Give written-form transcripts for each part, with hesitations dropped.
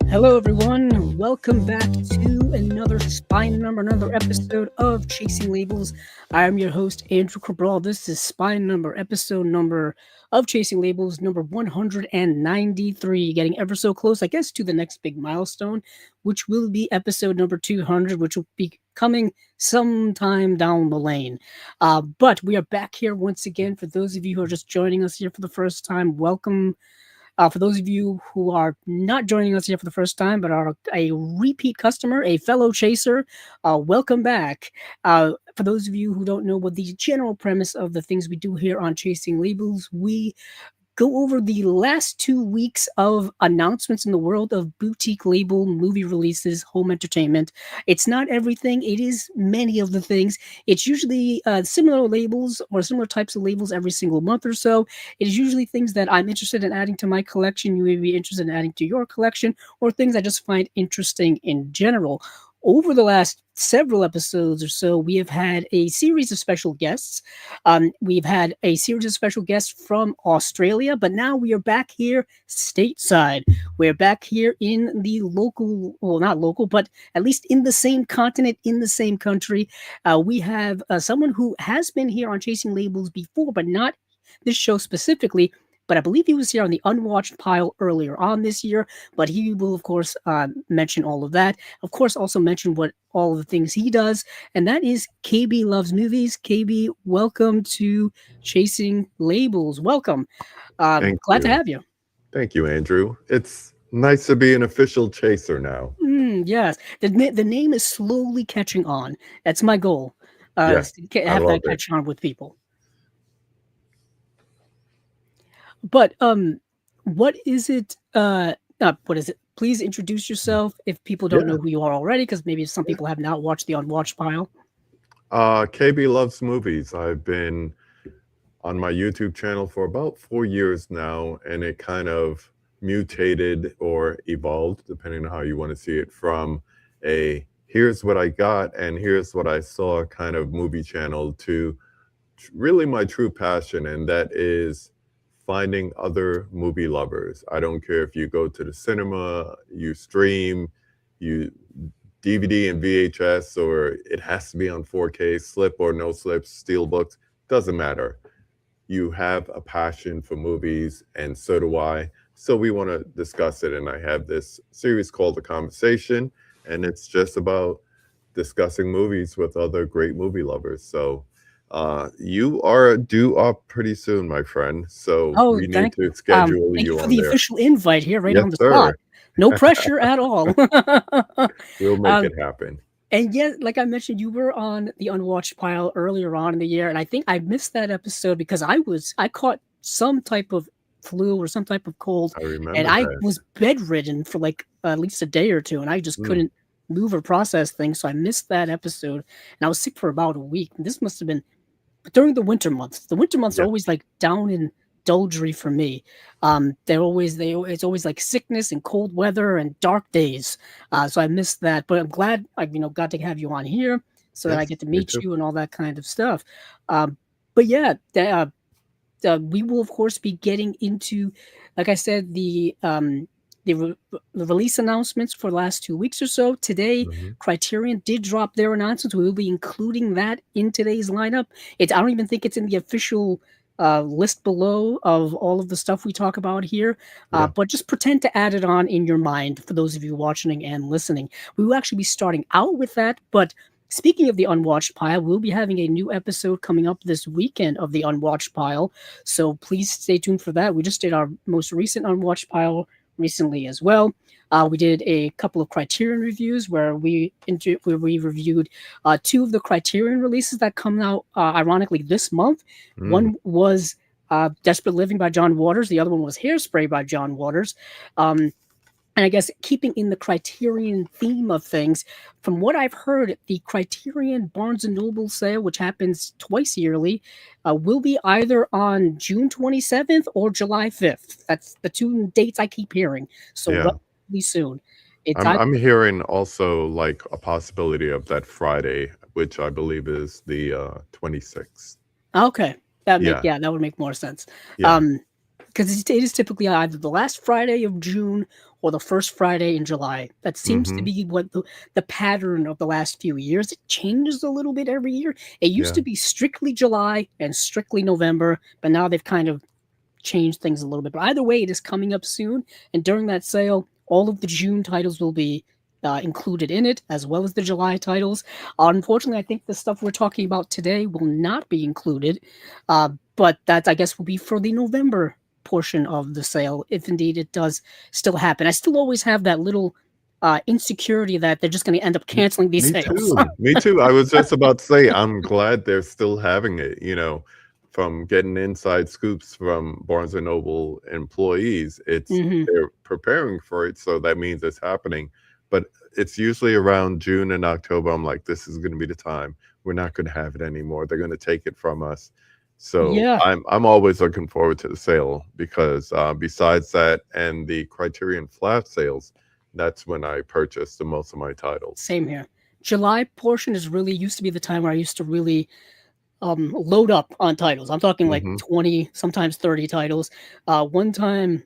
Hello, everyone. Welcome back to another episode of Chasing Labels. I am your host, Andrew Cabral. This is episode number of Chasing Labels, number 193, getting ever so close, I guess, to the next big milestone, which will be episode number 200, which will be coming sometime down the lane. But we are back here once again. For those of you who are just joining us here for the first time, welcome. For those of you who are not joining us here for the first time, but are a repeat customer, a fellow chaser, welcome back. For those of you who don't know what the general premise of the things we do here on Chasing Labels, we go over the last 2 weeks of announcements in the world of boutique label movie releases, home entertainment. It's not everything. It is many of the things. It's usually similar labels or similar types of labels every single month or so. It is usually things that I'm interested in adding to my collection. You may be interested in adding to your collection, or things I just find interesting in general. Over the last several episodes or so, we have had a series of special guests. We've had a series of special guests from Australia, but now we are back here stateside. We're back here in the local, well, not local, but at least in the same continent, in the same country. We have someone who has been here on Chasing Labels before, but not this show specifically. But I believe he was here on the Unwatched pile earlier on this year. But he will, of course, mention all of that. Of course, also mention what all of the things he does. And that is KB Loves Movies. KB, welcome to Chasing Labels. Welcome. Glad to have you. Thank you, Andrew. It's nice to be an official chaser now. Yes. The name is slowly catching on. That's my goal. Yes, to have that catch on with people. But what is it? What is it? Please introduce yourself if people don't know who you are already, because maybe some people have not watched the Unwatched pile. KB Loves Movies. I've been on my YouTube channel for about 4 years now, and it kind of mutated or evolved, depending on how you want to see it, from a here's what I got and here's what I saw kind of movie channel to really my true passion, and that is finding other movie lovers. I don't care if you go to the cinema, you stream, you DVD and VHS, or it has to be on 4K, slip or no slip, steel books, doesn't matter. You have a passion for movies, and so do I. So we want to discuss it, and I have this series called The Conversation, and it's just about discussing movies with other great movie lovers. So you are due up pretty soon, my friend. So we need to schedule thank you for on the there. Official invite here, right on the spot. No pressure at all. We'll make it happen. And yet, like I mentioned, you were on the Unwatched pile earlier on in the year, and I think I missed that episode because I caught some type of flu or some type of cold, and I was bedridden for like at least a day or two, and I just couldn't move or process things, so I missed that episode, and I was sick for about a week. And this must have been during the winter months. The winter months are always like down in doldry for me. It's always like sickness and cold weather and dark days. So I missed that, but I'm glad I got to have you on here so that I get to meet you and all that kind of stuff. But yeah, we will of course be getting into, like I said, the release announcements for the last 2 weeks or so. Today, Criterion did drop their announcements. We will be including that in today's lineup. I don't even think it's in the official list below of all of the stuff we talk about here, but just pretend to add it on in your mind for those of you watching and listening. We will actually be starting out with that, but speaking of the Unwatched pile, we'll be having a new episode coming up this weekend of the Unwatched pile, so please stay tuned for that. We just did our most recent Unwatched pile recently as well. We did a couple of Criterion reviews where we reviewed 2 of the Criterion releases that come out ironically this month. One was Desperate Living by John Waters. The other one was Hairspray by John Waters. And I guess keeping in the Criterion theme of things, from what I've heard, the Criterion Barnes & Noble sale, which happens twice yearly, will be either on June 27th or July 5th. That's the 2 dates I keep hearing. So really soon. It's I'm hearing also like a possibility of that Friday, which I believe is the 26th. okay. Yeah, That would make more sense. yeah. Because it is typically either the last Friday of June or the first Friday in July. That seems to Mm-hmm. be what the pattern of the last few years. It changes a little bit every year. It used Yeah. to be strictly July and strictly November, but now they've kind of changed things a little bit. But either way, it is coming up soon, and during that sale, all of the June titles will be included in it, as well as the July titles. Unfortunately, I think the stuff we're talking about today will not be included, but that, I guess, will be for the November portion of the sale, if indeed it does still happen. I still always have that little insecurity that they're just going to end up M- canceling these Me sales. too. Me too. I was just about to say, I'm glad they're still having it, from getting inside scoops from Barnes and Noble employees. Hmm. They're preparing for it, so that means it's happening. But it's usually around June and October. I'm like, this is going to be the time. We're not going to have it anymore. They're going to take it from us. So Yeah, I'm always looking forward to the sale because besides that and the Criterion flash sales, that's when I purchase the most of my titles. same here. July portion is really used to be the time where I used to really load up on titles. I'm talking like Hmm. 20, sometimes 30 titles. One time,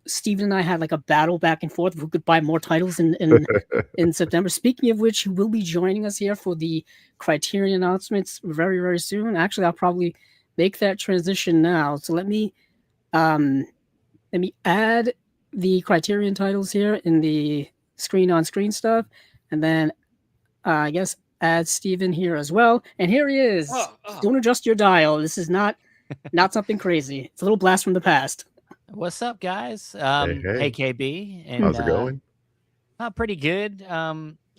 Steven and I had like a battle back and forth of who could buy more titles in September. Speaking of which, he will be joining us here for the Criterion announcements very, very soon. Actually, I'll probably make that transition now. So um let me add the Criterion titles here in the screen on screen stuff, and then I guess add Steven here as well. And here he is. Oh, oh. Don't adjust your dial. This is not something crazy. It's a little blast from the past. What's up, guys? Hey, Hey, hey, KB, and how's it going? pretty good.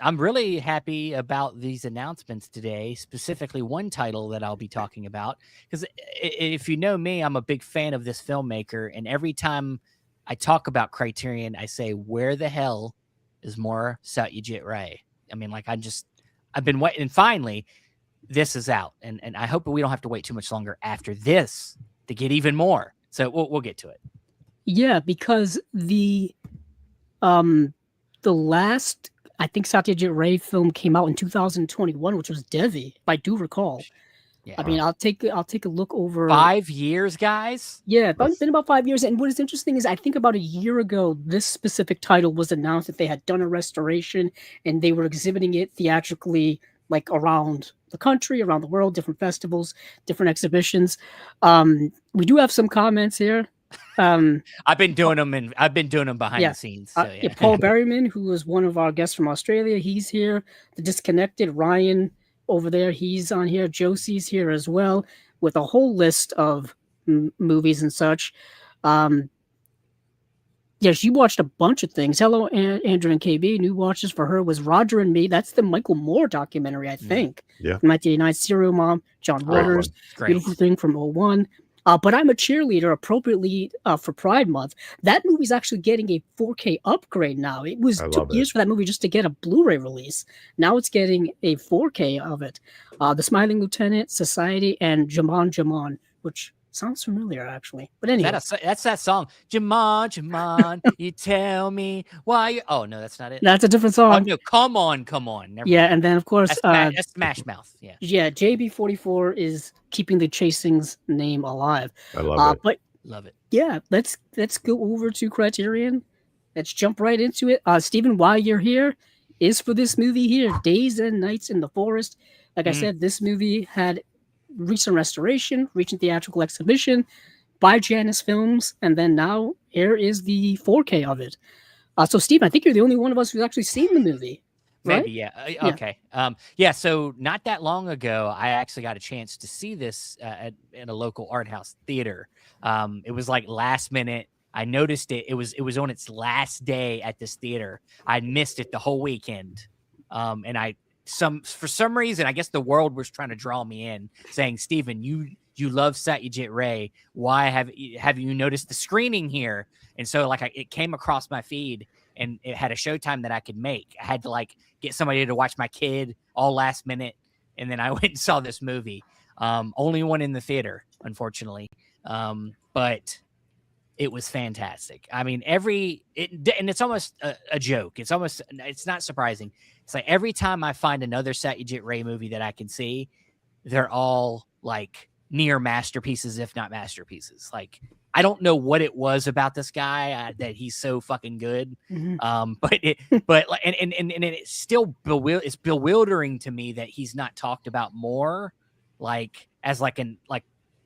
I'm really happy about these announcements today, specifically one title that I'll be talking about. Because if you know me, I'm a big fan of this filmmaker, and every time I talk about Criterion, I say, "Where the hell is more Satyajit Ray?" I mean, like I've been waiting, and finally, this is out, and I hope we don't have to wait too much longer after this to get even more. So we'll get to it. Yeah, because um the last, I think, Satyajit Ray film came out in 2021, which was Devi, if I do recall. Yeah. I mean, Wow. I'll take a look over. 5 years, guys. Yeah, it's That's been about 5 years. And what is interesting is I think about a year ago, this specific title was announced that they had done a restoration and they were exhibiting it theatrically, like around the country, around the world, different festivals, different exhibitions. We do have some comments here. Um, I've been doing them behind yeah, the scenes. So yeah, yeah. Paul Berryman, who was one of our guests from Australia, he's here. The Disconnected, Ryan over there, he's on here. Josie's here as well, with a whole list of movies and such. Um, yeah, she watched a bunch of things. Hello, Andrew and KB. New watches for her was Roger and Me. That's the Michael Moore documentary, I think. yeah, From 1989, Serial Mom, John great Oh, Waters, one. great. Beautiful Thing from '01. But I'm a Cheerleader, appropriately for Pride Month. That movie's actually getting a 4K upgrade now. It I took love it. years for that movie just to get a Blu-ray release. Now it's getting a 4K of it. The Smiling Lieutenant, Society, and Jaman Jaman, which sounds familiar actually. But anyway, That's that song. Jamon, you tell me why. Oh no, that's not it. that's a different Oh song. no, come on. Never Yeah, mind. and then of course, That's Smash Mouth. Yeah. yeah, JB44 is keeping the Chasings name alive. I love it. But Love it. yeah, let's go over to Criterion. Let's jump right into it. Stephen, why you're here is for this movie here, Days and Nights in the Forest. Like I said, this movie had recent restoration, recent theatrical exhibition by Janus Films, and then now here is the 4K of it. So, Stephen, I think you're the only one of us who's actually seen the movie, right? Maybe, yeah. Yeah. Okay. Yeah. So not that long ago, I actually got a chance to see this at a local art house theater. It was like last minute. I noticed it. It was on its last day at this theater. I missed it the whole weekend, and for some reason, I guess the world was trying to draw me in, saying, "Stephen, you love Satyajit Ray. Why have you noticed the screening here?" And so like it came across my feed. And it had a showtime that I could make. I had to like get somebody to watch my kid all last minute. And then I went and saw this movie. Only one in the theater, unfortunately. But it was fantastic. I mean, and it's almost a joke. It's not surprising. It's like every time I find another Satyajit Ray movie that I can see, they're all like near masterpieces, if not masterpieces. Like, I don't know what it was about this guy that he's so fucking good. But it's still it's bewildering to me that he's not talked about more, like as like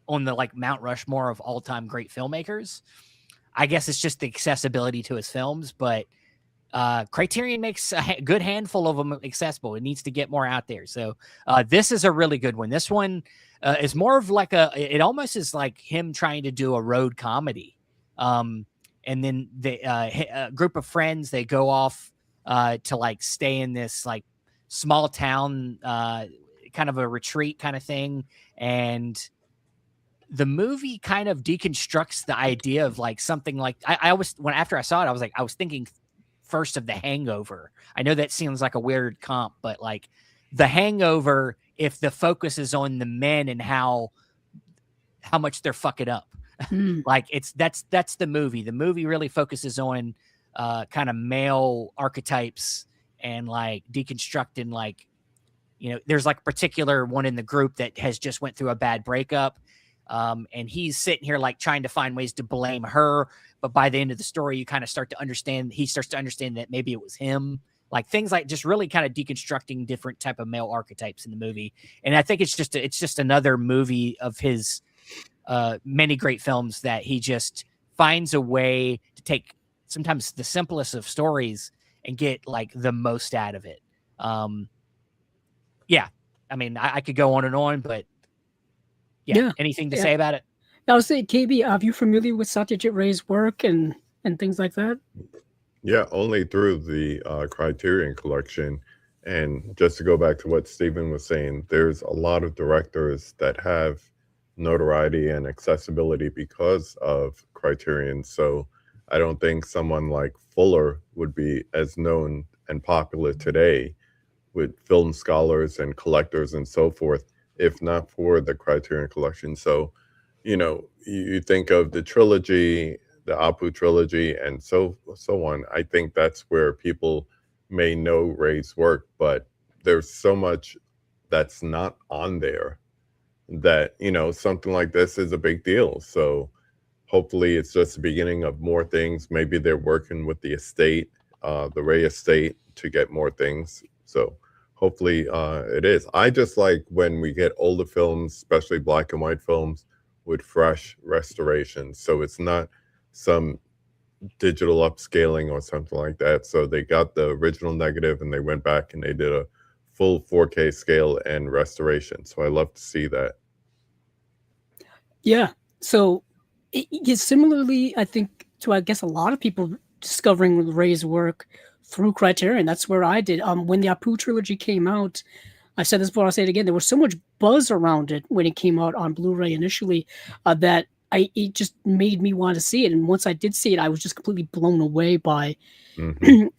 on the like Mount Rushmore of all time great filmmakers. I guess it's just the accessibility to his films, but Criterion makes a good handful of them accessible. It needs to get more out there. So this is a really good one. This one is more of like it almost is like him trying to do a road comedy. And then a group of friends, they go off to like stay in this like small town, kind of a retreat kind of thing. And the movie kind of deconstructs the idea of like something like after I saw it, I was thinking first of The Hangover. I know that seems like a weird comp, but like The Hangover, if the focus is on the men and how much they're fucking up, like that's the movie. The movie really focuses on kind of male archetypes and like deconstructing, like, you know, there's like a particular one in the group that has just went through a bad breakup. And he's sitting here like trying to find ways to blame her. But by the end of the story, you kind of he starts to understand that maybe it was him. Like things like just really kind of deconstructing different type of male archetypes in the movie. And I think it's just another movie of his many great films that he just finds a way to take sometimes the simplest of stories and get like the most out of it. Yeah. I mean, I could go on and on, but yeah. Anything to say about it? I would say, KB, are you familiar with Satyajit Ray's work and things like that? Yeah, only through the Criterion Collection. And just to go back to what Stephen was saying, there's a lot of directors that have notoriety and accessibility because of Criterion. So I don't think someone like Fuller would be as known and popular today with film scholars and collectors and so forth, if not for the Criterion Collection. So, you know, you think of the trilogy, the I+II trilogy, and so on. I think that's where people may know Ray's work, but there's so much that's not on there that, you know, something like this is a big deal. So hopefully it's just the beginning of more things. Maybe they're working with the estate, the Ray estate, to get more things. So hopefully it is. I just like when we get older films, especially black and white films, with fresh restorations. So it's not some digital upscaling or something like that. So they got the original negative and they went back and they did a full 4K scale and restoration. So I love to see that. Yeah. So similarly, I think to, I guess, a lot of people discovering Ray's work through Criterion. That's where I did. When the I+II trilogy came out, I said this before, I'll say it again, there was so much buzz around it when it came out on Blu-ray initially that it just made me want to see it. And once I did see it, I was just completely blown away by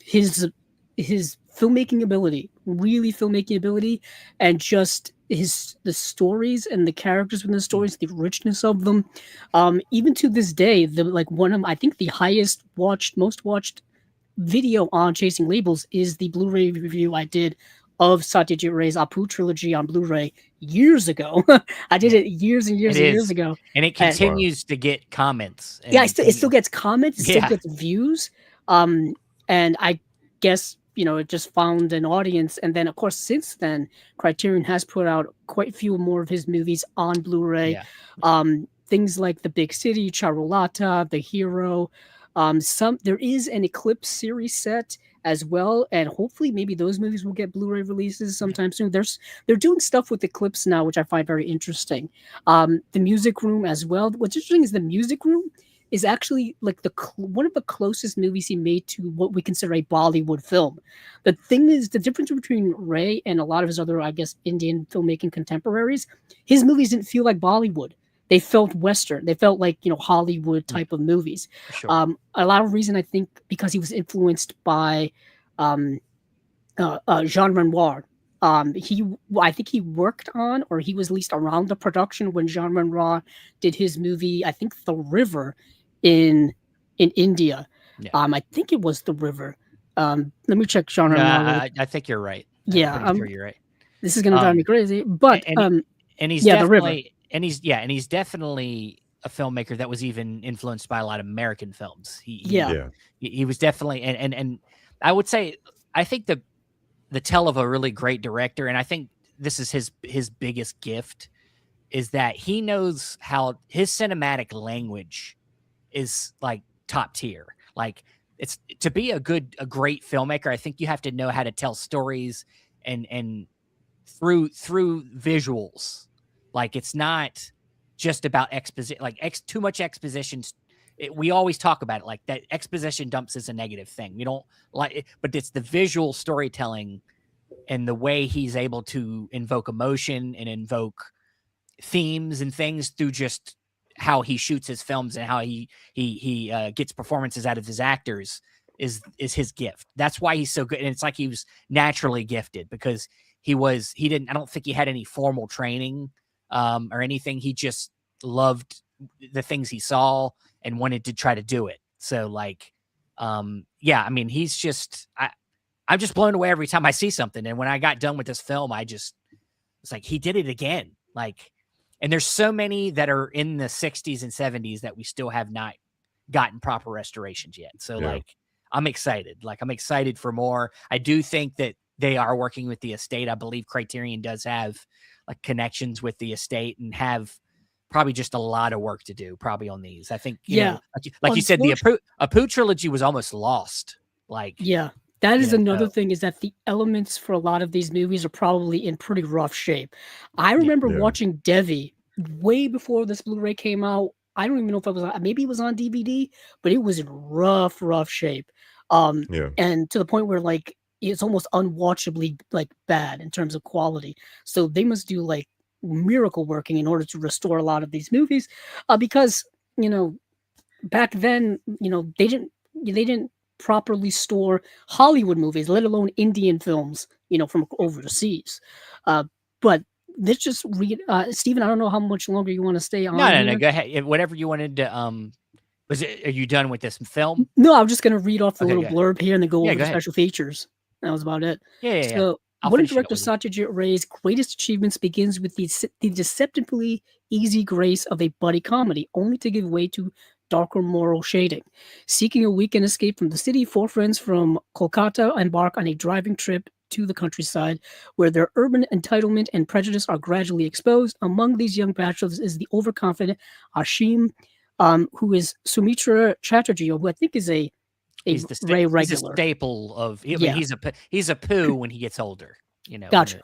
his filmmaking ability, really filmmaking ability, and just the stories and the characters within the stories, the richness of them. Even to this day, I think the most watched video on Chasing Labels is the Blu-ray review I did of Satyajit Ray's I+II trilogy on Blu-ray years ago. I did it years and years ago. And it continues to get comments. It still gets comments, it still gets views. And I guess, you know, it just found an audience. And then, of course, since then, Criterion has put out quite a few more of his movies on Blu-ray. Things like The Big City, Charulata, The Hero. There is an Eclipse series set as well, and hopefully maybe those movies will get Blu-ray releases sometime soon. They're doing stuff with Eclipse now, which I find very interesting. The Music Room as well. What's interesting is The Music Room is actually like one of the closest movies he made to what we consider a Bollywood film. The thing is, the difference between Ray and a lot of his other, I guess, Indian filmmaking contemporaries, his movies didn't feel like Bollywood. They felt Western. They felt like, you know, Hollywood type of movies. Sure. A lot of reason, I think, because he was influenced by Jean Renoir. I think he worked on, or he was at least around the production when Jean Renoir did his movie, I think The River, in India. Yeah. I think it was the river. Let me check genre. No, Knowledge. I think you're right. Yeah, I'm pretty sure you're right. this is gonna drive me crazy. But And he's yeah, the river. he's definitely a filmmaker that was even influenced by a lot of American films. Yeah. He was definitely and I would say I think the tell of a really great director, and I think this is his biggest gift, is that he knows how his cinematic language is like top tier. Like, it's to be a great filmmaker, I think you have to know how to tell stories and through visuals. Like, it's not just about exposition, like too much exposition. We always talk about it like that. Exposition dumps is a negative thing. We don't like it, but it's the visual storytelling and the way he's able to invoke emotion and invoke themes and things through just how he shoots his films and how he gets performances out of his actors is his gift. That's why he's so good. And it's like he was naturally gifted because I don't think he had any formal training or anything. He just loved the things he saw and wanted to try to do it. So like, yeah, I mean, he's just, I'm just blown away every time I see something. And when I got done with this film, it's like, he did it again. Like, and there's so many that are in the 60s and 70s that we still have not gotten proper restorations yet. So like, I'm excited. Like, I'm excited for more. I do think that they are working with the estate. I believe Criterion does have like connections with the estate and have probably just a lot of work to do probably on these. I think, you know, like you said, the Apu trilogy was almost lost. Like, yeah, that is another thing, is that the elements for a lot of these movies are probably in pretty rough shape. I remember watching Devi way before this Blu-ray came out. I don't even know if maybe it was on DVD, but it was in rough shape. And to the point where like it's almost unwatchably like bad in terms of quality. So they must do like miracle working in order to restore a lot of these movies, because you know, back then, you know, they didn't properly store Hollywood movies, let alone Indian films, you know, from overseas. But let's just read, Stephen, I don't know how much longer you want to stay on. No, go ahead. Whatever you wanted to, are you done with this film? No, I'm just going to read off the little blurb here and then go over the special features. That was about it. So, wooden director Satyajit Ray's greatest achievements begins with the deceptively easy grace of a buddy comedy, only to give way to darker moral shading. Seeking a weekend escape from the city, four friends from Kolkata embark on a driving trip to the countryside, where their urban entitlement and prejudice are gradually exposed. Among these young bachelors is the overconfident Ashim, who is Sumitra Chatterjee, who I think is he's Ray regular. He's a staple of. I mean, he's a poo when he gets older. You know, gotcha.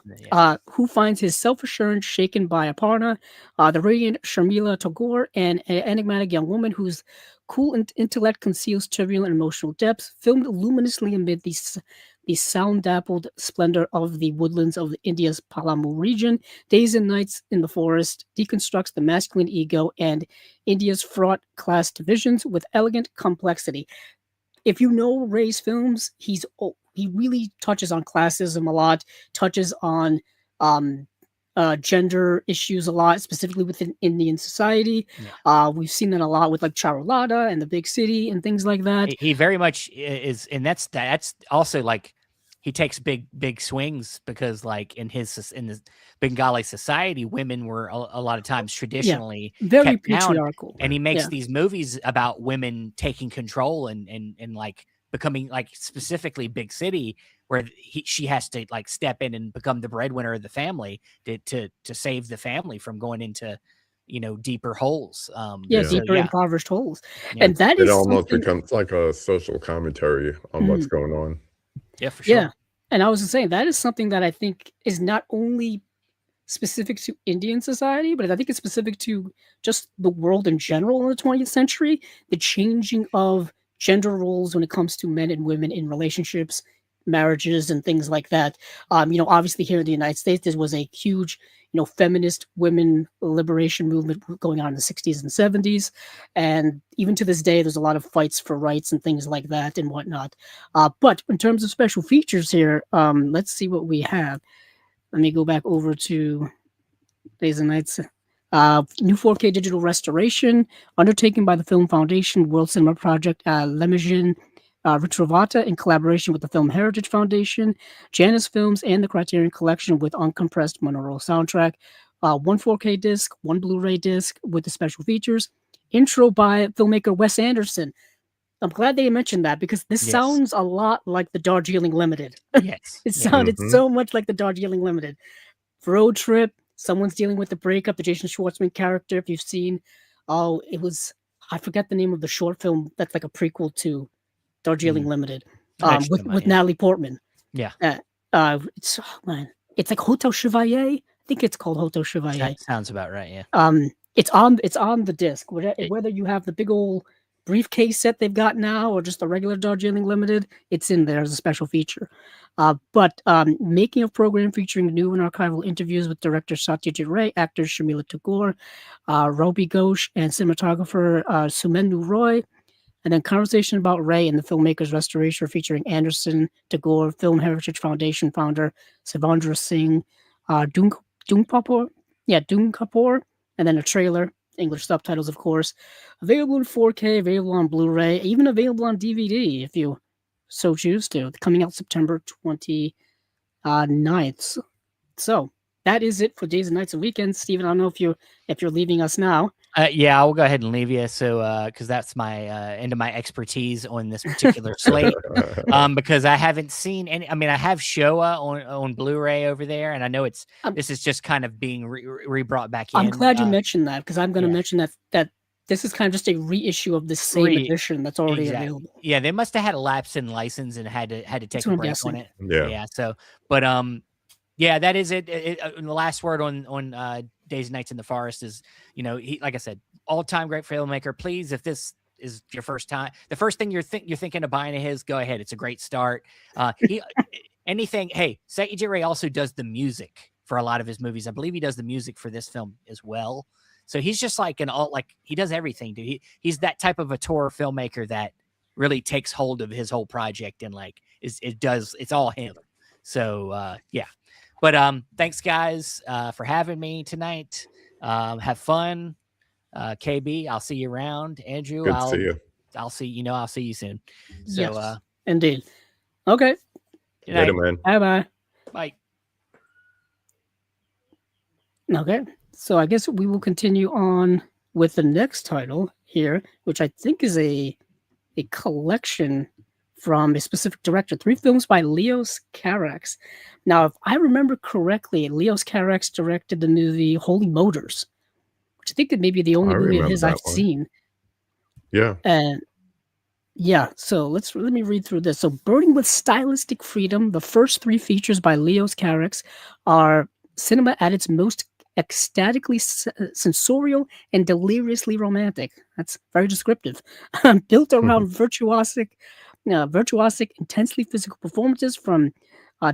Who finds his self-assurance shaken by Aparna, the radiant Sharmila Tagore, and an enigmatic young woman whose cool intellect conceals trivial and emotional depths, filmed luminously amid the sound-dappled splendor of the woodlands of India's Palamu region. Days and Nights in the Forest deconstructs the masculine ego and India's fraught class divisions with elegant complexity. If you know Ray's films, he really touches on classism a lot, touches on gender issues a lot, specifically within Indian society. We've seen that a lot with like Charulata and The Big City and things like that. He very much is, and that's also like he takes big swings because like in the Bengali society, women were a lot of times traditionally very patriarchal, and he makes these movies about women taking control and like becoming like specifically Big City, where she has to like step in and become the breadwinner of the family to save the family from going into, you know, deeper holes. Deeper impoverished holes. And that it almost becomes like a social commentary on what's going on. Yeah, for sure. Yeah. And I was saying that is something that I think is not only specific to Indian society, but I think it's specific to just the world in general in the 20th century, the changing of gender roles when it comes to men and women in relationships, marriages, and things like that. You know, obviously here in the United States, there was a huge, you know, feminist women liberation movement going on in the 60s and 70s. And even to this day, there's a lot of fights for rights and things like that and whatnot. But in terms of special features here, let's see what we have. Let me go back over to Days and Nights. New 4K digital restoration undertaken by the Film Foundation World Cinema Project Lemagin Ritrovata in collaboration with the Film Heritage Foundation, Janus Films, and the Criterion Collection with uncompressed monaural soundtrack. One 4K disc, one Blu-ray disc with the special features. Intro by filmmaker Wes Anderson. I'm glad they mentioned that because this sounds a lot like the Darjeeling Limited. Yes. It sounded so much like the Darjeeling Limited. Road trip, someone's dealing with the breakup, the Jason Schwartzman character, if you've seen. Oh, it was, I forget the name of the short film that's like a prequel to Darjeeling Limited with Natalie Portman. Yeah. It's, it's like Hotel Chevalier. I think it's called Hotel Chevalier. That sounds about right, yeah. It's on the disc. Whether you have the big old briefcase set they've got now or just the regular Darjeeling Limited, it's in there as a special feature. But making of program featuring new and archival interviews with director Satyajit Ray, actors Sharmila Tagore, Robi Ghosh, and cinematographer Sumendu Roy. And then conversation about Ray and the filmmaker's restoration featuring Anderson, Tagore, Film Heritage Foundation founder Savandra Singh, Doom Kapoor, and then a trailer, English subtitles, of course. Available in 4K, available on Blu-ray, even available on DVD if you so choose to. Coming out September 29th. So that is it for Days and Nights and Weekends. Steven, I don't know if you're leaving us now. Yeah, I'll go ahead and leave you. So, because that's my end of my expertise on this particular slate. Because I haven't seen any. I mean, I have Showa on Blu-ray over there, and I know this is just kind of being re-brought back in. I'm glad you mentioned that because I'm going to mention that this is kind of just a reissue of the same edition that's already available. Yeah, they must have had a lapse in license and had to take a break on it. Yeah. So, but yeah, that is it. The last word on Days and Nights in the Forest is, he, like I said, all-time great filmmaker. Please, if this is your first time, the first thing you're thinking of buying of his, go ahead. It's a great start. Hey, Satyajit Ray also does the music for a lot of his movies. I believe he does the music for this film as well. So he's just like he does everything, dude. He's that type of auteur filmmaker that really takes hold of his whole project and it's all him. So yeah. But thanks guys for having me tonight. Have fun. KB, I'll see you around. Andrew, Good to see you. I'll see you soon. So yes, indeed. Okay. Later, man. Bye. Bye. Okay. So I guess we will continue on with the next title here, which I think is a collection from a specific director. 3 films by Leos Carax. Now, if I remember correctly, Leos Carax directed the movie Holy Motors, which I think it may be the only movie of his I've seen. Yeah. And yeah, so let me read through this. So, burning with stylistic freedom, the first 3 features by Leos Carax are cinema at its most ecstatically sensorial and deliriously romantic. That's very descriptive. Built around virtuosic, intensely physical performances from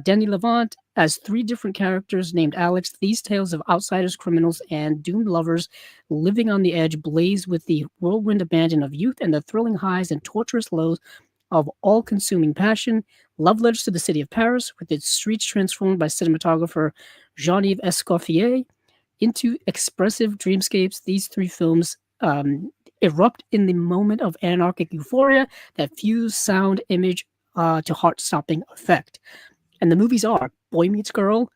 Denny Levant as 3 different characters named Alex. These tales of outsiders, criminals, and doomed lovers living on the edge blaze with the whirlwind abandon of youth and the thrilling highs and torturous lows of all-consuming passion. Love letters to the city of Paris, with its streets transformed by cinematographer Jean-Yves Escoffier into expressive dreamscapes. These 3 films erupt in the moment of anarchic euphoria that fuse sound, image to heart-stopping effect. And the movies are Boy Meets Girl,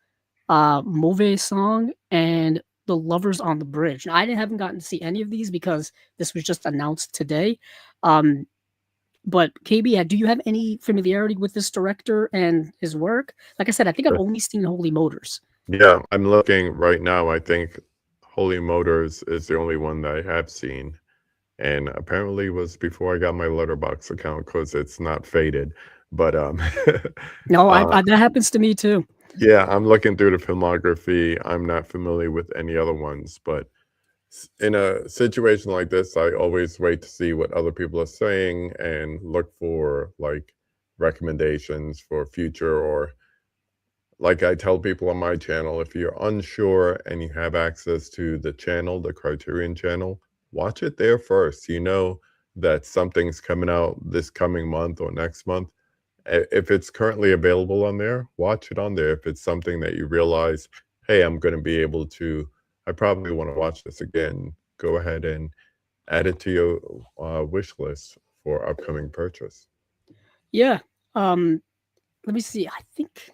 Mauvais Song, and The Lovers on the Bridge. Now, I haven't gotten to see any of these because this was just announced today. But KB, do you have any familiarity with this director and his work? Like I said, I think I've only seen Holy Motors. Yeah, I'm looking right now. I think Holy Motors is the only one that I have seen. And apparently it was before I got my Letterboxd account because it's not faded. But no, that happens to me too. Yeah, I'm looking through the filmography. I'm not familiar with any other ones, but in a situation like this, I always wait to see what other people are saying and look for like recommendations for future, or like I tell people on my channel, if you're unsure and you have access to the channel, the Criterion channel, watch it there first. You know that something's coming out this coming month or next month. If it's currently available on there, watch it on there. If it's something that you realize, hey, I'm going to be able to I probably want to watch this again. Go ahead and add it to your wish list for upcoming purchase. Yeah. Let me see. I think,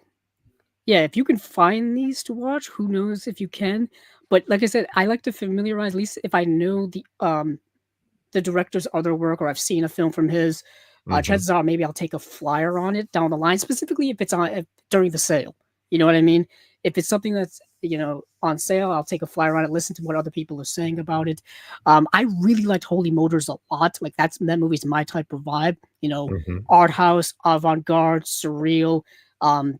yeah, if you can find these to watch, who knows if you can. But like I said, I like to familiarize, at least if I know the director's other work, or I've seen a film from his. Hmm. Chances are maybe I'll take a flyer on it down the line, specifically if it's during the sale. You know what I mean? If it's something that's on sale, I'll take a flyer on it, listen to what other people are saying about it. I really liked Holy Motors a lot. Like that movie's my type of vibe. Hmm. Art house, avant garde, surreal. Um,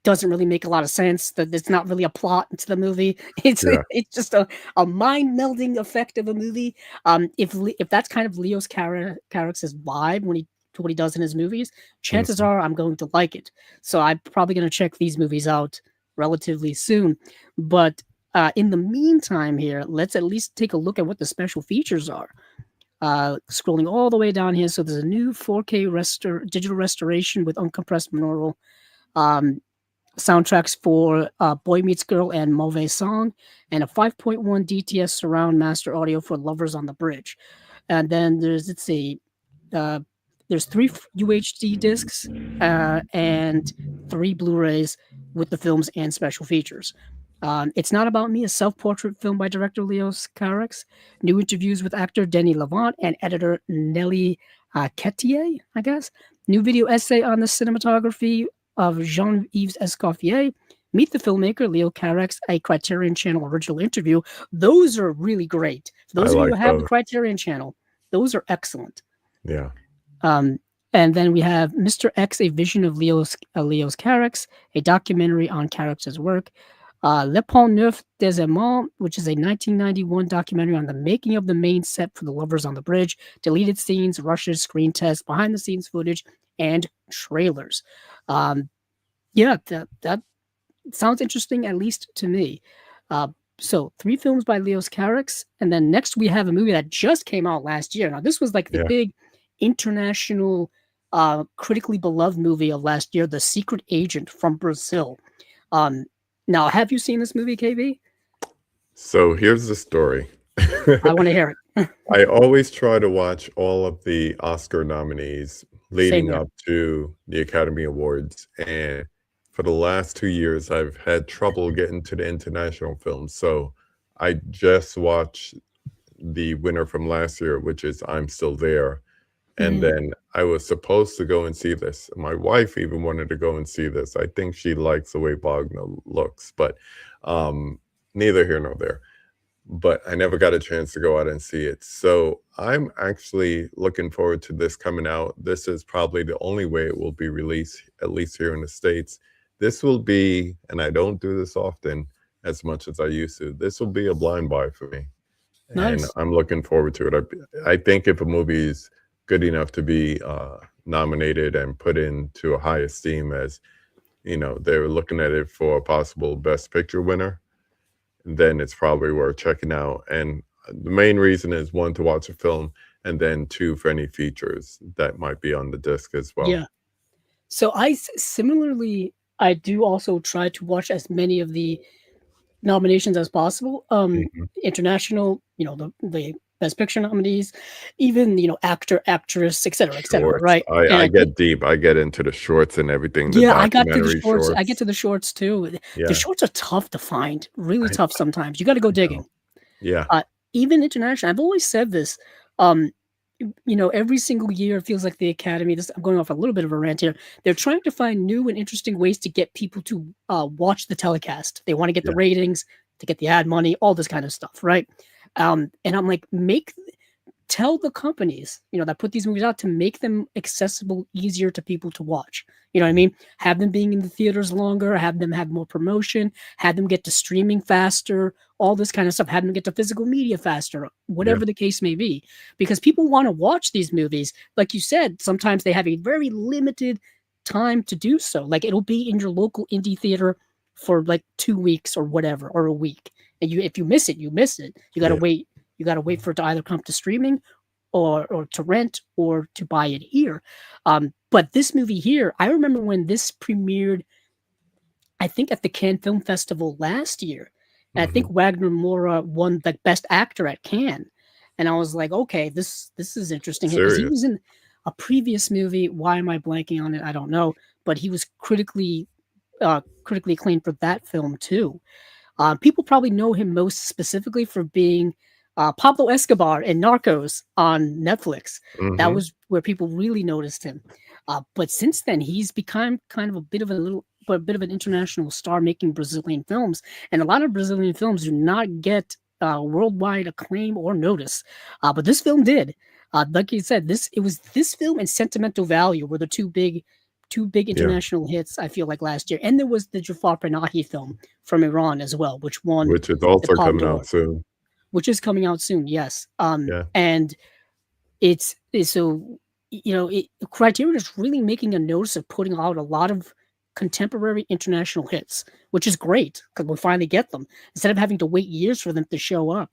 doesn't really make a lot of sense. That there's not really a plot into the movie. It's Yeah, it's just a mind melding effect of a movie. If that's kind of Leo's character's vibe when he does in his movies, chances hmm, are I'm going to like it. So I'm probably going to check these movies out relatively soon. But in the meantime, here let's at least take a look at what the special features are. Scrolling all the way down here, so there's a new 4K digital restoration with uncompressed binaural. Um, Soundtracks for Boy Meets Girl and Mauvais Song, and a 5.1 DTS surround master audio for Lovers on the Bridge. And then uh, there's three UHD discs and three Blu-rays with the films and special features. It's Not About Me, a self-portrait film by director Leo Carax, new interviews with actor Denny Levant and editor Nelly Quetier, I guess. New video essay on the cinematography of Jean-Yves Escoffier. Meet the filmmaker Leo Carax, a Criterion Channel original interview. Those are really great. For I those of you like who have the those. Criterion Channel, those are excellent. Yeah, Um, and then we have Mr. X, a vision of Leo's Carax, a documentary on Carax's work. Le Pont Neuf des Amants, which is a 1991 documentary on the making of the main set for The Lovers on the Bridge, deleted scenes, rushes, screen tests, behind the scenes footage, and trailers. Um, yeah, that sounds interesting, at least to me. Uh, so three films by Leos Carax, and then next we have a movie that just came out last year. Now this was like the yeah. big international, critically beloved movie of last year, The Secret Agent from Brazil. Um, Now, have you seen this movie, KB? So here's the story. I want to hear it. I always try to watch all of the Oscar nominees Same leading here. up to the Academy Awards. And for the last 2 years, I've had trouble getting to the international films. So I just watched the winner from last year, which is I'm Still There. And Mhm. then I was supposed to go and see this. My wife even wanted to go and see this. I think she likes the way Wagner looks, but um, neither here nor there. But I never got a chance to go out and see it. So I'm actually looking forward to this coming out. This is probably the only way it will be released, at least here in the States. This will be, and I don't do this often as much as I used to, this will be a blind buy for me. And Nice. I'm looking forward to it. I think if a movie is good enough to be nominated and put into a high esteem, as they're looking at it for a possible Best Picture winner, then it's probably worth checking out. And the main reason is, one, to watch a film, and then two, for any features that might be on the disc as well. Yeah. So similarly, I do also try to watch as many of the nominations as possible. Mhm. International, the Best Picture nominees, even actor, actress, etc., Shorts. right? And I I think, get deep. I get into the shorts and everything, the yeah, I got to the documentary shorts. I get shorts. to the shorts too. The Yeah, shorts are tough to find, really I, tough sometimes. You got to go I know. digging. Yeah, Uh, Even international. I've always said this. Um, every single year it feels like the Academy. I'm going off a little bit of a rant here. They're trying to find new and interesting ways to get people to watch the telecast. They want to get the yeah, ratings, to get the ad money, all this kind of stuff, right? And I'm like, tell the companies, that put these movies out, to make them accessible, easier to people to watch. You know what I mean? Have them being in the theaters longer, have them have more promotion, have them get to streaming faster, all this kind of stuff, have them get to physical media faster, yeah, whatever the case may be. Because people want to watch these movies. Like you said, sometimes they have a very limited time to do so. Like it'll be in your local indie theater for like 2 weeks or whatever, or a week. And if you miss it, you miss it. You gotta yeah. wait. You gotta wait for it to either come to streaming or to rent or to buy it here. But this movie here, I remember when this premiered, I think at the Cannes Film Festival last year, And I think Wagner Moura won the Best Actor at Cannes, and I was like, okay, this is interesting because he Serious. was in a previous movie. Why am I blanking on it? I don't know, but he was critically acclaimed for that film too. People probably know him most specifically for being Pablo Escobar in Narcos on Netflix. That Hmm. was where people really noticed him. But since then, he's become kind of a bit of an international star, making Brazilian films, and a lot of Brazilian films do not get worldwide acclaim or notice. But this film did. Like you said, this film and Sentimental Value were the two big Yeah, international hits, I feel like, last year. And there was the Jafar Panahi film from Iran as well, which won which is the also Palme coming d'Or, out soon. which is coming out soon. Yes. Yeah. And it's so, Criterion is really making a notice of putting out a lot of contemporary international hits, which is great because we finally get them instead of having to wait years for them to show up.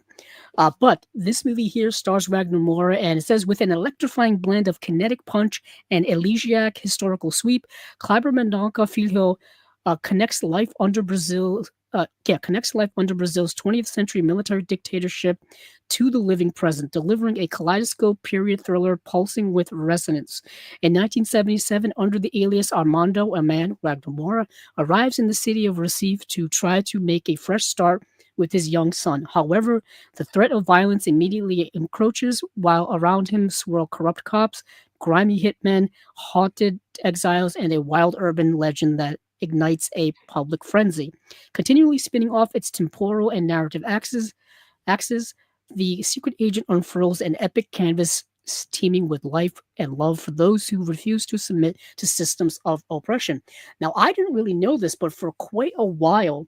But this movie here stars Wagner Moura, and it says, with an electrifying blend of kinetic punch and elegiac historical sweep, Kleber Mendonça Filho connects life under Brazil's 20th century military dictatorship to the living present, delivering a kaleidoscope period thriller pulsing with resonance. In 1977, under the alias Armando, a man, Wagner Moura, arrives in the city of Recife to try to make a fresh start with his young son. However, the threat of violence immediately encroaches, while around him swirl corrupt cops, grimy hitmen, haunted exiles, and a wild urban legend that ignites a public frenzy. Continually spinning off its temporal and narrative axes, the secret agent unfurls an epic canvas teeming with life and love for those who refuse to submit to systems of oppression. Now, I didn't really know this, but for quite a while,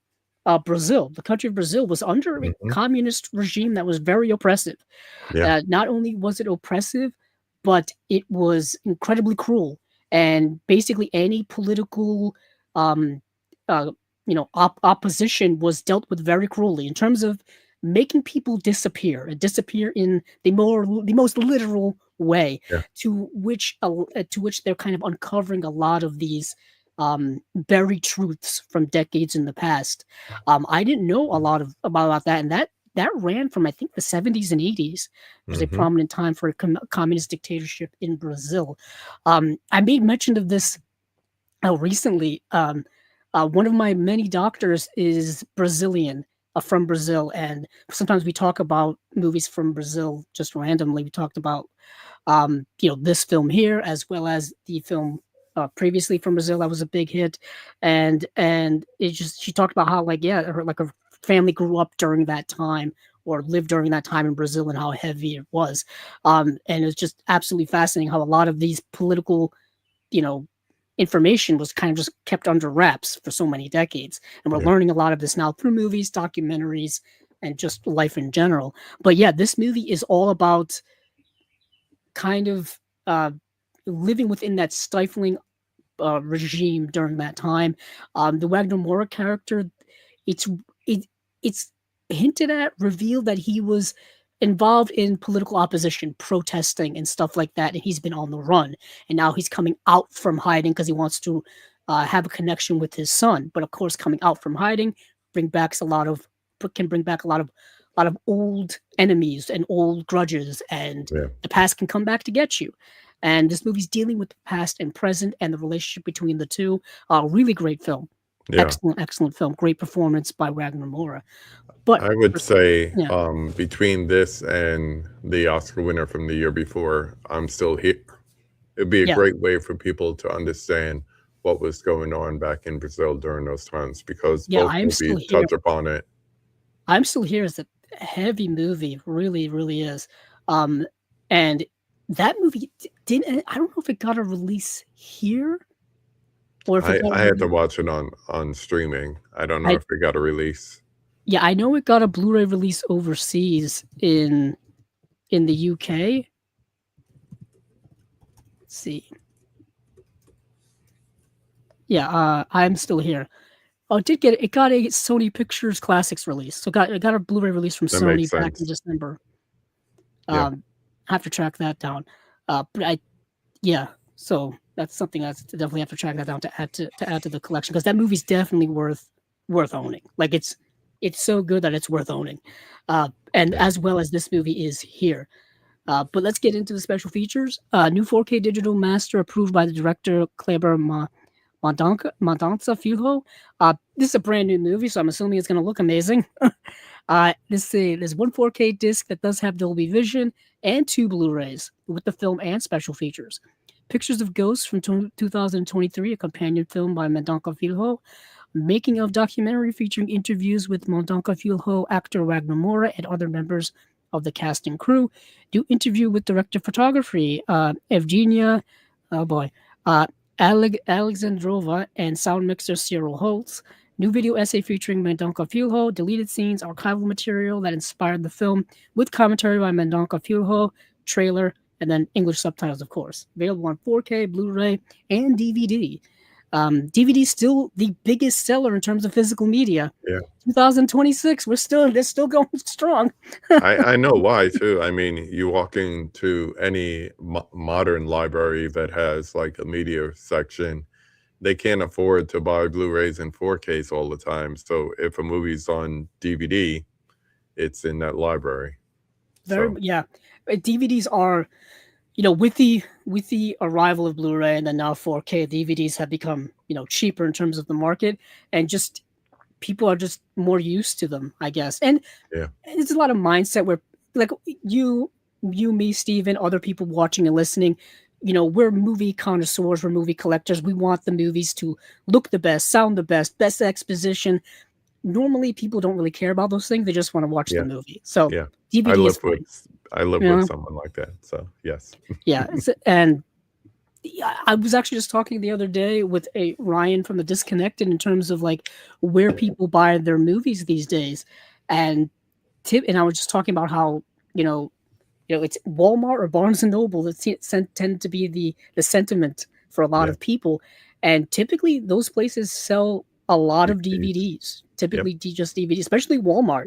Brazil, the country of Brazil, was under a Hmm. communist regime that was very oppressive. Yeah. Not only was it oppressive, but it was incredibly cruel. And basically, any political, um, opposition was dealt with very cruelly in terms of making people disappear in the most literal way, Yeah. to which they're kind of uncovering a lot of these buried truths from decades in the past. I didn't know a lot about that, and that ran from, I think, the 70s and 80s. It was a Hmm. prominent time for a communist dictatorship in Brazil. I made mention of this recently. One of my many doctors is Brazilian, from Brazil, and sometimes we talk about movies from Brazil just randomly. We talked about this film here, as well as the film previously from Brazil that was a big hit, and she talked about how, like, yeah, her family grew up during that time or lived during that time in Brazil, and how heavy it was, and it's just absolutely fascinating how a lot of these political, you know information was kind of just kept under wraps for so many decades, and we're Yeah. learning a lot of this now through movies, documentaries, and just life in general. But yeah, this movie is all about kind of living within that stifling regime during that time. The Wagner Moura character, it's it, it's hinted at, revealed that he was involved in political opposition, protesting and stuff like that, and he's been on the run, and now he's coming out from hiding because he wants to have a connection with his son. But of course, coming out from hiding bring back a lot of can bring back a lot of old enemies and old grudges, and Yeah. the past can come back to get you. And this movie's dealing with the past and present and the relationship between the two. Really great film. Yeah. Excellent film. Great performance by Wagner Moura. But I would say yeah, between this and the Oscar winner from the year before, I'm Still Here. It'd be a yeah, great way for people to understand what was going on back in Brazil during those times, because yeah. both I'm still movies here. touch upon it. I'm still here is a heavy movie. Really, really is. And that movie didn't. I don't know if it got a release here or if it got a I had to release. watch it on streaming. I don't know I if it got a release. Yeah, I know it got a Blu-ray release overseas in the UK. Let's see. Yeah, I'm still here. Oh, it got a Sony Pictures Classics release. So it got a Blu-ray release from That makes Sony back in sense. December. Yeah. I have to track that down. But yeah, so that's something that's definitely have to track that down to add to the collection, because that movie's definitely worth owning. Like, it's it's so good that it's worth owning. And as well as this movie is here. But let's get into the special features. New 4K digital master approved by the director Kleber Mandanza Filho. This is a brand new movie, so I'm assuming it's going to look amazing. There's one 4K disc that does have Dolby Vision and 2 Blu-rays with the film and special features. Pictures of Ghosts from 2023, a companion film by Mandanza Filho. Making of documentary featuring interviews with Mandanza Filho, actor Wagner Moura, and other members of the cast and crew. Do interview with director of photography Evgenia, Alexandrova, and sound mixer Cyril Holtz. New video essay featuring Mandanza Filho, deleted scenes, archival material that inspired the film, with commentary by Mandanza Filho, trailer, and then English subtitles, of course. Available on 4K, Blu-ray, and DVD. DVD is still the biggest seller in terms of physical media. Yeah. 2026, they're still going strong. I know why too. I mean, you walk into any modern library that has like a media section, they can't afford to buy Blu-rays and 4Ks all the time. So if a movie's on DVD, it's in that library. Yeah. DVDs are, with the arrival of Blu-ray and then now 4K, DVDs have become, cheaper in terms of the market, and just people are just more used to them, I guess. And it's a lot of mindset where, like, you, me, Steven, other people watching and listening, we're movie connoisseurs, we're movie collectors. We want the movies to look the best, sound the best exposition. Normally, people don't really care about those things. They just want to watch the movie. So DVD I live with someone like that. So yes. Yeah, and I was actually just talking the other day with Ryan from the Disconnected in terms of like where people buy their movies these days, and I was just talking about how it's Walmart or Barnes and Noble that tend to be the sentiment for a lot of people, and typically those places sell a lot of DVDs. Typically just DVDs, especially Walmart.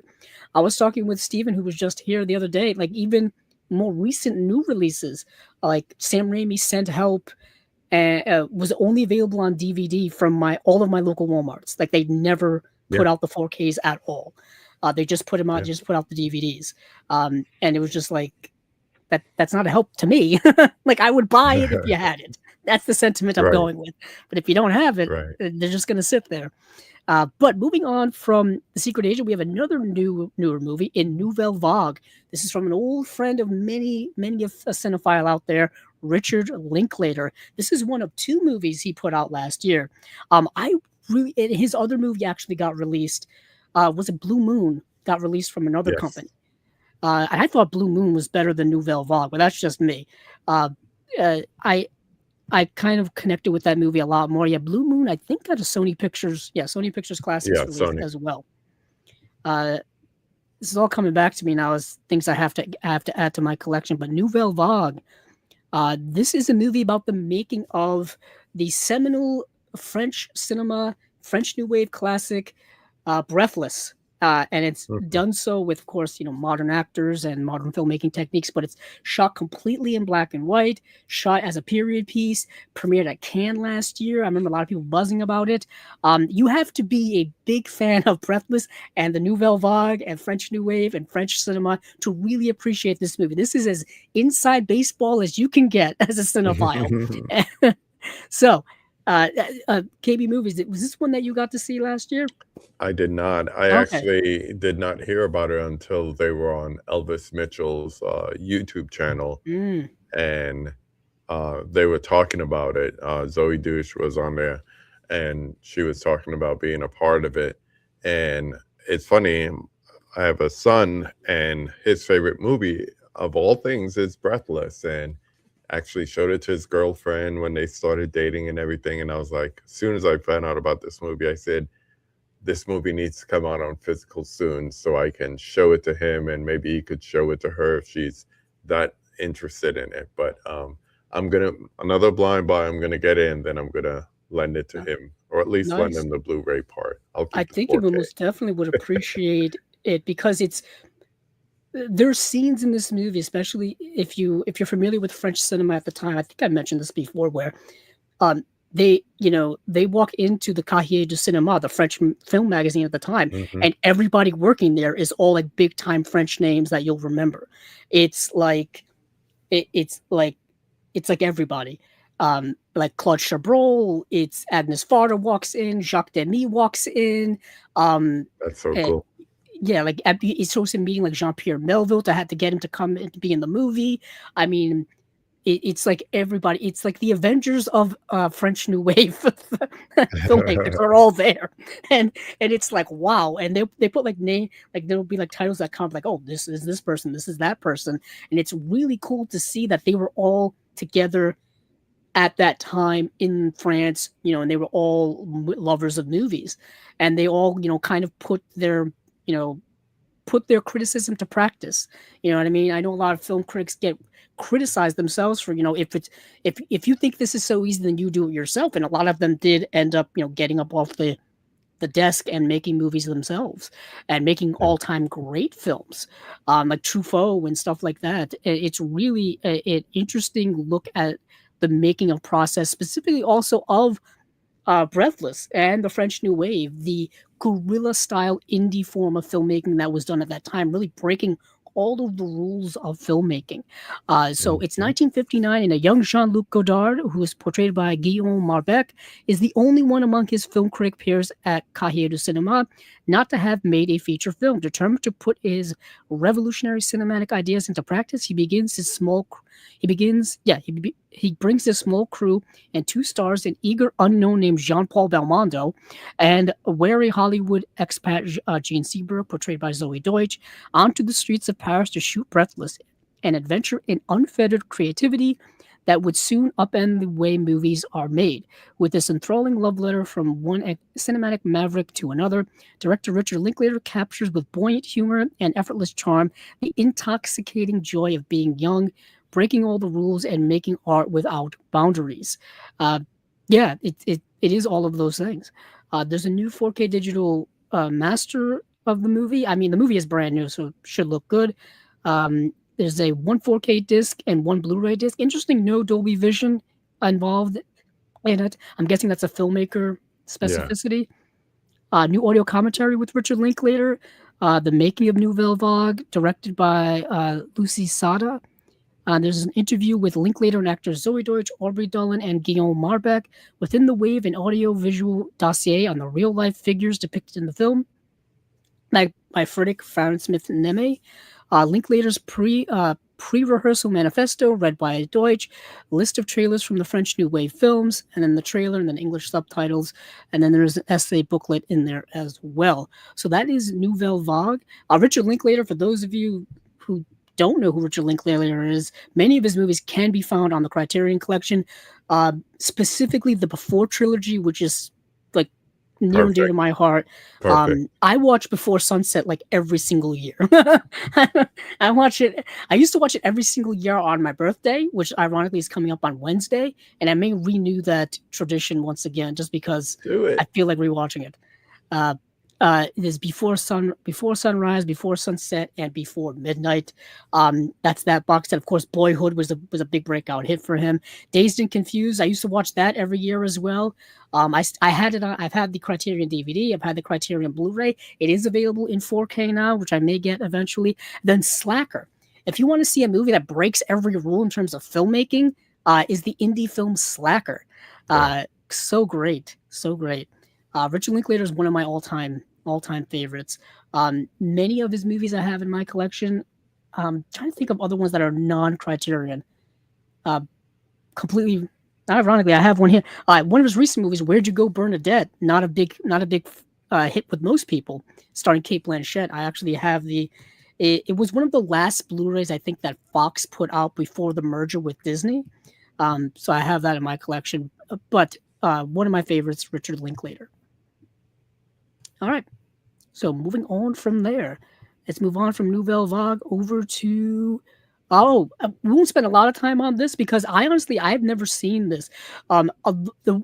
I was talking with Steven, who was just here the other day, like even more recent new releases, like Sam Raimi Sent Help, was only available on DVD from all of my local Walmarts. Like they never put out the 4Ks at all. They just put them out, just put out the DVDs. And it was just like, that's not a help to me. Like I would buy it if you had it. That's the sentiment I'm going with. But if you don't have it, they're just going to sit there. But moving on from The Secret Agent, we have another newer movie in Nouvelle Vague. This is from an old friend of many of a cinephile out there, Richard Linklater. This is one of 2 movies he put out last year. His other movie actually got released. Was it Blue Moon? Got released from another company. And I thought Blue Moon was better than Nouvelle Vague, but that's just me. I kind of connected with that movie a lot more. Yeah, Blue Moon, I think got a Sony Pictures Classics release as well. This is all coming back to me now as things I have to add to my collection. But Nouvelle Vague, this is a movie about the making of the seminal French New Wave classic, Breathless. And it's done so with, of course, modern actors and modern filmmaking techniques, but it's shot completely in black and white, shot as a period piece, premiered at Cannes last year. I remember a lot of people buzzing about it. You have to be a big fan of Breathless and the Nouvelle Vague and French New Wave and French cinema to really appreciate this movie. This is as inside baseball as you can get as a cinephile. So, KB Movies, was this one that you got to see last year? I did not. I actually did not hear about it until they were on Elvis Mitchell's YouTube channel, and they were talking about it. Zoe Douche was on there, and she was talking about being a part of it. And it's funny, I have a son, and his favorite movie of all things is Breathless, and actually showed it to his girlfriend when they started dating and everything. And I was like, as soon as I found out about this movie, I said, this movie needs to come out on physical soon so I can show it to him, and maybe he could show it to her if she's that interested in it. But another blind buy, I'm gonna get in, then I'm gonna lend it to him, or at least lend him the Blu-ray part. I think he most definitely would appreciate it, because there's scenes in this movie, especially if you're familiar with French cinema at the time. I think I mentioned this before, where they walk into the Cahiers du Cinéma, the French film magazine at the time, and everybody working there is all like big time French names that you'll remember. It's like it's like everybody. Like Claude Chabrol, it's Agnes Varda walks in, Jacques Demy walks in. That's so eh, cool. yeah, like it's supposed to meeting like Jean-Pierre Melville to have to get him to come and be in the movie. I mean, it's like everybody. It's like the Avengers of French New Wave filmmakers are all there, and it's like wow. And they put like name, like there'll be like titles that come like, oh, this is this person, this is that person, and it's really cool to see that they were all together at that time in France, and they were all lovers of movies, and they all kind of put their criticism to practice. You know what I mean? I know a lot of film critics get criticized themselves for, if you think this is so easy, then you do it yourself. And a lot of them did end up, getting up off the desk and making movies themselves and making all-time great films, like Truffaut and stuff like that. It's really an interesting look at the making of process, specifically also of Breathless and the French New Wave, the guerrilla style indie form of filmmaking that was done at that time, really breaking all of the rules of filmmaking. So it's 1959, and a young Jean-Luc Godard, who is portrayed by Guillaume Marbec, is the only one among his film critic peers at Cahiers du Cinéma not to have made a feature film. Determined to put his revolutionary cinematic ideas into practice, he brings his small crew and 2 stars, an eager unknown named Jean-Paul Belmondo, and a wary Hollywood expat Gene Seberg, portrayed by Zoe Deutsch, onto the streets of Paris to shoot Breathless, an adventure in unfettered creativity that would soon upend the way movies are made. With this enthralling love letter from one cinematic maverick to another, director Richard Linklater captures with buoyant humor and effortless charm the intoxicating joy of being young, breaking all the rules, and making art without boundaries. It is all of those things. There's a new 4K digital master of the movie. I mean, the movie is brand new, so it should look good. There's a 1 4K disc and 1 Blu-ray disc. Interesting, no Dolby Vision involved in it. I'm guessing that's a filmmaker specificity. New audio commentary with Richard Linklater. The Making of Nouvelle Vague, directed by Lucy Sada. There's an interview with Linklater and actors Zoe Deutsch, Aubrey Dolan, and Guillaume Marbec. Within the Wave, an audio-visual dossier on the real-life figures depicted in the film, by Frederick Farnsmith Neme. Linklater's pre-rehearsal manifesto, read by Deutsch, list of trailers from the French New Wave films, and then the trailer, and then English subtitles, and then there's an essay booklet in there as well. So that is Nouvelle Vague. Richard Linklater, for those of you who don't know who Richard Linklater is, many of his movies can be found on the Criterion Collection, specifically the Before trilogy, which is like near and dear to my heart. I watch Before Sunset like every single year. I watch it. I used to watch it every single year on my birthday, which ironically is coming up on Wednesday, and I may renew that tradition once again just because I feel like rewatching it. There's Before Sunrise, Before Sunset, and Before Midnight. That's that box set. Of course, Boyhood was a big breakout hit for him. Dazed and Confused, I used to watch that every year as well. I had it on. I've had the Criterion DVD. I've had the Criterion Blu-ray. It is available in 4K now, which I may get eventually. Then Slacker. If you want to see a movie that breaks every rule in terms of filmmaking, is the indie film Slacker. So great. Richard Linklater is one of my all-time favorites. Many of his movies I have in my collection. Trying to think of other ones that are non-Criterion. Completely, ironically, I have one here. One of his recent movies, Where'd You Go, Bernadette? Not a big hit with most people. Starring Cate Blanchett. I actually have it was one of the last Blu-rays I think that Fox put out before the merger with Disney. So I have that in my collection. But one of my favorites, Richard Linklater. All right. So moving on from there, let's move on from Nouvelle Vague over to. We won't spend a lot of time on this because I've never seen this. The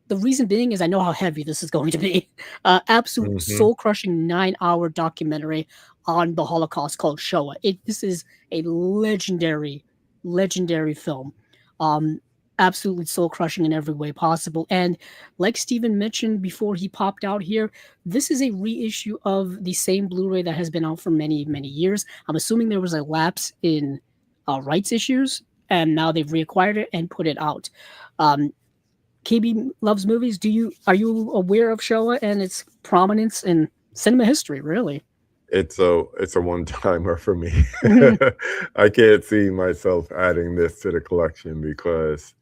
reason being is I know how heavy this is going to be. Absolute soul-crushing 9-hour documentary on the Holocaust called Shoah. This is a legendary film. absolutely soul crushing in every way possible. And like Steven mentioned before he popped out here, this is a reissue of the same Blu-ray that has been out for many, many years. I'm assuming there was a lapse in rights issues, and now they've reacquired it and put it out. KB loves movies. Are you aware of Showa and its prominence in cinema history? Really? It's a one-timer for me. Mhm. I can't see myself adding this to the collection because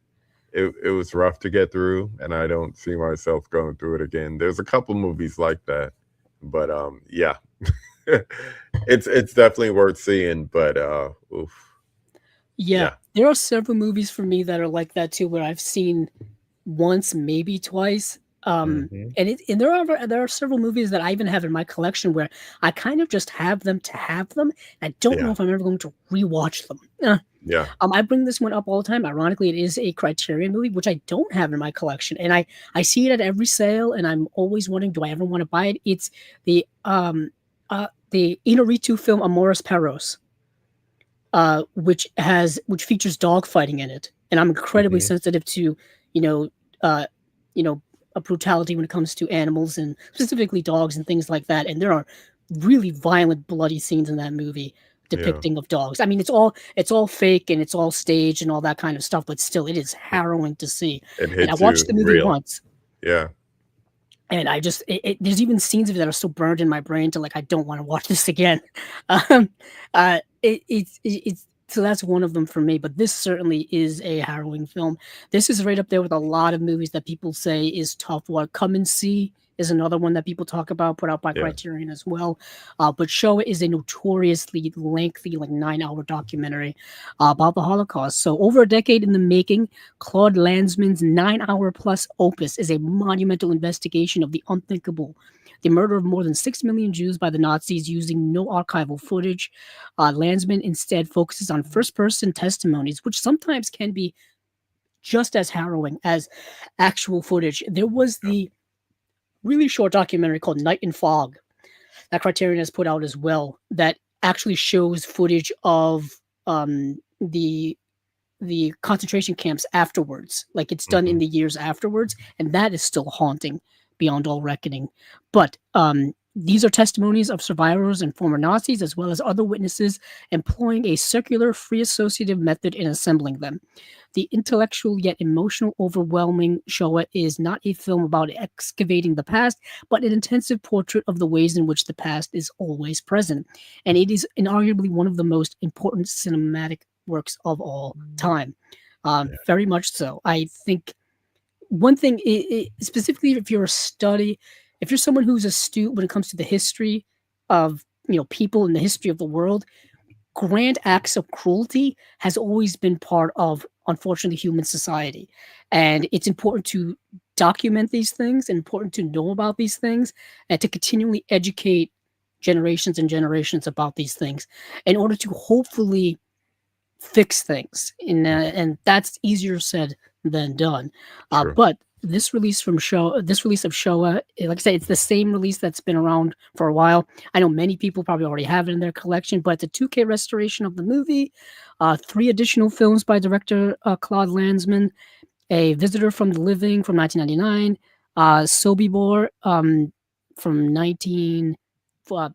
it was rough to get through, and I don't see myself going through it again. There's a couple movies like that, but yeah. It's definitely worth seeing, but oof. Yeah, there are several movies for me that are like that too, where I've seen once, maybe twice. Mhm. And there are several movies that I even have in my collection where I kind of just have them to have them. I don't know Yeah. if I'm ever going to rewatch them. Yeah. I bring this one up all the time. Ironically, it is a Criterion movie, which I don't have in my collection, and I see it at every sale, and I'm always wondering, do I ever want to buy it? It's the Inaritu film Amoris Perros, which features dog fighting in it, and I'm incredibly Mhm. sensitive to you know uh, you know a brutality when it comes to animals and specifically dogs and things like that. And there are really violent, bloody scenes in that movie Yeah. depicting of dogs. I mean, it's all fake and it's all staged and all that kind of stuff, but still, it is harrowing to see. It And I hits watched you the movie real. once, Yeah. and I just there's even scenes of it that are still burned in my brain to like I don't want to watch this again. Um, it's so that's one of them for me. But this certainly is a harrowing film. This is right up there with a lot of movies that people say is tough. What Come and See is another one that people talk about, put out by Yeah. Criterion as well. But Showa is a notoriously lengthy, like 9-hour documentary about the Holocaust. So over a decade in the making, Claude Lanzmann's 9-hour plus opus is a monumental investigation of the unthinkable. The murder of more than 6 million Jews by the Nazis using no archival footage. Lanzmann instead focuses on first person testimonies, which sometimes can be just as harrowing as actual footage. There was the really short documentary called Night and Fog that Criterion has put out as well that actually shows footage of the concentration camps afterwards. Like it's done in Mhm. the years afterwards, and that is still haunting beyond all reckoning. But these are testimonies of survivors and former Nazis, as well as other witnesses, employing a circular free associative method in assembling them. The intellectual yet emotional, overwhelming Showa is not a film about excavating the past, but an intensive portrait of the ways in which the past is always present. And it is inarguably one of the most important cinematic works of all time. Yeah. Very much so. I think one thing, specifically if you're someone who's astute when it comes to the history of people and the history of the world, grand acts of cruelty has always been part of, unfortunately, human society. And it's important to document these things and important to know about these things and to continually educate generations and generations about these things in order to hopefully fix things. And that's easier said than done. True. But this release of Showa, like I said, it's the same release that's been around for a while. I know many people probably already have it in their collection, but it's a 2K restoration of the movie, 3 additional films by director Claude Lanzmann, A Visitor from the Living from 1999, Sobibor from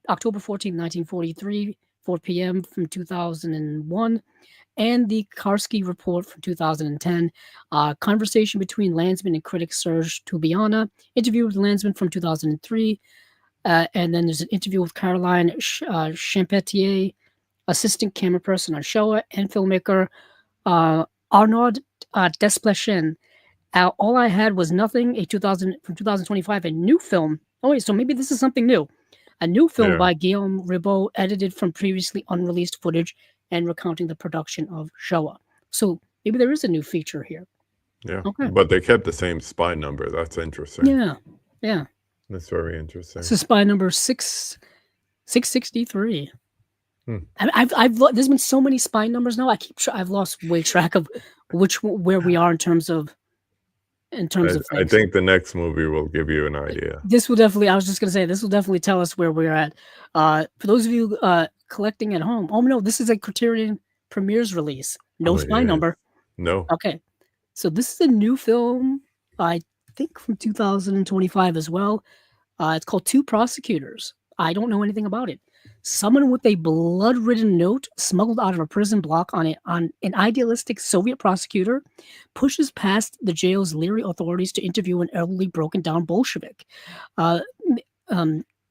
October 14th, 1943, 4 p.m. from 2001, and the Karski Report from 2010, conversation between Lanzmann and critic Serge Toubiana, interview with Lanzmann from 2003, and then there's an interview with Caroline Champetier, assistant camera person on Showa, and filmmaker Arnaud Desplechin. All I Had Was Nothing, from 2025, a new film. Oh wait, so maybe this is something new. A new film Yeah. by Guillaume Ribot, edited from previously unreleased footage and recounting the production of Showa. So maybe there is a new feature here. Yeah. Okay. But they kept the same spy number. That's interesting. Yeah. Yeah. That's very interesting. This is spy number 663. Hmm. There's been so many spy numbers now. I've lost way track of where we are in terms of I things. think the next movie will give you an idea. This will definitely. I was just gonna say this will definitely tell us where we're at. For those of you collecting at home, oh no, this is a Criterion Premieres release. No Oh, spy it number. is. No. Okay, So this is a new film, I think from 2025 as well. It's called Two Prosecutors. I don't know anything about it. Someone with a blood-ridden note smuggled out of a prison block on an idealistic Soviet prosecutor pushes past the jail's leery authorities to interview an elderly, broken-down Bolshevik. Uh,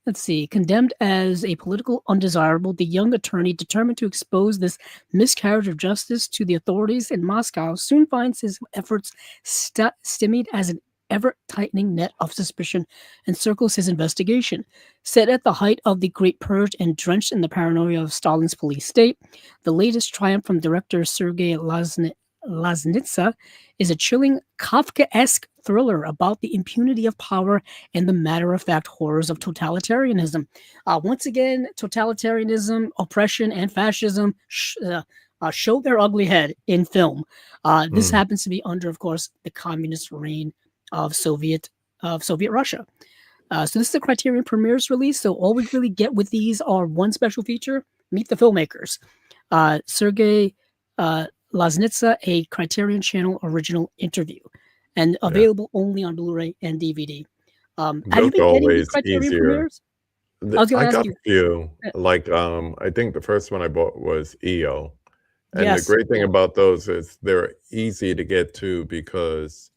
let's see. Condemned as a political undesirable, the young attorney, determined to expose this miscarriage of justice to the authorities in Moscow, soon finds his efforts stymied as an ever-tightening net of suspicion encircles his investigation. Set at the height of the Great Purge and drenched in the paranoia of Stalin's police state, the latest triumph from director Sergei Laznitsa is a chilling Kafkaesque thriller about the impunity of power and the matter-of-fact horrors of totalitarianism. Once again, totalitarianism, oppression, and fascism show their ugly head in film. This happens to be under, of course, the communist reign of Soviet Russia. So this is a Criterion Premieres release. So all we really get with these are one special feature: meet the filmmakers. Sergei Laznitsa, a Criterion Channel original interview, and available only on Blu-ray and DVD. Have you been getting these Criterion Premieres? I got a few. Like I think the first one I bought was EO. And the great thing about those is they're easy to get to because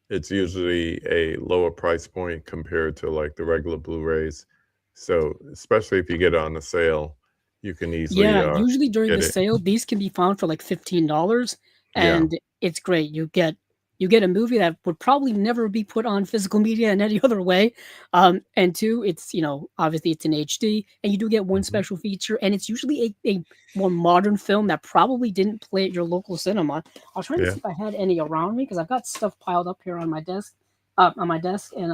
it's usually a lower price point compared to like the regular Blu-rays. So especially if you get it on the sale, you can easily usually during the sale, these can be found for like $15, and it's great. You get a movie that would probably never be put on physical media in any other way. And two, it's, obviously it's in HD, and you do get one special feature, and it's usually a more modern film that probably didn't play at your local cinema. I was trying to see if I had any around me, because I've got stuff piled up here on my desk, and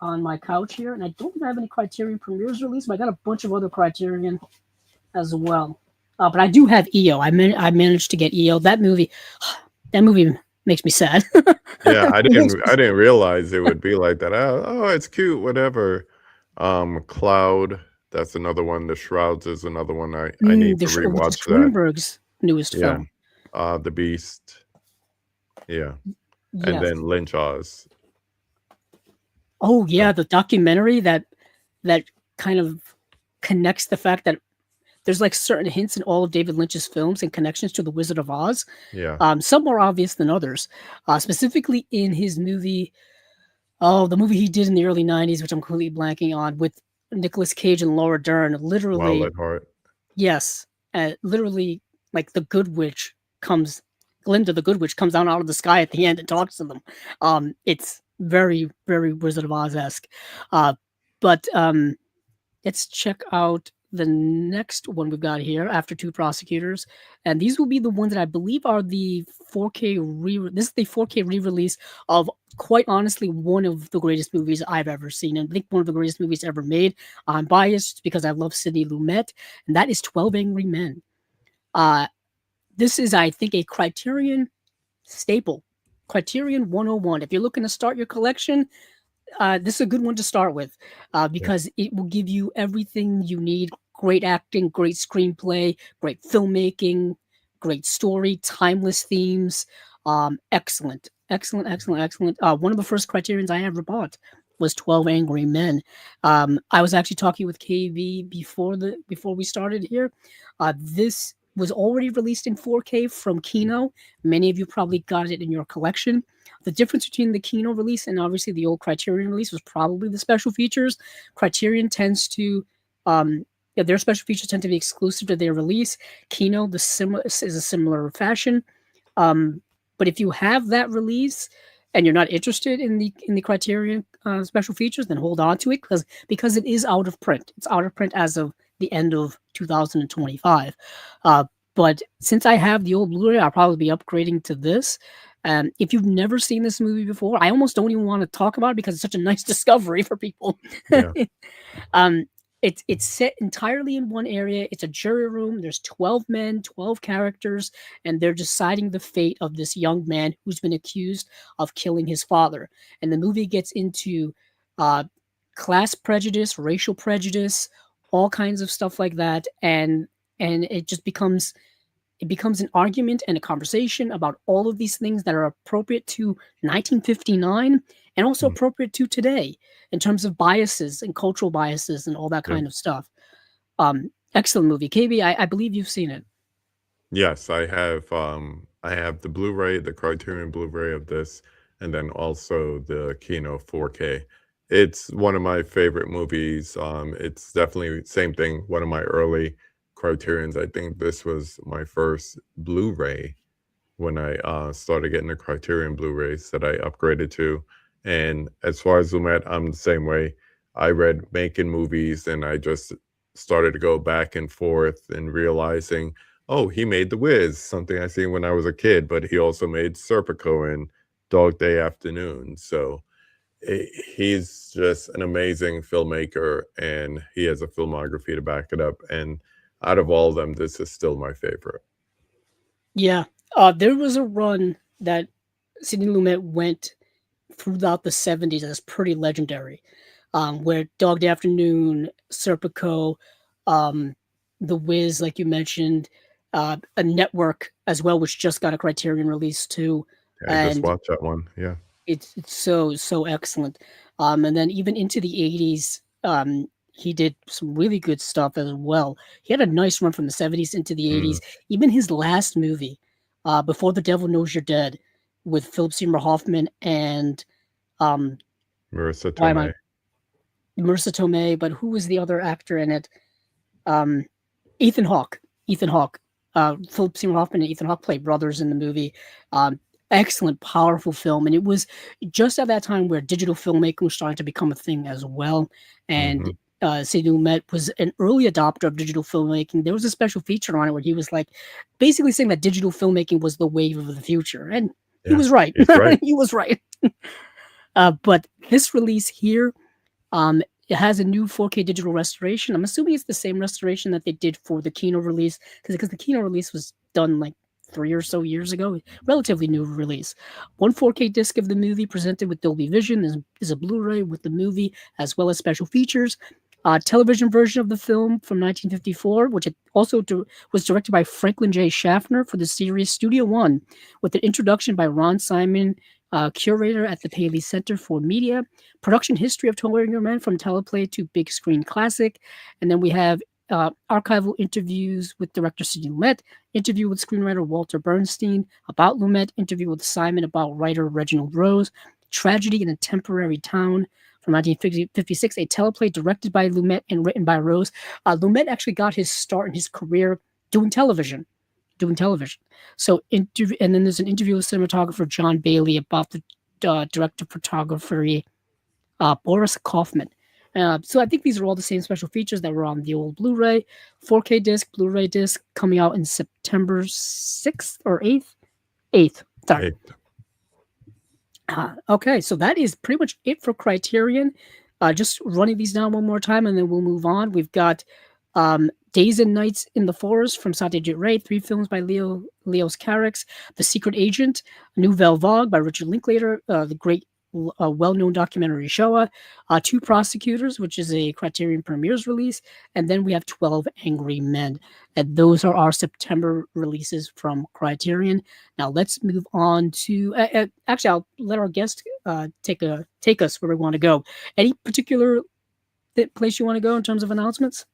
on my couch here, and I don't have any Criterion Premieres released, but I got a bunch of other Criterion as well. But I do have EO. I managed to get EO. That movie makes me sad. I didn't realize it would be like that. Oh, it's cute, whatever. Cloud, that's another one. The Shrouds is another one. I need to rewatch that. Cronenberg's newest film. The Beast. Yeah. And then Lynch Oz. Oh yeah, the documentary that kind of connects the fact that there's like certain hints in all of David Lynch's films and connections to The Wizard of Oz. Yeah. Some more obvious than others. Specifically in his movie, the movie he did in the early 90s, which I'm completely blanking on, with Nicolas Cage and Laura Dern. Literally, Wild at Heart. Yes. Literally, like the Good Witch Glinda the Good Witch comes down out of the sky at the end and talks to them. It's very, very Wizard of Oz-esque. But let's check out the next one we've got here after Two Prosecutors, and these will be the ones that I believe are the 4K this is the 4K re-release of, quite honestly, one of the greatest movies I've ever seen, and I think one of the greatest movies ever made. I'm biased because I love Sidney Lumet, and that is 12 Angry Men. This is, I think, a Criterion staple. Criterion 101. If you're looking to start your collection, this is a good one to start with, because it will give you everything you need. Great acting, great screenplay, great filmmaking, great story, timeless themes. Excellent. One of the first Criterions I ever bought was 12 Angry Men. I was actually talking with KB before we started here. This was already released in 4K from Kino. Many of you probably got it in your collection. The difference between the Kino release and obviously the old Criterion release was probably the special features. Criterion tends to, their special features tend to be exclusive to their release. Kino is a similar fashion. But if you have that release and you're not interested in the Criterion special features, then hold on to it because it is out of print. It's out of print as of the end of 2025. But since I have the old Blu-ray, I'll probably be upgrading to this. If you've never seen this movie before, I almost don't even want to talk about it because it's such a nice discovery for people. Yeah. It's set entirely in one area. It's a jury room. There's 12 men, 12 characters, and they're deciding the fate of this young man who's been accused of killing his father. And the movie gets into class prejudice, racial prejudice, all kinds of stuff like that, and it just becomes it becomes an argument and a conversation about all of these things that are appropriate to 1959 and also appropriate to today in terms of biases and cultural biases and all that kind of stuff. Excellent movie. KB, I believe you've seen it. Yes, I have. I have the Blu-ray, the Criterion Blu-ray of this, and then also the Kino 4K. It's one of my favorite movies. It's definitely same thing. One of my early Criterions. I think this was my first Blu-ray when I started getting the Criterion Blu-rays that I upgraded to. And as far as Lumet, I'm the same way. I read Making Movies, and I just started to go back and forth and realizing, oh, he made The Wiz, something I seen when I was a kid, but he also made Serpico and Dog Day Afternoon. So he's just an amazing filmmaker, and he has a filmography to back it up. And out of all of them, this is still my favorite. Yeah. There was a run that Sidney Lumet went throughout the 70s that's pretty legendary, where Dog Day Afternoon, Serpico, The Wiz, like you mentioned, a Network as well, which just got a Criterion release too. I just watched that one. Yeah. It's so excellent. And then even into the 80s, he did some really good stuff as well. He had a nice run from the 70s into the 80s. Even his last movie, Before the Devil Knows You're Dead, with Philip Seymour Hoffman and Marissa Tomei. Marissa Tomei, but who was the other actor in it? Ethan Hawke. Philip Seymour Hoffman and Ethan Hawke play brothers in the movie. Excellent, powerful film. And it was just at that time where digital filmmaking was starting to become a thing as well. And Sidney Lumet was an early adopter of digital filmmaking. There was a special feature on it where he was like basically saying that digital filmmaking was the wave of the future. And he was right. He was right. But this release here, it has a new 4K digital restoration. I'm assuming it's the same restoration that they did for the Kino release, because the Kino release was done like 3 or so years ago. Relatively new release. One 4K disc of the movie presented with Dolby Vision is a Blu-ray with the movie as well as special features. Television version of the film from 1954, which also was directed by Franklin J. Schaffner for the series Studio One, with an introduction by Ron Simon, curator at the Paley Center for Media, production history of Touring Men from teleplay to big screen classic. And then we have archival interviews with director Sidney Lumet, interview with screenwriter Walter Bernstein about Lumet, interview with Simon about writer Reginald Rose, Tragedy in a Temporary Town from 1956, a teleplay directed by Lumet and written by Rose. Lumet actually got his start in his career doing television. So, and then there's an interview with cinematographer John Bailey about the director of photography, Boris Kaufman. So I think these are all the same special features that were on the old Blu-ray, 4K disc, Blu-ray disc, coming out in September 6th or 8th? 8th. Sorry. 8th. Okay, so that is pretty much it for Criterion. Just running these down one more time, and then we'll move on. We've got Days and Nights in the Forest from Satyajit Ray, 3 films by Leos Carax, The Secret Agent, Nouvelle Vague by Richard Linklater, the great well-known documentary Shoah, 2 Prosecutors, which is a Criterion Premieres release, and then we have 12 Angry Men. And those are our September releases from Criterion. Now let's move on to actually I'll let our guest take us where we want to go. Any particular place you want to go in terms of announcements?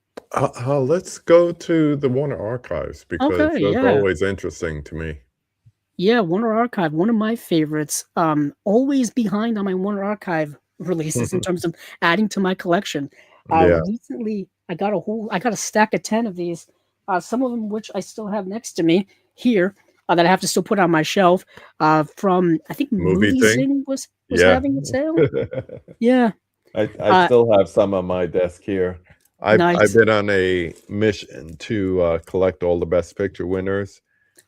Let's go to the Warner Archives, because those are always interesting to me. Yeah, Warner Archive, one of my favorites. Always behind on my Warner Archive releases in terms of adding to my collection. Recently, I got a stack of 10 of these. Some of them which I still have next to me here that I have to still put on my shelf. From I think Movie Zing was having a sale. Yeah, I still have some on my desk here. I've been on a mission to collect all the Best Picture winners.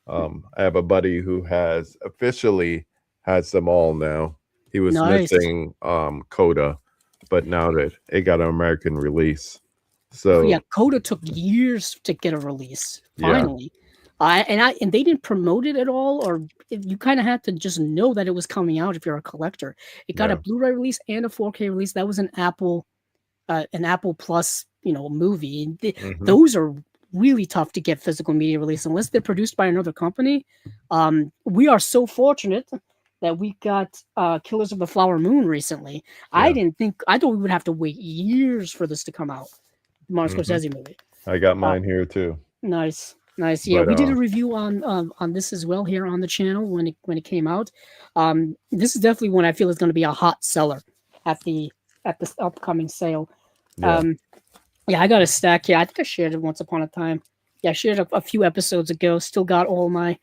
I have a buddy who has officially has them all now. He was missing Coda, but now that it got an American release. So yeah, Coda took years to get a release. Finally, and they didn't promote it at all, or you kind of had to just know that it was coming out if you're a collector. It got a Blu-ray release and a 4K release. That was an Apple Plus, movie. Those are really tough to get physical media release unless they're produced by another company. We are so fortunate that we got Killers of the Flower Moon recently. I thought we would have to wait years for this to come out. The Martin Scorsese movie. I got mine here too. Nice. Yeah, But, we did a review on this as well here on the channel when it came out. This is definitely one I feel is going to be a hot seller at the upcoming sale. Yeah. Yeah, I got a stack here. I think I shared it once upon a time. Yeah, I shared it a few episodes ago. Still got all my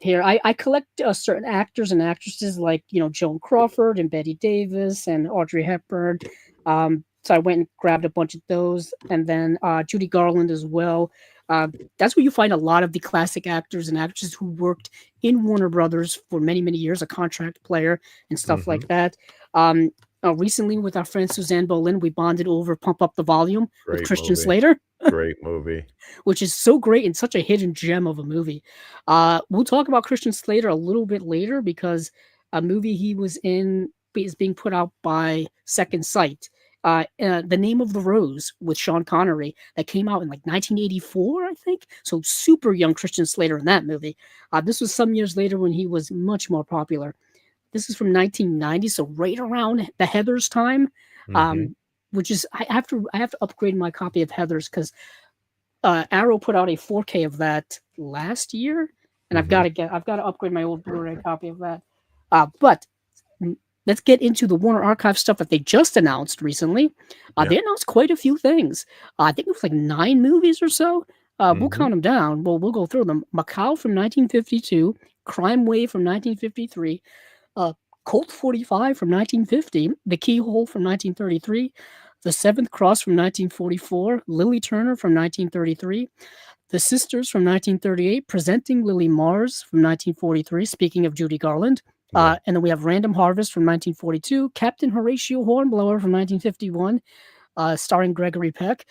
here. I collect certain actors and actresses like, Joan Crawford and Betty Davis and Audrey Hepburn. So I went and grabbed a bunch of those, and then Judy Garland as well. That's where you find a lot of the classic actors and actresses who worked in Warner Brothers for many, many years, a contract player and stuff like that. Recently, with our friend Suzanne Boleyn, we bonded over Pump Up the Volume with Christian Slater. Great movie. Which is so great and such a hidden gem of a movie. We'll talk about Christian Slater a little bit later because a movie he was in is being put out by Second Sight. The Name of the Rose with Sean Connery that came out in like 1984, I think. So super young Christian Slater in that movie. This was some years later when he was much more popular. This is from 1990, so right around the Heathers time, which is I have to upgrade my copy of Heathers because Arrow put out a 4K of that last year, and I've got to upgrade my old Blu-ray copy of that. But let's get into the Warner Archive stuff that they just announced recently. They announced quite a few things. I think it was like 9 movies or so. We'll count them down. We'll go through them. Macao from 1952, Crime Wave from 1953, Colt 45 from 1950, The Keyhole from 1933, The Seventh Cross from 1944, Lily Turner from 1933, The Sisters from 1938, Presenting Lily Mars from 1943, speaking of Judy Garland. And then we have Random Harvest from 1942, Captain Horatio Hornblower from 1951, starring Gregory Peck.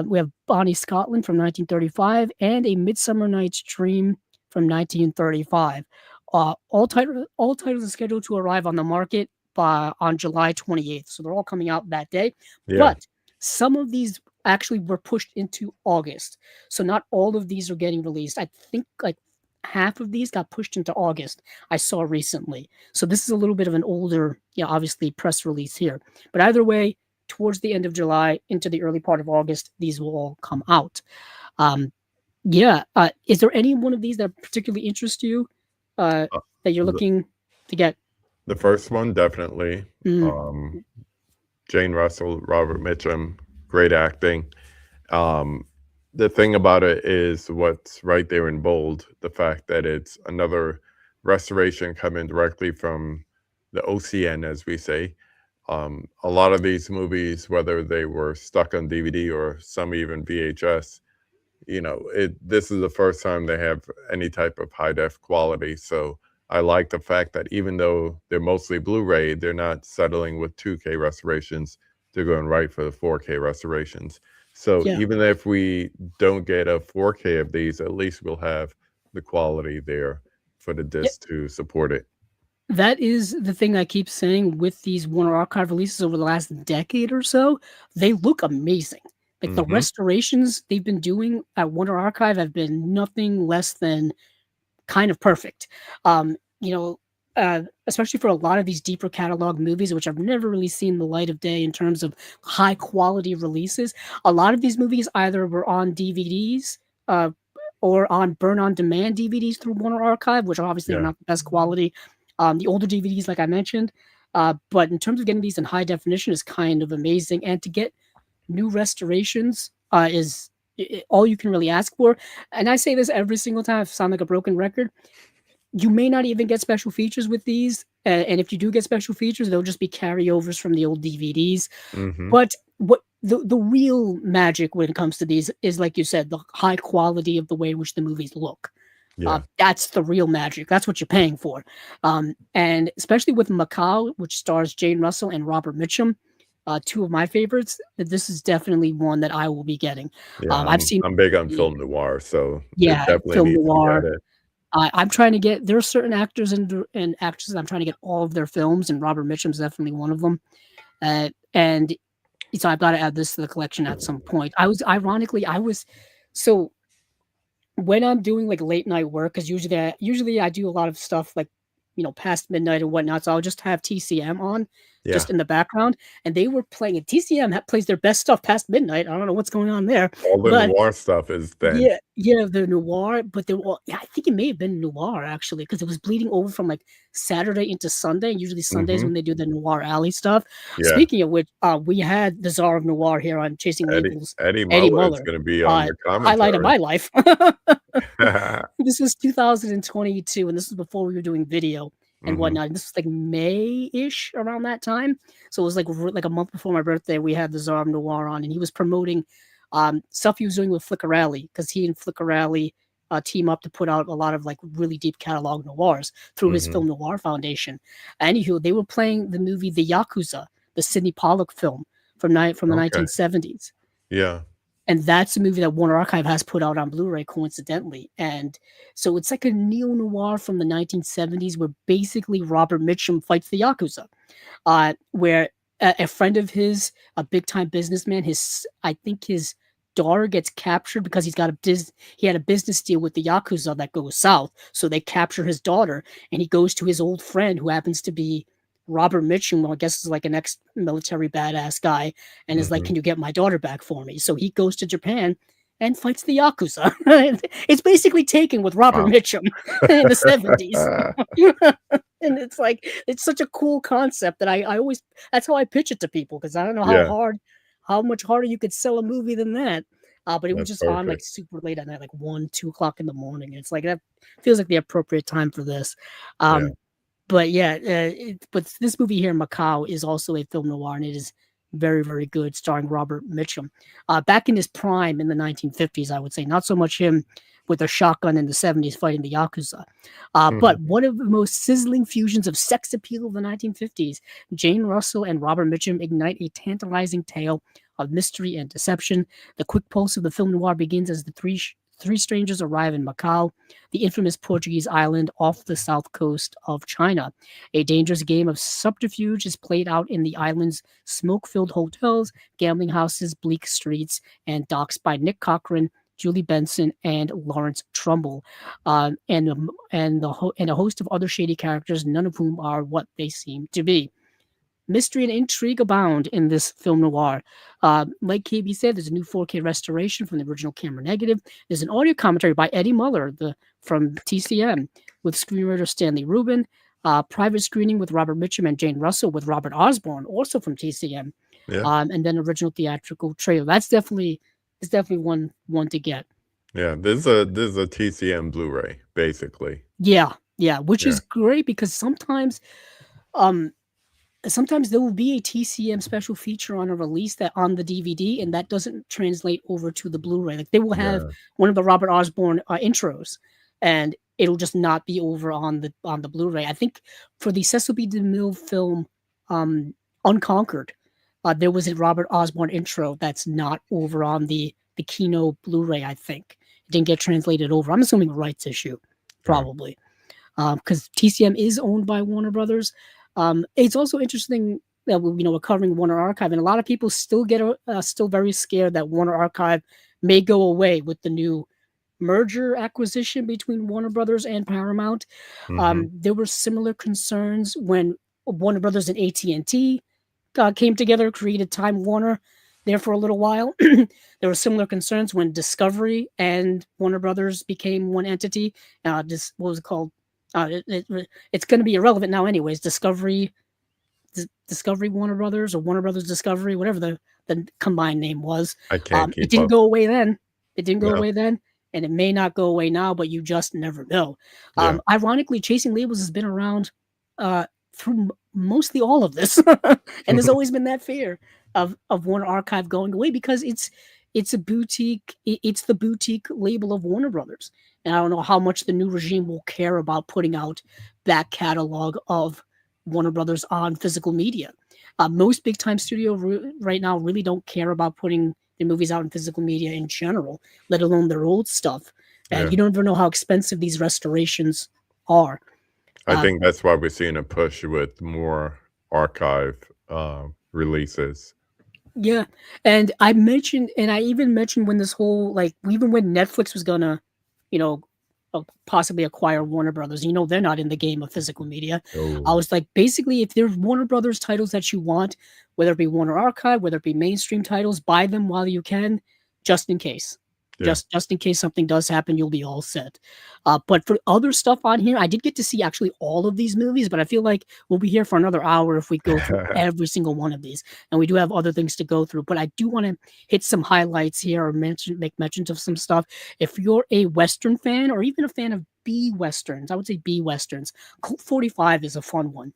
We have Bonnie Scotland from 1935, and A Midsummer Night's Dream from 1935. All titles are scheduled to arrive on the market on July 28th. So they're all coming out that day. Yeah. But some of these actually were pushed into August. So not all of these are getting released. I think like half of these got pushed into August, I saw recently. So this is a little bit of an older, obviously press release here. But either way, towards the end of July into the early part of August, these will all come out. Is there any one of these that particularly interests you? That you're looking to get? The first one, definitely. Jane Russell, Robert Mitchum, great acting. The thing about it is what's right there in bold, the fact that it's another restoration coming directly from the OCN, as we say. A lot of these movies, whether they were stuck on DVD or some even VHS, this is the first time they have any type of high def quality. So I like the fact that even though they're mostly Blu-ray, they're not settling with 2K restorations. They're going right for the 4K restorations. So even if we don't get a 4K of these, at least we'll have the quality there for the disc to support it. That is the thing I keep saying with these Warner Archive releases over the last decade or so. They look amazing. Like the restorations they've been doing at Warner Archive have been nothing less than kind of perfect. Especially for a lot of these deeper catalog movies, which I've never really seen the light of day in terms of high quality releases. A lot of these movies either were on DVDs or on burn on demand DVDs through Warner Archive, which obviously are not the best quality. The older DVDs, like I mentioned, but in terms of getting these in high definition is kind of amazing. And to get new restorations is all you can really ask for. And I say this every single time, I sound like a broken record. You may not even get special features with these. And if you do get special features, they'll just be carryovers from the old DVDs. But what the real magic when it comes to these is, like you said, the high quality of the way in which the movies look. That's the real magic. That's what you're paying for. And especially with Macao, which stars Jane Russell and Robert Mitchum, two of my favorites, this is definitely one that I will be getting. I'm big on film noir, so definitely film need noir. to get it. I'm trying to get, there are certain actors and actresses I'm trying to get all of their films, and Robert Mitchum's definitely one of them. And so I've got to add this to the collection at some point. So when I'm doing like late night work, because usually I do a lot of stuff like past midnight and whatnot. So I'll just have TCM on Yeah, just in the background, and they were playing. And TCM plays their best stuff past midnight. I don't know what's going on there, all the but noir stuff is then. yeah, the noir. But yeah, I think it may have been noir actually, because it was bleeding over from like Saturday into Sunday. Usually Sundays Hmm. when they do the Noir Alley stuff. Yeah, Speaking of which, we had the Czar of Noir here on Chasing Labels, Eddie Eddie Muller is Muller. going to be on the Highlight of commentary. my life. This was 2022, and this was before we were doing video and Hmm. whatnot. And this was like May-ish around that time. So it was like a month before my birthday. We had the Czar of Noir on, and he was promoting stuff he was doing with Flicker Alley, because he and Flicker Alley team up to put out a lot of like really deep catalog noirs through his Hmm. Film Noir Foundation. Anywho, they were playing the movie The Yakuza, the Sidney Pollack film from the Okay. 1970s. Yeah. And that's a movie that Warner Archive has put out on Blu-ray, coincidentally. And so it's like a neo-noir from the 1970s, where basically Robert Mitchum fights the Yakuza, where a friend of his, a big-time businessman, I think his daughter gets captured because he had a business deal with the Yakuza that goes south. So they capture his daughter, and he goes to his old friend, who happens to be Robert Mitchum, who I guess is like an ex-military badass guy, and is like, Hmm. "Can you get my daughter back for me?" So he goes to Japan and fights the Yakuza. It's basically Taken with Robert Wow. Mitchum in the 70s. And it's like, it's such a cool concept that I always, that's how I pitch it to people, because I don't know Yeah, how much harder you could sell a movie than that. But it was that's just on like perfect. super late at night, like 1, 2 o'clock in the morning. And it's like, that feels like the appropriate time for this. Yeah. But yeah, but this movie here, Macao, is also a film noir, and it is very, very good, starring Robert Mitchum. Back in his prime in the 1950s, I would say, not so much him with a shotgun in the 70s fighting the Yakuza. But Hmm. one of the most sizzling fusions of sex appeal of the 1950s, Jane Russell and Robert Mitchum ignite a tantalizing tale of mystery and deception. The quick pulse of the film noir begins as the three strangers arrive in Macau, the infamous Portuguese island off the south coast of China. A dangerous game of subterfuge is played out in the island's smoke-filled hotels, gambling houses, bleak streets, and docks by Nick Cochran, Julie Benson, and Lawrence Trumbull, and a host of other shady characters, none of whom are what they seem to be. Mystery and intrigue abound in this film noir. Like KB said, there's a new 4K restoration from the original camera negative. There's an audio commentary by Eddie Muller from TCM with screenwriter Stanley Rubin. Private screening with Robert Mitchum and Jane Russell with Robert Osborne, also from TCM. Yeah. And then original theatrical trailer. It's definitely one to get. Yeah. This is a TCM Blu-ray, basically. Yeah, which Yeah. is great, because um sometimes there will be a TCM special feature on a release that on the DVD, and that doesn't translate over to the Blu-ray. Like, they will have Yeah. one of the Robert Osborne intros, and it'll just not be over on the Blu-ray. I think for the Cecil B. DeMille film, um, Unconquered, there was a Robert Osborne intro that's not over on the Kino Blu-ray. I think it didn't get translated over. I'm assuming a rights issue, Yeah. probably, because TCM is owned by Warner Brothers. It's also interesting that we're covering Warner Archive, and a lot of people still still very scared that Warner Archive may go away with the new merger acquisition between Warner Brothers and Paramount. Hmm. There were similar concerns when Warner Brothers and AT&T came together, created Time Warner there for a little while. There were similar concerns when Discovery and Warner Brothers became one entity. What was it called? It's going to be irrelevant now, anyways. Discovery Warner Brothers, or Warner Brothers Discovery, whatever the combined name was. I can't It keep didn't up. go away then. It didn't go No. away then, and it may not go away now, but you just never know. Yeah. Ironically, Chasing Labels has been around through mostly all of this, and there's always been that fear of Warner Archive going away, because it's a boutique. It's the boutique label of Warner Brothers, and I don't know how much the new regime will care about putting out that catalog of Warner Brothers on physical media. Most big time right now really don't care about putting their movies out in physical media in general, let alone their old stuff. And Yeah. you don't ever know how expensive these restorations are. I Uh, think that's why we're seeing a push with more archive releases. Yeah, and I even mentioned when this whole, like, even when Netflix was gonna you know, possibly acquire Warner Brothers. You know, they're not in the game of physical media. I Oh, was like, basically, if there's Warner Brothers titles that you want, whether it be Warner Archive, whether it be mainstream titles, buy them while you can, just in case. yeah. Just in case something does happen, you'll be all set. But for other stuff on here, I did get to see actually all of these movies, but I feel like we'll be here for another hour if we go through every single one of these. And we do have other things to go through, but I do want to hit some highlights here or make mentions of some stuff. If you're a Western fan or even a fan of B Westerns, I would say B Westerns, Colt 45 is a fun one.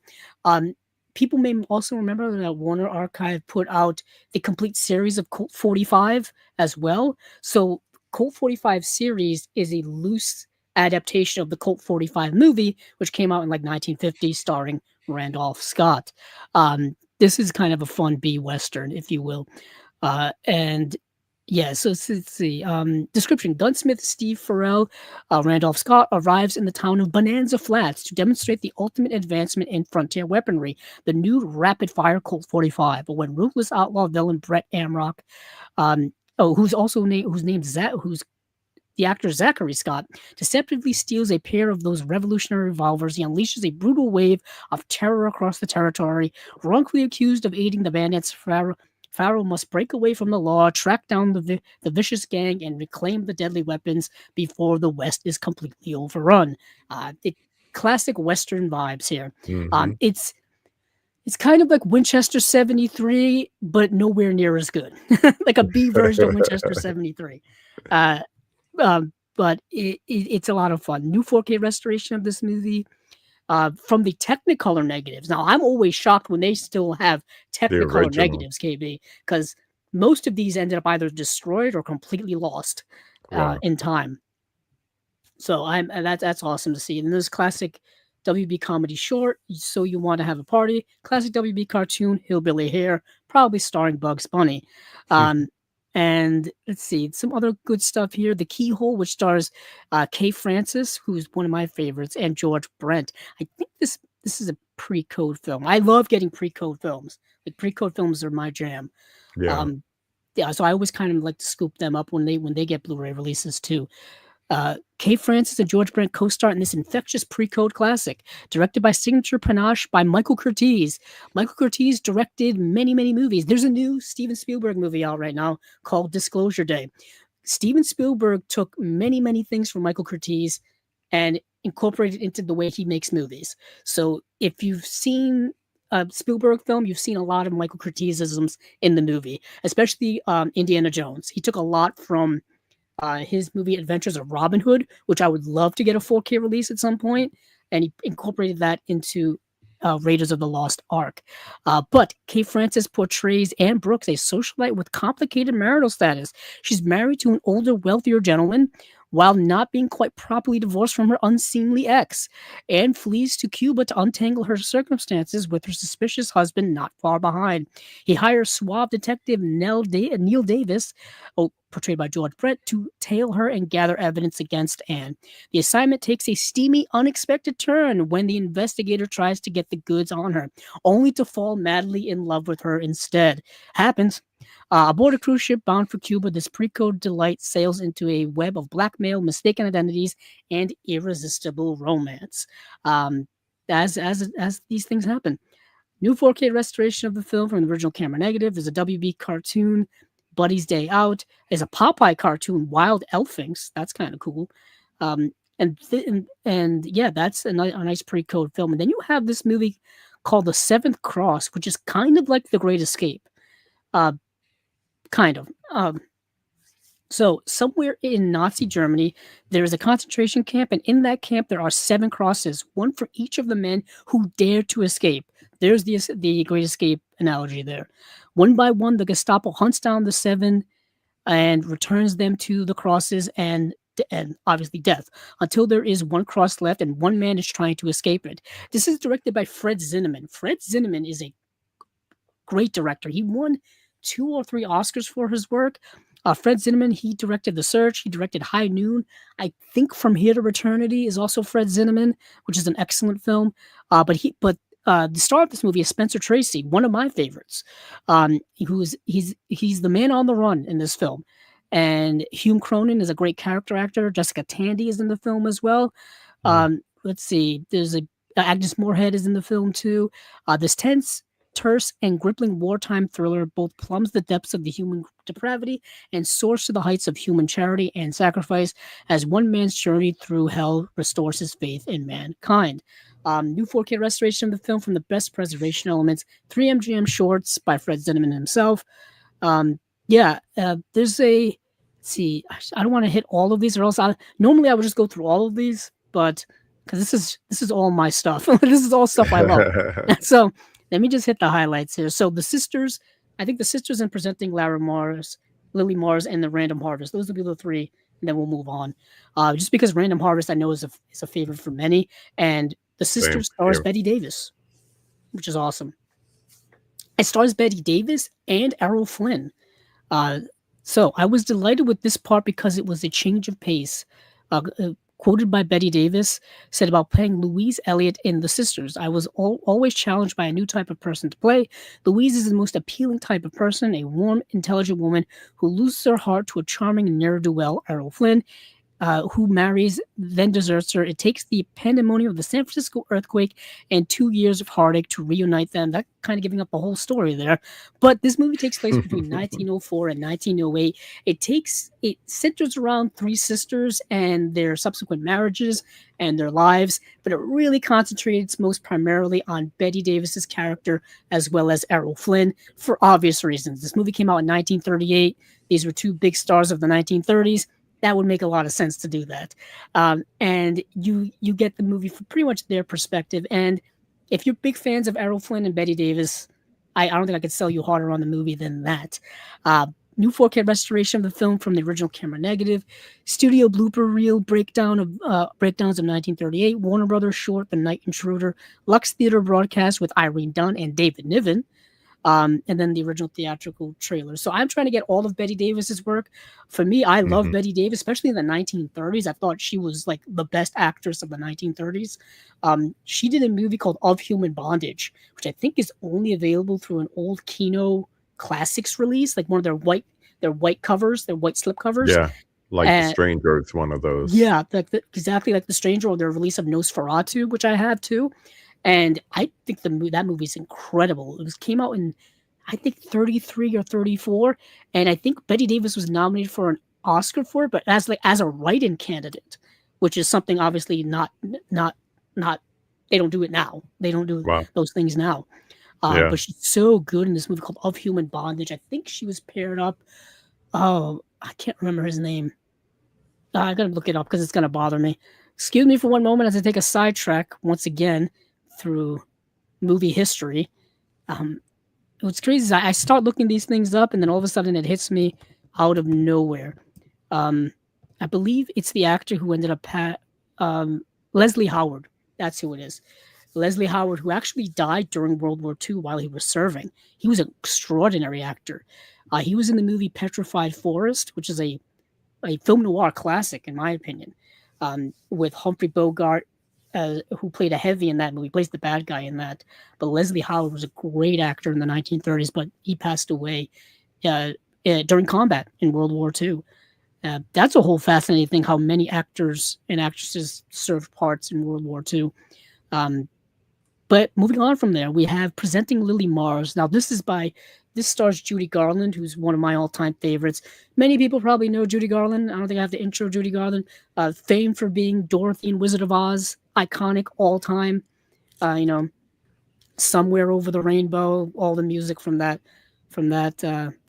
People may also remember that Warner Archive put out the complete series of Colt 45 as well. So Colt 45 series is a loose adaptation of the Colt 45 movie, which came out in like 1950, starring Randolph Scott. This is kind of a fun B Western, if you will. And yeah, so let's see. Description: Gunsmith Steve Farrell, Randolph Scott, arrives in the town of Bonanza Flats to demonstrate the ultimate advancement in frontier weaponry, the new rapid-fire Colt 45. But when ruthless outlaw villain Brett Amrock, who's the actor Zachary Scott, deceptively steals a pair of those revolutionary revolvers, he unleashes a brutal wave of terror across the territory. Wrongfully accused of aiding the bandits, Farrell must break away from the law, track down the vicious gang, and reclaim the deadly weapons before the West is completely overrun. The classic Western vibes here. Mhm. It's kind of like Winchester 73, but nowhere near as good. Like a B version of Winchester 73. But it's a lot of fun. New 4K restoration of this movie. From the Technicolor negatives. Now, I'm always shocked when they still have Technicolor original. negatives, KB, because most of these ended up either destroyed or completely lost Wow. in time. So that's awesome to see. And there's classic WB comedy short, So You Want to Have a Party, classic WB cartoon, Hillbilly Hair, probably starring Bugs Bunny. And let's see, some other good stuff here. The Keyhole, which stars Kay Francis, who's one of my favorites, and George Brent. I think this is a pre-code film. I love getting pre-code films. Like pre-code films are my jam. Yeah. Yeah, so I always kind of like to scoop them up when they get Blu-ray releases too. Kay Francis and George Brent co-star in this infectious pre-code classic, directed by signature panache by Michael Curtiz. Michael Curtiz directed many, many movies. There's a new Steven Spielberg movie out right now called Disclosure Day. Steven Spielberg took many, many things from Michael Curtiz and incorporated into the way he makes movies. So if you've seen a Spielberg film, you've seen a lot of Michael Curtizisms in the movie, especially Indiana Jones. He took a lot from his movie Adventures of Robin Hood, which I would love to get a 4K release at some point, and he incorporated that into Raiders of the Lost Ark. But Kay Francis portrays Anne Brooks, a socialite with complicated marital status. She's married to an older, wealthier gentleman while not being quite properly divorced from her unseemly ex. Anne flees to Cuba to untangle her circumstances with her suspicious husband not far behind. He hires suave detective Neil Davis, portrayed by George Brent, to tail her and gather evidence against Anne. The assignment takes a steamy, unexpected turn when the investigator tries to get the goods on her, only to fall madly in love with her instead. Happens. Aboard a cruise ship bound for Cuba, this pre-code delight sails into a web of blackmail, mistaken identities, and irresistible romance. As these things happen. New 4K restoration of the film from the original camera negative. There's a WB cartoon, Buddy's Day Out. There's a Popeye cartoon, Wild Elfings. That's kind of cool. And yeah, that's a nice pre-code film. And then you have this movie called The Seventh Cross, which is kind of like The Great Escape. Kind of. So somewhere in Nazi Germany, there is a concentration camp, and in that camp there are 7 crosses, one for each of the men who dare to escape. There's the Great Escape analogy there. One by one, the Gestapo hunts down the 7 and returns them to the crosses and obviously death, until there is 1 cross left and 1 man is trying to escape it. This is directed by Fred Zinnemann. Fred Zinnemann is a great director. He won 2 or 3 Oscars for his work. Fred Zinnemann, he directed The Search. He directed High Noon. I think From Here to Eternity is also Fred Zinnemann, which is an excellent film. But the star of this movie is Spencer Tracy, one of my favorites. He's the man on the run in this film, and Hume Cronin is a great character actor. Jessica Tandy is in the film as well. Let's see, there's Agnes Moorehead is in the film too. This tense, terse, and gripping wartime thriller both plumbs the depths of the human depravity and soars to the heights of human charity and sacrifice as one man's journey through hell restores his faith in mankind. New 4K restoration of the film from the best preservation elements, 3 MGM shorts by Fred Zinnemann himself. There's a, let's see, I don't want to hit all of these or else normally I would just go through all of these, but because this is all my stuff. This is all stuff I love. So let me just hit the highlights here. So the sisters, I think the sisters in presenting Lara Mars, Lily Mars, and the Random Harvest. Those will be the three, and then we'll move on. Just because Random Harvest I know is a favorite for many, and the sisters stars Betty Davis, which is awesome. It stars Betty Davis and Errol Flynn. So I was delighted with this part because it was a change of pace. Quoted by Betty Davis, said about playing Louise Elliott in The Sisters. I was always challenged by a new type of person to play. Louise is the most appealing type of person, a warm, intelligent woman who loses her heart to a charming ne'er-do-well, Errol Flynn, who marries, then deserts her. It takes the pandemonium of the San Francisco earthquake and 2 years of heartache to reunite them. That kind of giving up the whole story there. But this movie takes place between 1904 and 1908. It centers around three sisters and their subsequent marriages and their lives, but it really concentrates most primarily on Betty Davis's character as well as Errol Flynn for obvious reasons. This movie came out in 1938. These were two big stars of the 1930s. That would make a lot of sense to do that. And you get the movie from pretty much their perspective. And if you're big fans of Errol Flynn and Betty Davis, I don't think I could sell you harder on the movie than that. New 4K restoration of the film from the original camera negative, studio blooper reel breakdowns of 1938, Warner Brothers short, The Night Intruder, Lux Theater broadcast with Irene Dunn and David Niven. And then the original theatrical trailer. So I'm trying to get all of Betty Davis's work. For me, I love Betty Davis, especially in the 1930s. I thought she was like the best actress of the 1930s. She did a movie called Of Human Bondage, which I think is only available through an old Kino Classics release, like one of their white covers, their white slip covers. Yeah, like The Stranger, it's one of those. Yeah, exactly like The Stranger, or their release of Nosferatu, which I have too. And I think that movie's incredible. It came out in, I think, 33 or 34, and I think Betty Davis was nominated for an Oscar for it, but as a write-in candidate, which is something obviously not. They don't do it now. They don't do those things now. But she's so good in this movie called Of Human Bondage. I think she was paired up. Oh, I can't remember his name. I gotta look it up because it's gonna bother me. Excuse me for one moment as I take a sidetrack once again through movie history. What's crazy is I start looking these things up and then all of a sudden it hits me out of nowhere. I believe it's the actor who ended up Leslie Howard. That's who it is. Leslie Howard, who actually died during World War II while he was serving. He was an extraordinary actor. He was in the movie Petrified Forest, which is a film noir classic, in my opinion, with Humphrey Bogart, who played a heavy in that movie, plays the bad guy in that. But Leslie Howard was a great actor in the 1930s, but he passed away during combat in World War II. That's a whole fascinating thing, how many actors and actresses served parts in World War II. But moving on from there, we have Presenting Lily Mars. Now, this stars Judy Garland, who's one of my all-time favorites. Many people probably know Judy Garland. I don't think I have to intro Judy Garland. Famed for being Dorothy in Wizard of Oz, iconic all-time. Somewhere Over the Rainbow, all the music from that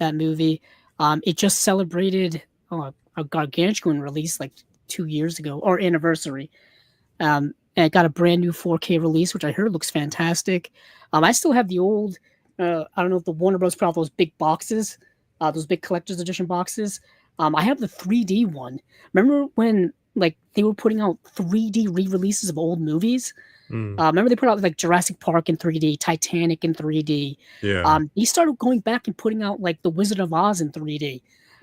movie. It just celebrated a gargantuan release like 2 years ago, or anniversary. And it got a brand new 4K release, which I heard looks fantastic. I still have the old, I don't know if the Warner Bros. Put out those big boxes, those big collector's edition boxes. I have the 3D one. Remember when they were putting out 3D re-releases of old movies? Remember they put out like Jurassic Park in 3D, Titanic in 3D. Yeah. He started going back and putting out like The Wizard of Oz in 3D.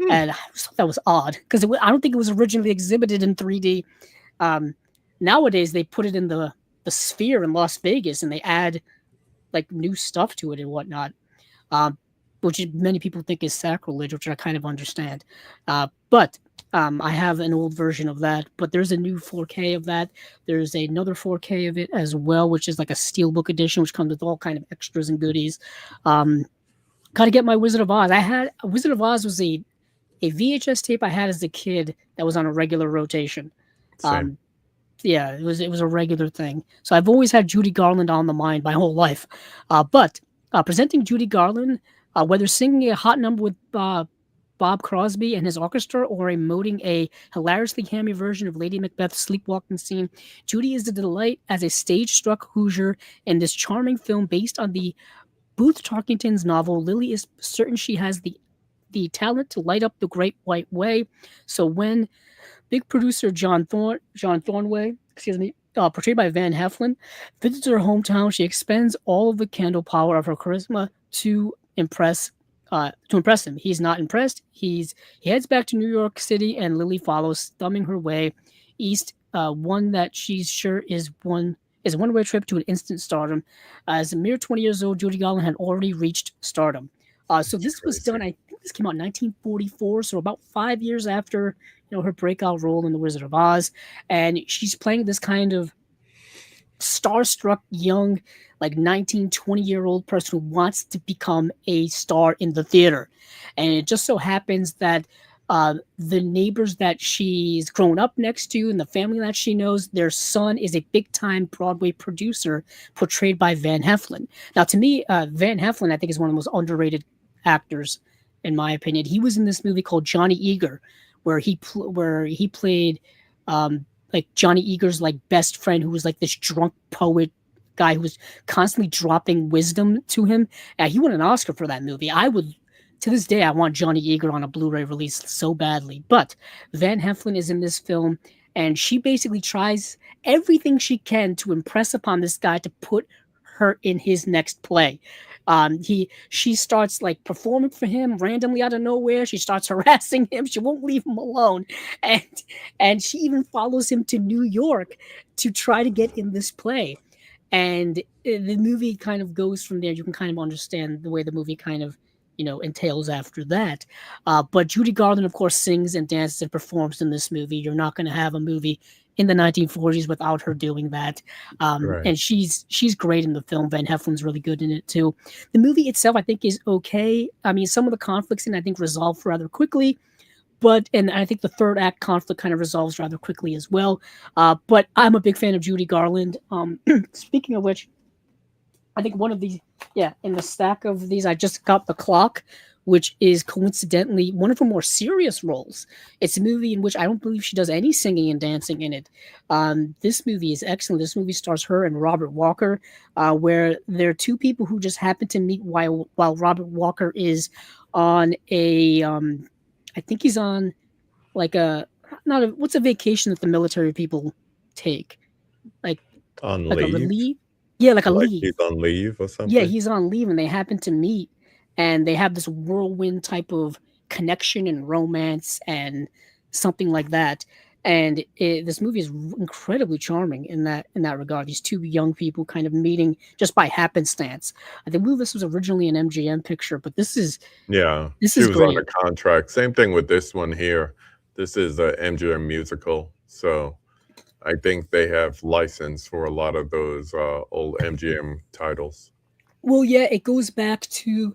And I just thought that was odd because I don't think it was originally exhibited in 3D. Nowadays they put it in the Sphere in Las Vegas and they add like new stuff to it and whatnot. which many people think is sacrilege, which I kind of understand. But I have an old version of that, but there's a new 4K of that. There's another 4K of it as well, which is like a steelbook edition, which comes with all kind of extras and goodies. Got to get my Wizard of Oz. Wizard of Oz was a VHS tape I had as a kid that was on a regular rotation. Same. Yeah, it was a regular thing. So I've always had Judy Garland on the mind my whole life. But presenting Judy Garland, whether singing a hot number with Bob Crosby and his orchestra or emoting a hilariously hammy version of Lady Macbeth's sleepwalking scene, Judy is a delight as a stage-struck Hoosier in this charming film based on the Booth Tarkington's novel. Lilly is certain she has the talent to light up the Great White Way. So when big producer John Thornway, portrayed by Van Heflin, visits her hometown, she expends all of the candle power of her charisma to impress him. He's not impressed. He heads back to New York City, and Lilly follows, thumbing her way east. One that she's sure is a one-way trip to an instant stardom. As a mere 20 years old, Judy Garland had already reached stardom. So this was done. I think this came out in 1944, so about 5 years after her breakout role in The Wizard of Oz, and she's playing this kind of starstruck young, like 19, 20-year-old person who wants to become a star in the theater. And it just so happens that the neighbors that she's grown up next to and the family that she knows, their son is a big-time Broadway producer portrayed by Van Heflin. Now, to me, Van Heflin, I think, is one of the most underrated actors, in my opinion. He was in this movie called Johnny Eager, where he played like Johnny Eager's like best friend, who was like this drunk poet guy who was constantly dropping wisdom to him. He won an Oscar for that movie. To this day, I want Johnny Eager on a Blu-ray release so badly. But Van Heflin is in this film, and she basically tries everything she can to impress upon this guy to put her in his next play. She starts like performing for him randomly out of nowhere. She starts harassing him. She won't leave him alone, and she even follows him to New York to try to get in this play. And the movie kind of goes from there. You can kind of understand the way the movie kind of entails after that. But Judy Garland, of course, sings and dances and performs in this movie. You're not going to have a movie in the 1940s without her doing that. Right. And she's great in the film. Van Heflin's really good in it too. The movie itself, I think, is okay. I mean, some of the conflicts in it, I think, resolve rather quickly. And I think the third act conflict kind of resolves rather quickly as well. But I'm a big fan of Judy Garland. Speaking of which, I think one of these, in the stack of these, I just got The Clock, which is coincidentally one of her more serious roles. It's a movie in which I don't believe she does any singing and dancing in it. This movie is excellent. This movie stars her and Robert Walker, where there are two people who just happen to meet while Robert Walker is on I think he's on like what's a vacation that the military people take? Like on like leave? a relief? Yeah, like a leave. He's on leave or something? Yeah, he's on leave, and they happen to meet, and they have this whirlwind type of connection and romance and something like that. And this movie is incredibly charming in that regard. These two young people kind of meeting just by happenstance. I think this was originally an MGM picture, but this is she was great. on a contract. Same thing with this one here. This is a MGM musical, so I think they have license for a lot of those old MGM titles. Well, yeah, it goes back to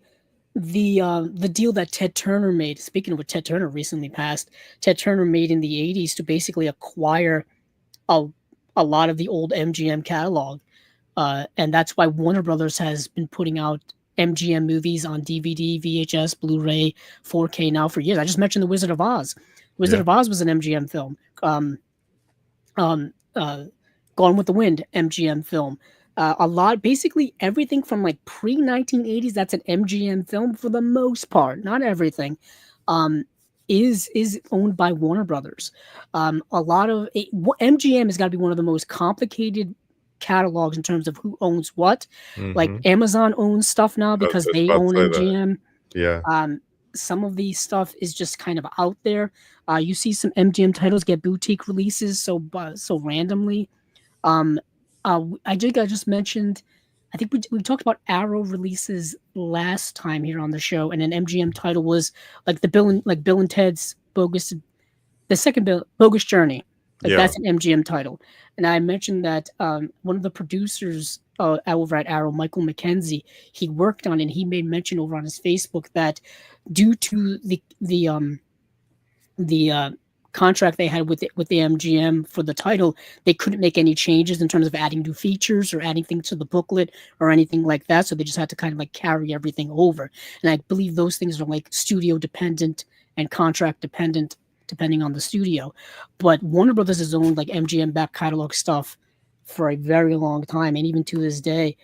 the deal that Ted Turner made. Speaking of what Ted Turner recently passed, Ted Turner made in the 80s to basically acquire a lot of the old MGM catalog. And that's why Warner Brothers has been putting out MGM movies on DVD, VHS, Blu-ray, 4K now for years. I just mentioned The Wizard of Oz. Wizard of Oz was an MGM film. Gone with the Wind, MGM film. Basically everything from like pre-1980s, that's an MGM film for the most part, not everything, is owned by Warner Brothers. MGM has got to be one of the most complicated catalogs in terms of who owns what. Like Amazon owns stuff now because they own MGM. Yeah. Some of the stuff is just kind of out there. You see some MGM titles get boutique releases so randomly. I just mentioned I think we talked about Arrow releases last time here on the show, and an MGM title was like Bill and Ted's the second Bogus Journey. Like Yeah. that's an MGM title. And I mentioned that one of the producers over at Arrow, Michael McKenzie, he worked on it, and he made mention over on his Facebook that due to the contract they had with the MGM for the title, they couldn't make any changes in terms of adding new features or adding things to the booklet or anything like that. So they just had to kind of like carry everything over. And I believe those things are like studio dependent and contract dependent, depending on the studio. But Warner Brothers has owned like MGM back catalog stuff for a very long time, and even to this day.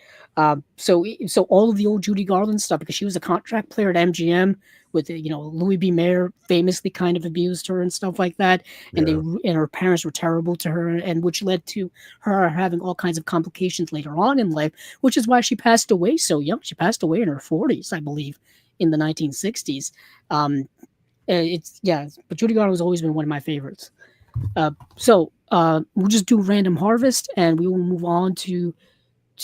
So all of the old Judy Garland stuff, because she was a contract player at MGM with Louis B. Mayer famously kind of abused her and stuff like that, and and her parents were terrible to her, and which led to her having all kinds of complications later on in life, which is why she passed away so young. She passed away in her 40s, I believe, in the 1960s. But Judy Garland has always been one of my favorites. So we'll just do random harvest, and we will move on to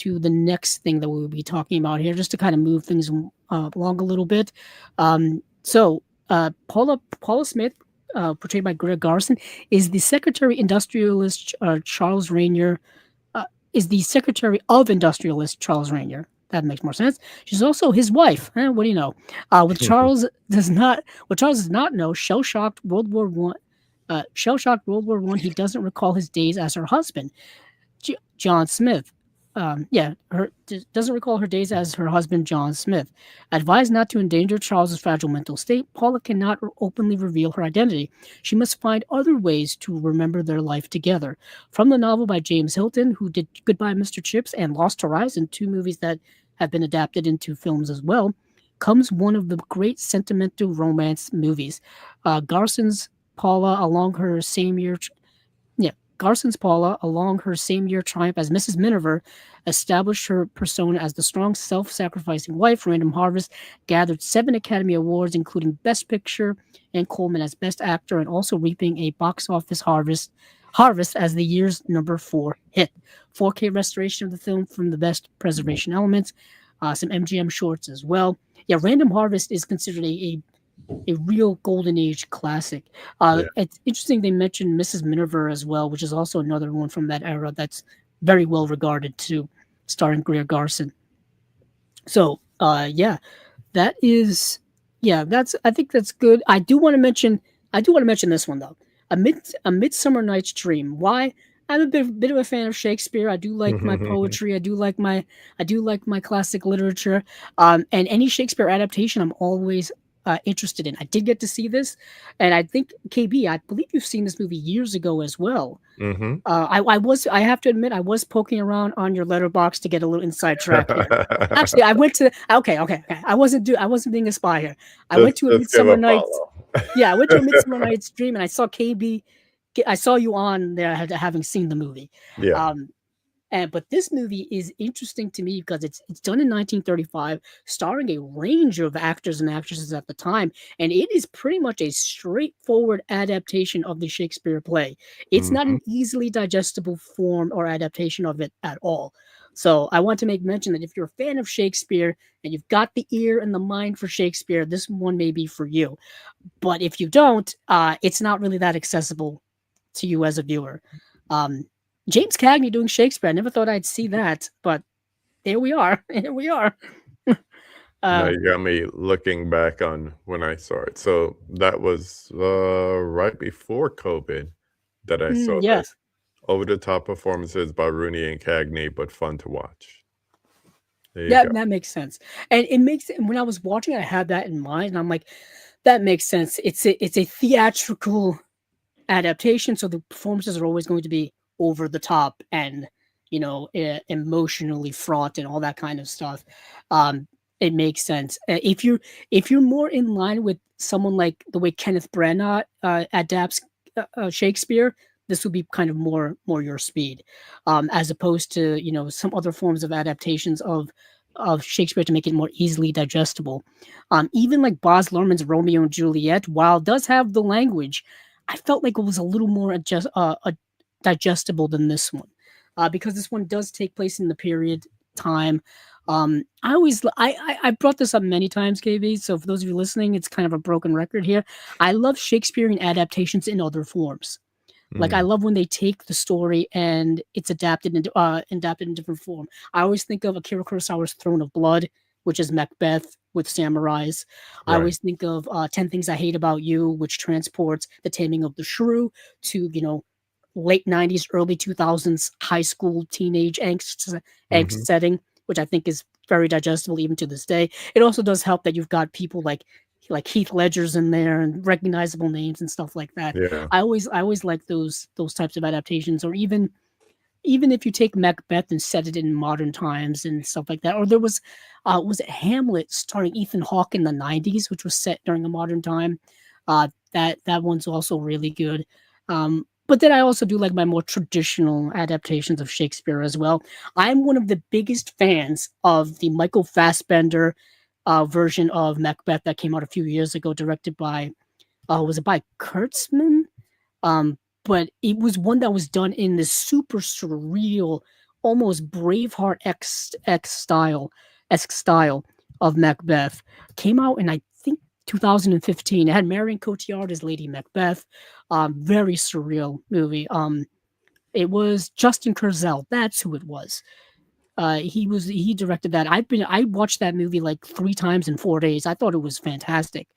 the next thing that we will be talking about here, just to kind of move things along a little bit. Paula Smith, portrayed by Greg Garson, is the Secretary Industrialist Charles Rainier. Is the Secretary of Industrialist Charles Rainier. That makes more sense. She's also his wife. What do you know? What Charles does not know, shell-shocked World War I, he doesn't recall his days as her husband. John Smith. Doesn't recall her days as her husband, John Smith. Advised not to endanger Charles's fragile mental state, Paula cannot openly reveal her identity. She must find other ways to remember their life together. From the novel by James Hilton, who did Goodbye, Mr. Chips and Lost Horizon, two movies that have been adapted into films as well, comes one of the great sentimental romance movies. Garson's Paula, along her same year triumph as Mrs. Miniver, established her persona as the strong, self-sacrificing wife. Random Harvest gathered 7 Academy Awards, including Best Picture and Coleman as Best Actor, and also reaping a box office harvest as the year's number 4 hit. 4K restoration of the film from the best preservation elements, some MGM shorts as well. Yeah, Random Harvest is considered a real golden age classic. It's interesting they mentioned Mrs. Miniver as well, which is also another one from that era that's very well regarded too, starring Greer Garson. So I think that's good. I do want to mention this one though. A Midsummer Night's Dream. Why? I'm a bit of a fan of Shakespeare. I do like my poetry. I do like my classic literature. And any Shakespeare adaptation, I'm always interested in. I did get to see this, and I think KB, I believe you've seen this movie years ago as well. I have to admit, I was poking around on your letterbox to get a little inside track here. Actually, I went to okay. I wasn't being a spy here. I went to a Midsummer Night's. Yeah, I went to a Midsummer Night's Dream, and I saw KB. I saw you on there, having seen the movie. Yeah. But this movie is interesting to me because it's done in 1935, starring a range of actors and actresses at the time, and it is pretty much a straightforward adaptation of the Shakespeare play. It's not an easily digestible form or adaptation of it at all. So I want to make mention that if you're a fan of Shakespeare and you've got the ear and the mind for Shakespeare, this one may be for you. But if you don't, it's not really that accessible to you as a viewer. James Cagney doing Shakespeare. I never thought I'd see that, but here we are. Here we are. Now you got me looking back on when I saw it. So that was right before COVID that I saw this. Over-the-top performances by Rooney and Cagney, but fun to watch. That makes sense. And it makes when I was watching it, I had that in mind, and I'm like, that makes sense. It's a theatrical adaptation, so the performances are always going to be over the top and emotionally fraught and all that kind of stuff. It makes sense. If you're more in line with someone like the way Kenneth Branagh adapts Shakespeare, this would be kind of more your speed, as opposed to some other forms of adaptations of Shakespeare to make it more easily digestible. Even like Baz Luhrmann's Romeo and Juliet, while it does have the language, I felt like it was a little more digestible than this one, because this one does take place in the period time. I brought this up many times, KB. So for those of you listening, it's kind of a broken record here. I love Shakespearean adaptations in other forms. Like I love when they take the story and it's adapted in different form. I always think of Akira Kurosawa's Throne of Blood, which is Macbeth with samurais. I Right. always think of 10 Things I Hate About You, which transports The Taming of the Shrew to, late 90s, early 2000s high school teenage angst setting, which I think is very digestible even to this day. It also does help that you've got people like Heath Ledger's in there and recognizable names and stuff like that. Yeah. I always like those types of adaptations, or even if you take Macbeth and set it in modern times and stuff like that. Or there was it Hamlet starring Ethan Hawke in the 90s, which was set during a modern time. That one's also really good. But then I also do like my more traditional adaptations of Shakespeare as well. I'm one of the biggest fans of the Michael Fassbender version of Macbeth that came out a few years ago, directed by was it by Kurtzman? But it was one that was done in this super surreal, almost Braveheart X style of Macbeth. Came out in I think 2015. It had Marion Cotillard as Lady Macbeth. Very surreal movie. It was Justin Kurzel. That's who it was. He directed that. I watched that movie like 3 times in 4 days. I thought it was fantastic.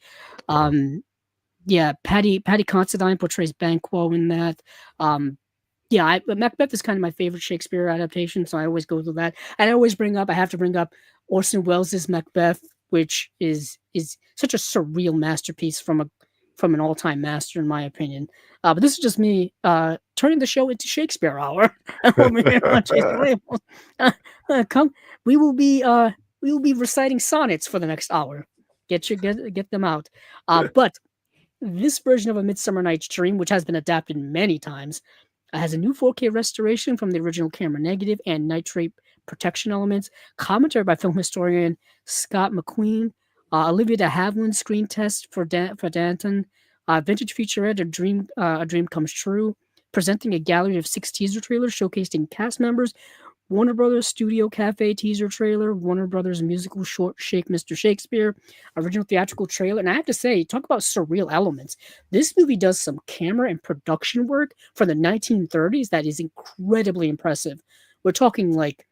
Yeah, Patty Considine portrays Banquo in that. Macbeth is kind of my favorite Shakespeare adaptation, so I always go to that. And I have to bring up Orson Welles' Macbeth, which is such a surreal masterpiece from an all-time master, in my opinion. But this is just me turning the show into Shakespeare Hour over here on Chasing Labels. Come, we will be reciting sonnets for the next hour. Get them out. But this version of A Midsummer Night's Dream, which has been adapted many times, has a new 4K restoration from the original camera negative and nitrate protection elements. Commentary by film historian Scott McQueen. Olivia de Havilland screen test for Danton. Vintage featurette, A Dream Comes True. Presenting a gallery of 6 teaser trailers showcasing cast members. Warner Brothers Studio Cafe teaser trailer, Warner Brothers musical short Shake Mr. Shakespeare, original theatrical trailer. And I have to say, talk about surreal elements. This movie does some camera and production work for the 1930s that is incredibly impressive. We're talking like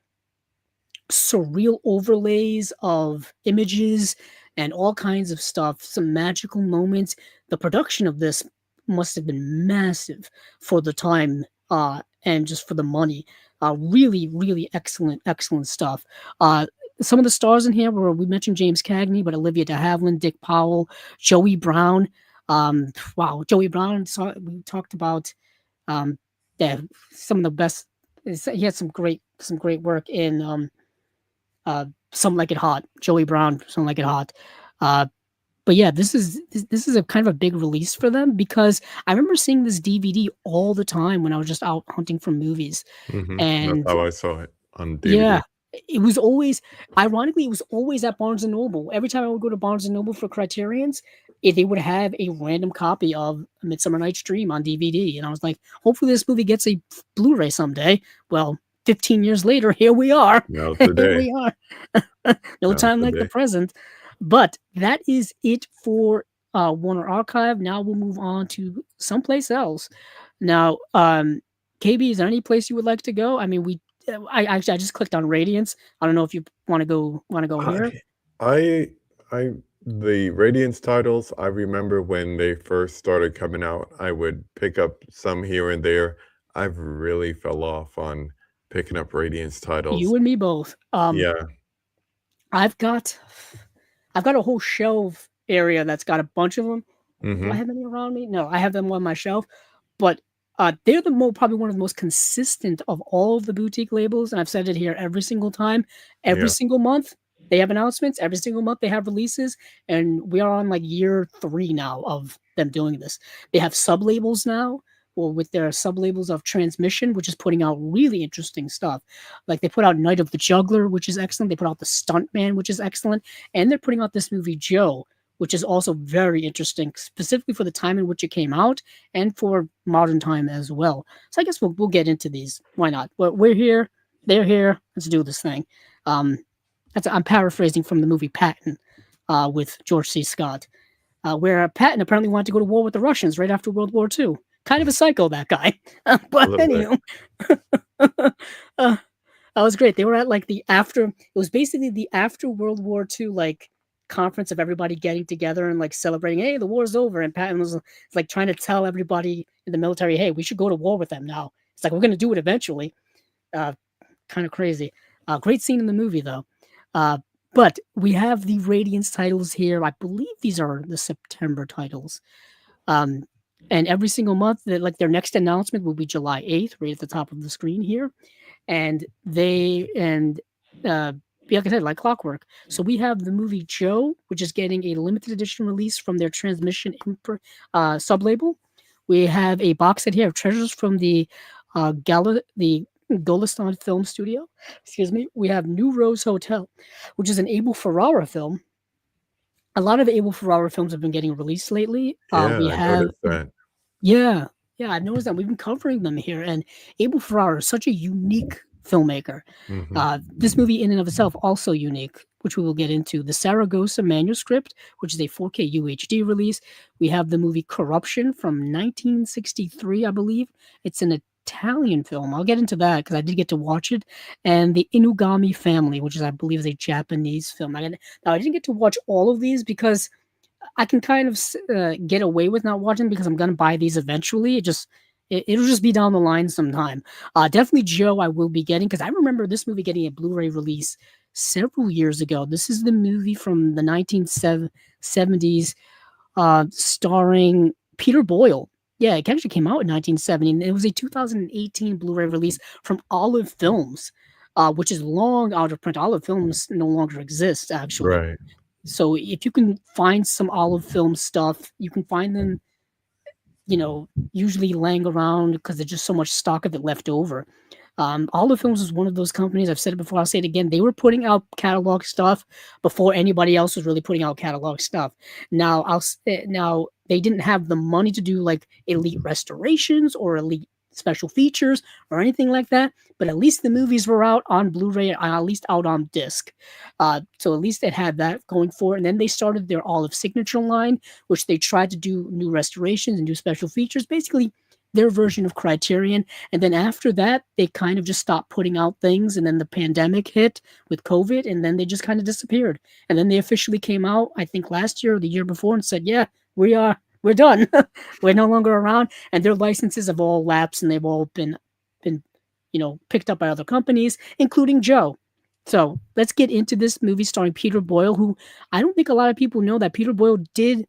surreal overlays of images and all kinds of stuff, some magical moments. The production of this must have been massive for the time and just for the money. Really, really excellent stuff. Some of the stars in here were, we mentioned James Cagney, but Olivia de Havilland, Dick Powell, Joey Brown. Joey Brown. We talked about some of the best. He had some great work in Something Like It Hot. Joey Brown, Something Like It Hot. But yeah, this is a kind of a big release for them, because I remember seeing this DVD all the time when I was just out hunting for movies. And that's how I saw it on DVD. yeah, it was always at Barnes and Noble. Every time I would go to Barnes and Noble for Criterions, they would have a random copy of Midsummer Night's Dream on DVD. And I was like, hopefully this movie gets a Blu-ray someday. Well, 15 years later, here we are. Now today. Here we are. No time like the present. But that is it for Warner Archive. Now we'll move on to someplace else. Now, KB, is there any place you would like to go? I mean, I just clicked on Radiance. I don't know if you want to go here. The Radiance titles, I remember when they first started coming out, I would pick up some here and there. I've really fell off on picking up Radiance titles. You and me both. Yeah. I've got a whole shelf area that's got a bunch of them. Do I have any around me? No, I have them on my shelf. But they're probably one of the most consistent of all of the boutique labels. And I've said it here every single time. Every single month, they have announcements. Every single month, they have releases. And we are on like year 3 now of them doing this. They have sub-labels now, or with their sub-labels of Transmission, which is putting out really interesting stuff. Like they put out Night of the Juggler, which is excellent. They put out The Stuntman, which is excellent. And they're putting out this movie, Joe, which is also very interesting, specifically for the time in which it came out and for modern time as well. So I guess we'll get into these. Why not? We're here. They're here. Let's do this thing. I'm paraphrasing from the movie Patton with George C. Scott, where Patton apparently wanted to go to war with the Russians right after World War II. Kind of a psycho, that guy. A But little bit. anywho, that was great. They were at like it was basically the after World War II like conference of everybody getting together and like celebrating, hey, the war's over. And Patton was like trying to tell everybody in the military, hey, we should go to war with them now. It's like, we're going to do it eventually. Kind of crazy. Great scene in the movie, though. But we have the Radiance titles here. I believe these are the September titles. And every single month, their next announcement will be July 8th, right at the top of the screen here. And like I said, like clockwork. So we have the movie Joe, which is getting a limited edition release from their Transmission sub-label. We have a box set here of treasures from the Golestan Film Studio. Excuse me. We have New Rose Hotel, which is an Abel Ferrara film. A lot of Abel Ferrara films have been getting released lately. Yeah, We I have, noticed that. yeah, I've noticed that. We've been covering them here, and Abel Ferrara is such a unique filmmaker. This movie, in and of itself, also unique, which we will get into. The Saragossa Manuscript, which is a 4K UHD release. We have the movie Corruption from 1963, I believe. It's an Italian film. I'll get into that because I did get to watch it. And the Inugami Family, which is, I believe, is a Japanese film. Now, I didn't get to watch all of these because I can kind of get away with not watching because I'm going to buy these eventually. It'll just be down the line sometime. Definitely Joe I will be getting, because I remember this movie getting a Blu-ray release several years ago. This is the movie from the 1970s starring Peter Boyle. Yeah, it actually came out in 1970. And it was a 2018 Blu-ray release from Olive Films, which is long out of print. Olive Films no longer exists, actually. Right. So if you can find some Olive Film stuff, you can find them, usually laying around because there's just so much stock of it left over. Olive Films is one of those companies, I've said it before, I'll say it again, they were putting out catalog stuff before anybody else was really putting out catalog stuff. Now they didn't have the money to do like elite restorations or elite special features or anything like that, but at least the movies were out on Blu-ray, at least out on disc. So at least it had that going for it. And then they started their Olive Signature line, which they tried to do new restorations and do special features, basically their version of Criterion. And then after that, they kind of just stopped putting out things. And then the pandemic hit with COVID, and then they just kind of disappeared. And then they officially came out, I think last year or the year before, and said, yeah, we're done. We're no longer around. And their licenses have all lapsed, and they've all been picked up by other companies, including Joe. So let's get into this movie starring Peter Boyle, who I don't think a lot of people know that Peter Boyle did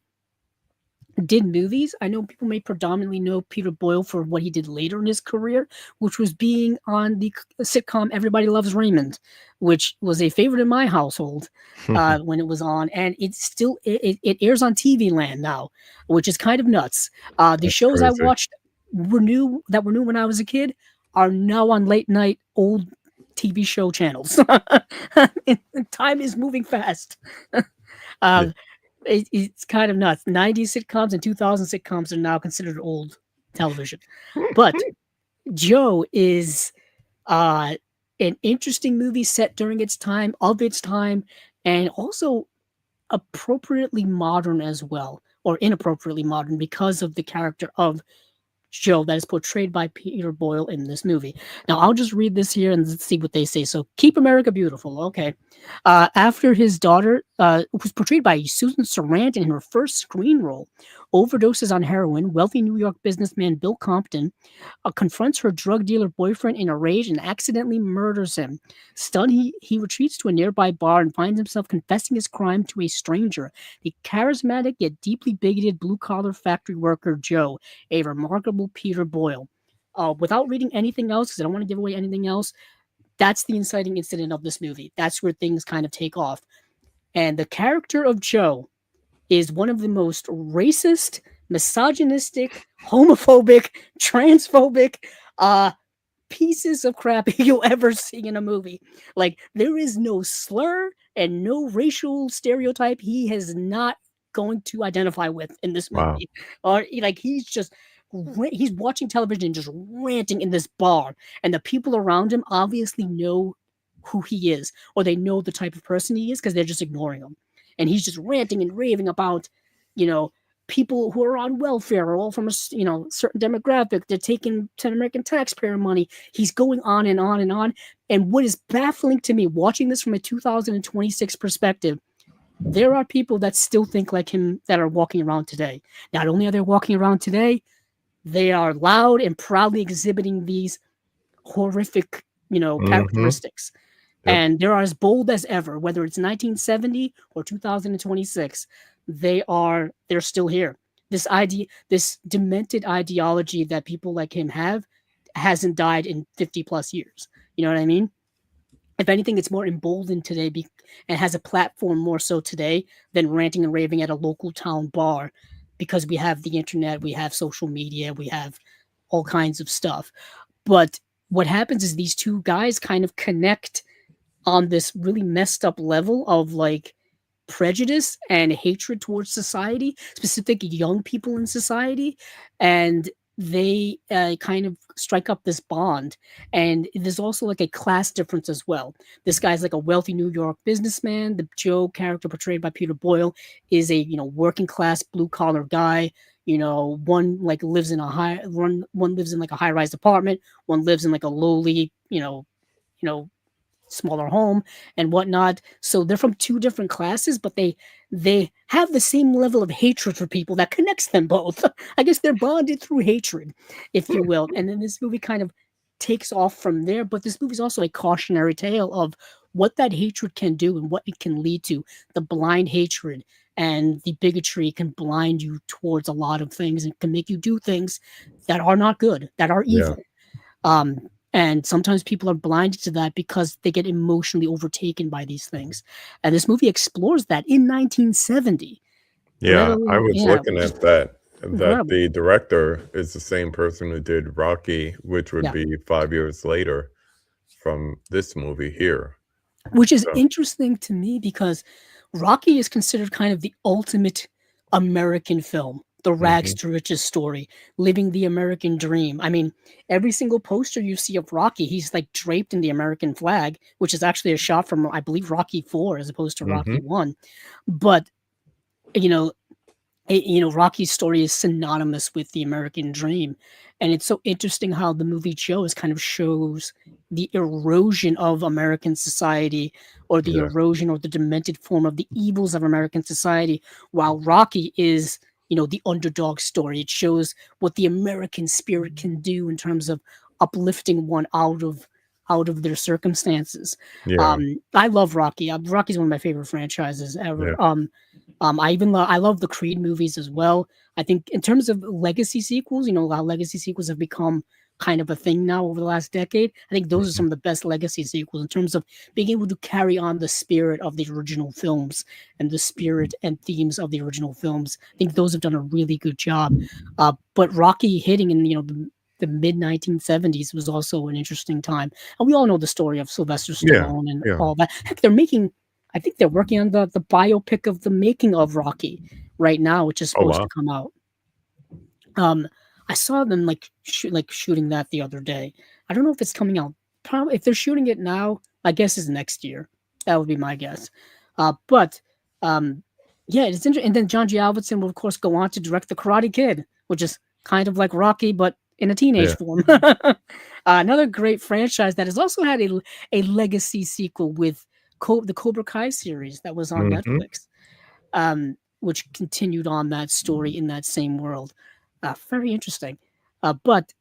movies. I know people may predominantly know Peter Boyle for what he did later in his career, which was being on the sitcom Everybody Loves Raymond, which was a favorite in my household when it was on, and it's still it airs on TV Land now, which is kind of nuts. The That's shows crazy. I watched were new when I was a kid are now on late night old TV show channels. Time is moving fast. It's kind of nuts. 90s sitcoms and 2000 sitcoms are now considered old television. But Joe is an interesting movie set during its time, and also appropriately modern as well, or inappropriately modern because of the character of Joe that is portrayed by Peter Boyle in this movie. Now, I'll just read this here and see what they say. So, Keep America Beautiful. Okay. After his daughter, who's portrayed by Susan Sarandon in her first screen role, overdoses on heroin, wealthy New York businessman Bill Compton confronts her drug dealer boyfriend in a rage and accidentally murders him. Stunned, he retreats to a nearby bar and finds himself confessing his crime to a stranger, the charismatic yet deeply bigoted blue-collar factory worker Joe, a remarkable Peter Boyle. Without reading anything else, because I don't want to give away anything else, that's the inciting incident of this movie. That's where things kind of take off. And the character of Joe is one of the most racist, misogynistic, homophobic, transphobic pieces of crap you'll ever see in a movie. Like, there is no slur and no racial stereotype he is not going to identify with in this movie. Wow. Or like he's watching television and just ranting in this bar, and the people around him obviously know who he is, or they know the type of person he is because they're just ignoring him. And he's just ranting and raving about, people who are on welfare are all from a certain demographic. They're taking American taxpayer money. He's going on and on and on. And what is baffling to me, watching this from a 2026 perspective, there are people that still think like him that are walking around today. Not only are they walking around today, they are loud and proudly exhibiting these horrific, characteristics. Yep. And they're as bold as ever, whether it's 1970 or 2026. They're still here. This demented ideology that people like him have hasn't died in 50 plus years. You know what I mean? If anything, it's more emboldened today and has a platform more so today than ranting and raving at a local town bar, because we have the internet, we have social media, we have all kinds of stuff. But what happens is these two guys kind of connect on this really messed up level of like prejudice and hatred towards society, specific young people in society, and they kind of strike up this bond. And there's also like a class difference as well. This guy's like a wealthy New York businessman. The Joe character portrayed by Peter Boyle is a working class blue collar guy. One like lives in one lives in like a high rise apartment. One lives in like a lowly smaller home and whatnot. So they're from two different classes, but they have the same level of hatred for people that connects them both. I guess they're bonded through hatred, if you will. And then this movie kind of takes off from there. But this movie is also a cautionary tale of what that hatred can do and what it can lead to. The blind hatred and the bigotry can blind you towards a lot of things and can make you do things that are not good, that are evil. And sometimes people are blinded to that because they get emotionally overtaken by these things. And this movie explores that in 1970. Yeah, I was looking at that incredible. the director is the same person who did Rocky, which would be 5 years later from this movie here. Which is interesting to me because Rocky is considered kind of the ultimate American film. The rags to riches story, living the American dream. I mean, every single poster you see of Rocky, he's like draped in the American flag, which is actually a shot from, I believe, Rocky 4 as opposed to Rocky 1. But, Rocky's story is synonymous with the American dream. And it's so interesting how the movie Joe kind of shows the erosion of American society, or the erosion or the demented form of the evils of American society, while Rocky is the underdog story. It shows what the American spirit can do in terms of uplifting one out of their circumstances. I love Rocky. Rocky's one of my favorite franchises ever. I love the Creed movies as well. I think in terms of legacy sequels, how legacy sequels have become kind of a thing now over the last decade. I think those are some of the best legacy sequels in terms of being able to carry on the spirit of the original films and the spirit and themes of the original films. I think those have done a really good job. But Rocky hitting in the mid 1970s was also an interesting time, and we all know the story of Sylvester Stallone and all that. Heck, I think they're working on the biopic of the making of Rocky right now, which is supposed to come out. I saw them shooting that the other day. I don't know if it's coming out. Probably, if they're shooting it now, I guess is next year. That would be my guess. But it's interesting. And then John G. Avildsen will of course go on to direct The Karate Kid, which is kind of like Rocky, but in a teenage form. Another great franchise that has also had a legacy sequel with the Cobra Kai series that was on Netflix, which continued on that story in that same world. Very interesting. But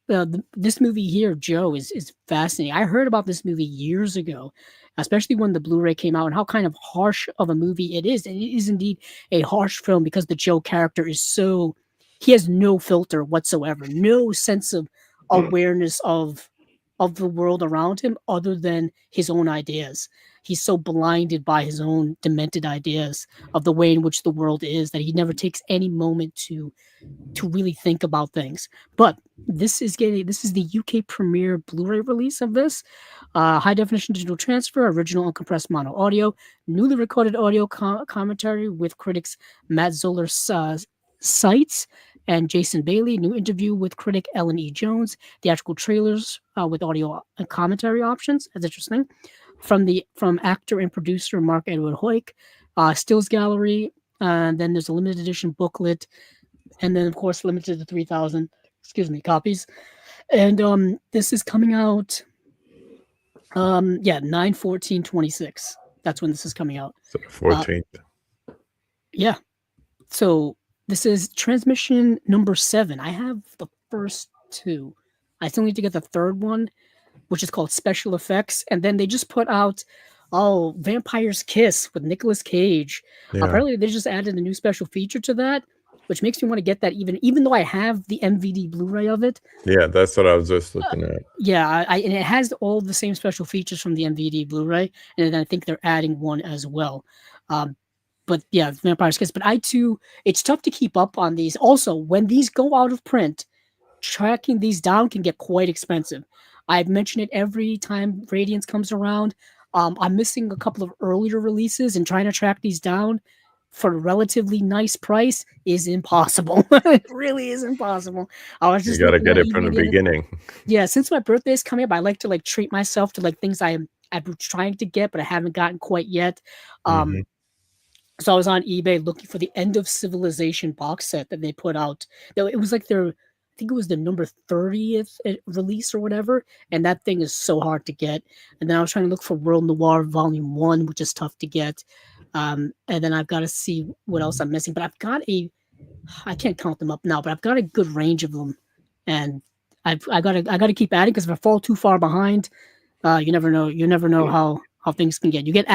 this movie here, Joe, is fascinating. I heard about this movie years ago, especially when the Blu-ray came out, and how kind of harsh of a movie it is. And it is indeed a harsh film because the Joe character he has no filter whatsoever, no sense of awareness of the world around him other than his own ideas. He's so blinded by his own demented ideas of the way in which the world is that he never takes any moment to really think about things. But this is the UK premiere Blu-ray release of this. High definition digital transfer, original uncompressed mono audio, newly recorded audio commentary with critics Matt Zoller Seitz and Jason Bailey, new interview with critic Ellen E. Jones, theatrical trailers with audio and commentary options. That's interesting. from actor and producer Mark Edward Hoyk, Stills Gallery, and then there's a limited edition booklet, and then of course limited to 3,000 copies. And this is coming out 9/14/26. That's when this is coming out. So the 14th. Yeah. So this is transmission number 7. I have the first 2. I still need to get the third one, which is called Special Effects. And then they just put out, Vampire's Kiss with Nicolas Cage. Yeah. Apparently they just added a new special feature to that, which makes me want to get that even though I have the MVD Blu-ray of it. Yeah, that's what I was just looking at. Yeah, and it has all the same special features from the MVD Blu-ray, and then I think they're adding one as well. But yeah, Vampire's Kiss. But I+II, it's tough to keep up on these. Also, when these go out of print, tracking these down can get quite expensive. I've mentioned it every time Radiance comes around. I'm missing a couple of earlier releases, and trying to track these down for a relatively nice price is impossible. It really is impossible. I was just You got to looking get at it from the eBay beginning. Yeah, since my birthday is coming up, I like to treat myself to things I've been trying to get, but I haven't gotten quite yet. Mhm. So I was on eBay looking for the End of Civilization box set that they put out. It was like I think it was the number 30th release or whatever, and that thing is so hard to get. And then I was trying to look for World Noir Volume 1, which is tough to get. And then I've got to see what else I'm missing. But I can't count them up now, but I've got a good range of them. And I got to keep adding, because if I fall too far behind, you never know how things can get. You get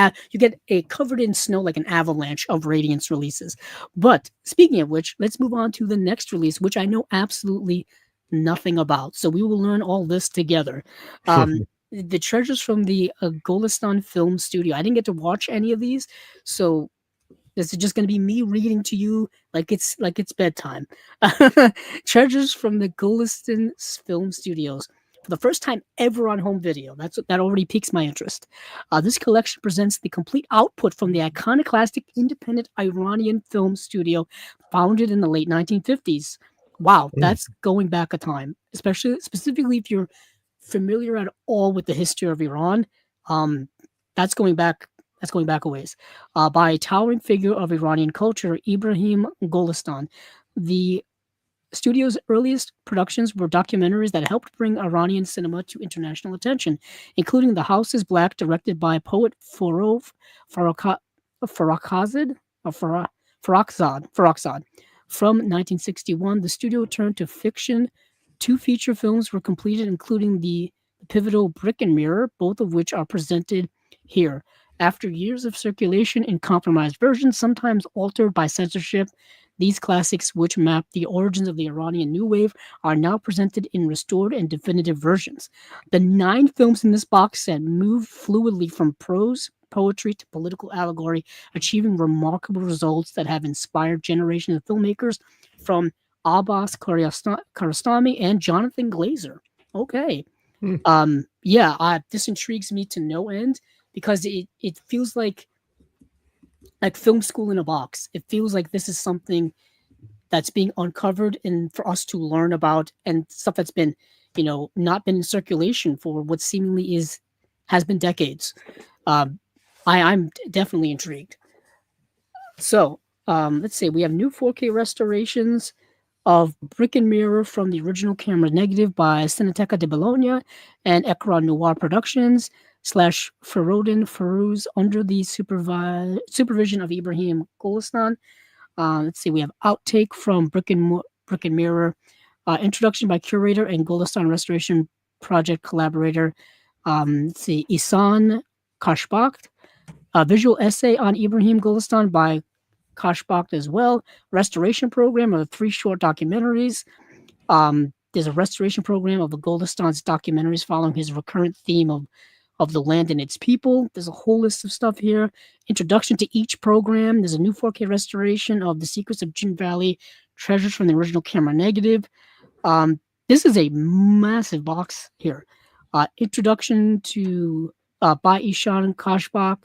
a covered in snow, like an avalanche of Radiance releases. But speaking of which, let's move on to the next release, which I know absolutely nothing about. So we will learn all this together. The treasures from the Golestan Film Studio. I didn't get to watch any of these, so this is just going to be me reading to you like it's bedtime. Treasures from the Golestan Film Studios. For the first time ever on home video. That already piques my interest. This collection presents the complete output from the iconoclastic independent Iranian film studio founded in the late 1950s. Wow, that's going back a time, specifically if you're familiar at all with the history of Iran. That's going back a ways. By a towering figure of Iranian culture, Ibrahim Golestan. The studio's earliest productions were documentaries that helped bring Iranian cinema to international attention, including The House is Black, directed by poet Farrokhzad. From 1961, the studio turned to fiction. 2 feature films were completed, including the pivotal Brick and Mirror, both of which are presented here. After years of circulation in compromised versions, sometimes altered by censorship, these classics, which map the origins of the Iranian New Wave, are now presented in restored and definitive versions. The 9 films in this box set move fluidly from prose, poetry to political allegory, achieving remarkable results that have inspired generations of filmmakers from Abbas Kiarostami and Jonathan Glazer. Okay. This intrigues me to no end, because it feels like film school in a box. It feels like this is something that's being uncovered and for us to learn about, and stuff that's been, not been in circulation for what seemingly has been decades. I'm definitely intrigued. So let's see. We have new 4K restorations of Brick and Mirror from the original camera negative by Cineteca de Bologna and Ekran Noir Productions / Ferodin Farouz under the supervision of Ibrahim Golestan. Let's see, we have outtake from Brick and Mirror, introduction by curator and Golestan Restoration Project collaborator, let's see, Ihsan Kashbakht, a visual essay on Ibrahim Golestan by Kashbakht as well, restoration program of 3 short documentaries. There's a restoration program of the Golestan's documentaries following his recurrent theme of the land and its people. There's a whole list of stuff here. Introduction to each program. There's a new 4K restoration of The Secrets of Jin Valley, treasures from the original camera negative. This is a massive box here. Introduction to by Ishan Kashbakht,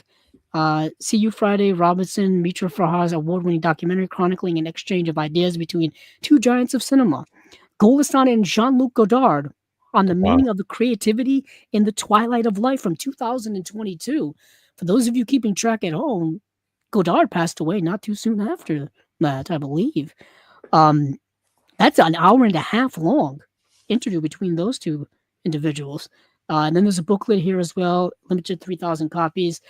See You Friday, Robinson, Mitra Farhad's award-winning documentary chronicling an exchange of ideas between 2 giants of cinema, Golestan and Jean-Luc Godard. on the Wow. meaning of the creativity in the twilight of life from 2022. For those of you keeping track at home, Godard passed away not too soon after that, I believe. Um, that's an hour and a half long interview between those two individuals. And then there's a booklet here as well, limited 3,000 copies.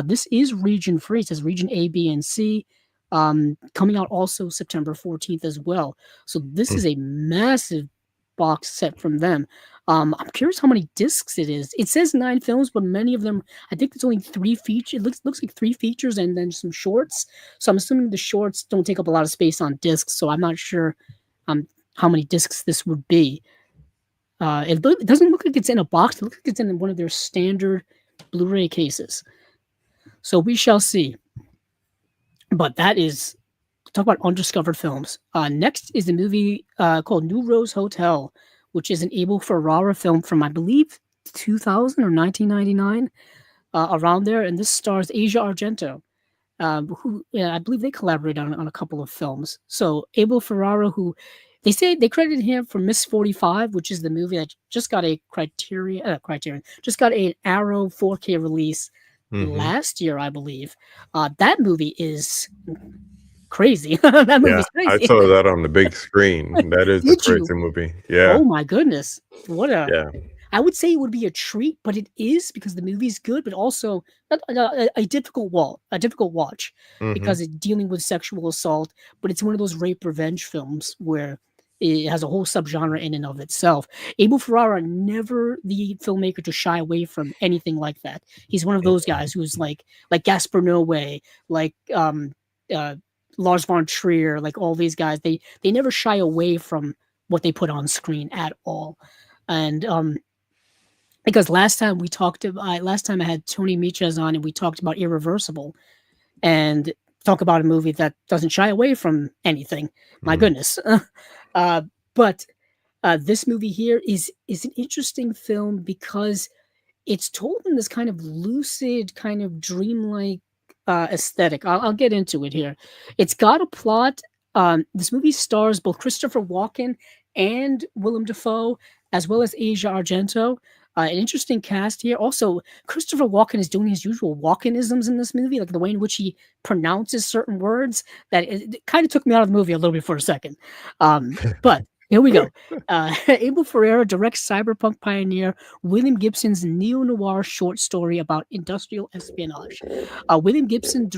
This is region free. It says region A, B, and C. Coming out also September 14th as well. So this is a massive box set from them. I'm curious how many discs it is. It says 9 films, but many of them, I think it's only 3 features. It looks like 3 features and then some shorts. So I'm assuming the shorts don't take up a lot of space on discs. So I'm not sure how many discs this would be. It doesn't look like it's in a box. It looks like it's in one of their standard Blu-ray cases. So we shall see. But that is, talk about undiscovered films. Next is a movie called New Rose Hotel, which is an Abel Ferrara film from, I believe, 2000 or 1999, around there. And this stars Asia Argento, who I believe they collaborated on a couple of films. So Abel Ferrara, who they say they credited him for Miss 45, which is the movie that just got a just got an Arrow 4K release last year, I believe. That movie is crazy. That movie's crazy. I saw that on the big screen. That is a crazy movie. Yeah. Oh my goodness. What a I would say it would be a treat, but it is because the movie's good, but also a difficult watch because it's dealing with sexual assault, but it's one of those rape revenge films where it has a whole subgenre in and of itself. Abel Ferrara, never the filmmaker to shy away from anything like that. He's one of those guys who's like Gaspar Noé, like Lars von Trier, like all these guys. They never shy away from what they put on screen at all. And because last time I had Tony Miches on and we talked about Irreversible and talk about a movie that doesn't shy away from anything. My goodness. But this movie here is an interesting film because it's told in this kind of lucid, kind of dreamlike aesthetic. I'll get into it here. It's got a plot. This movie stars both Christopher Walken and Willem Dafoe, as well as Asia Argento. An interesting cast here. Also, Christopher Walken is doing his usual Walkenisms in this movie, like the way in which he pronounces certain words. That it kind of took me out of the movie a little bit for a second. But here we go. Abel Ferrara directs cyberpunk pioneer William Gibson's neo-noir short story about industrial espionage. William Gibson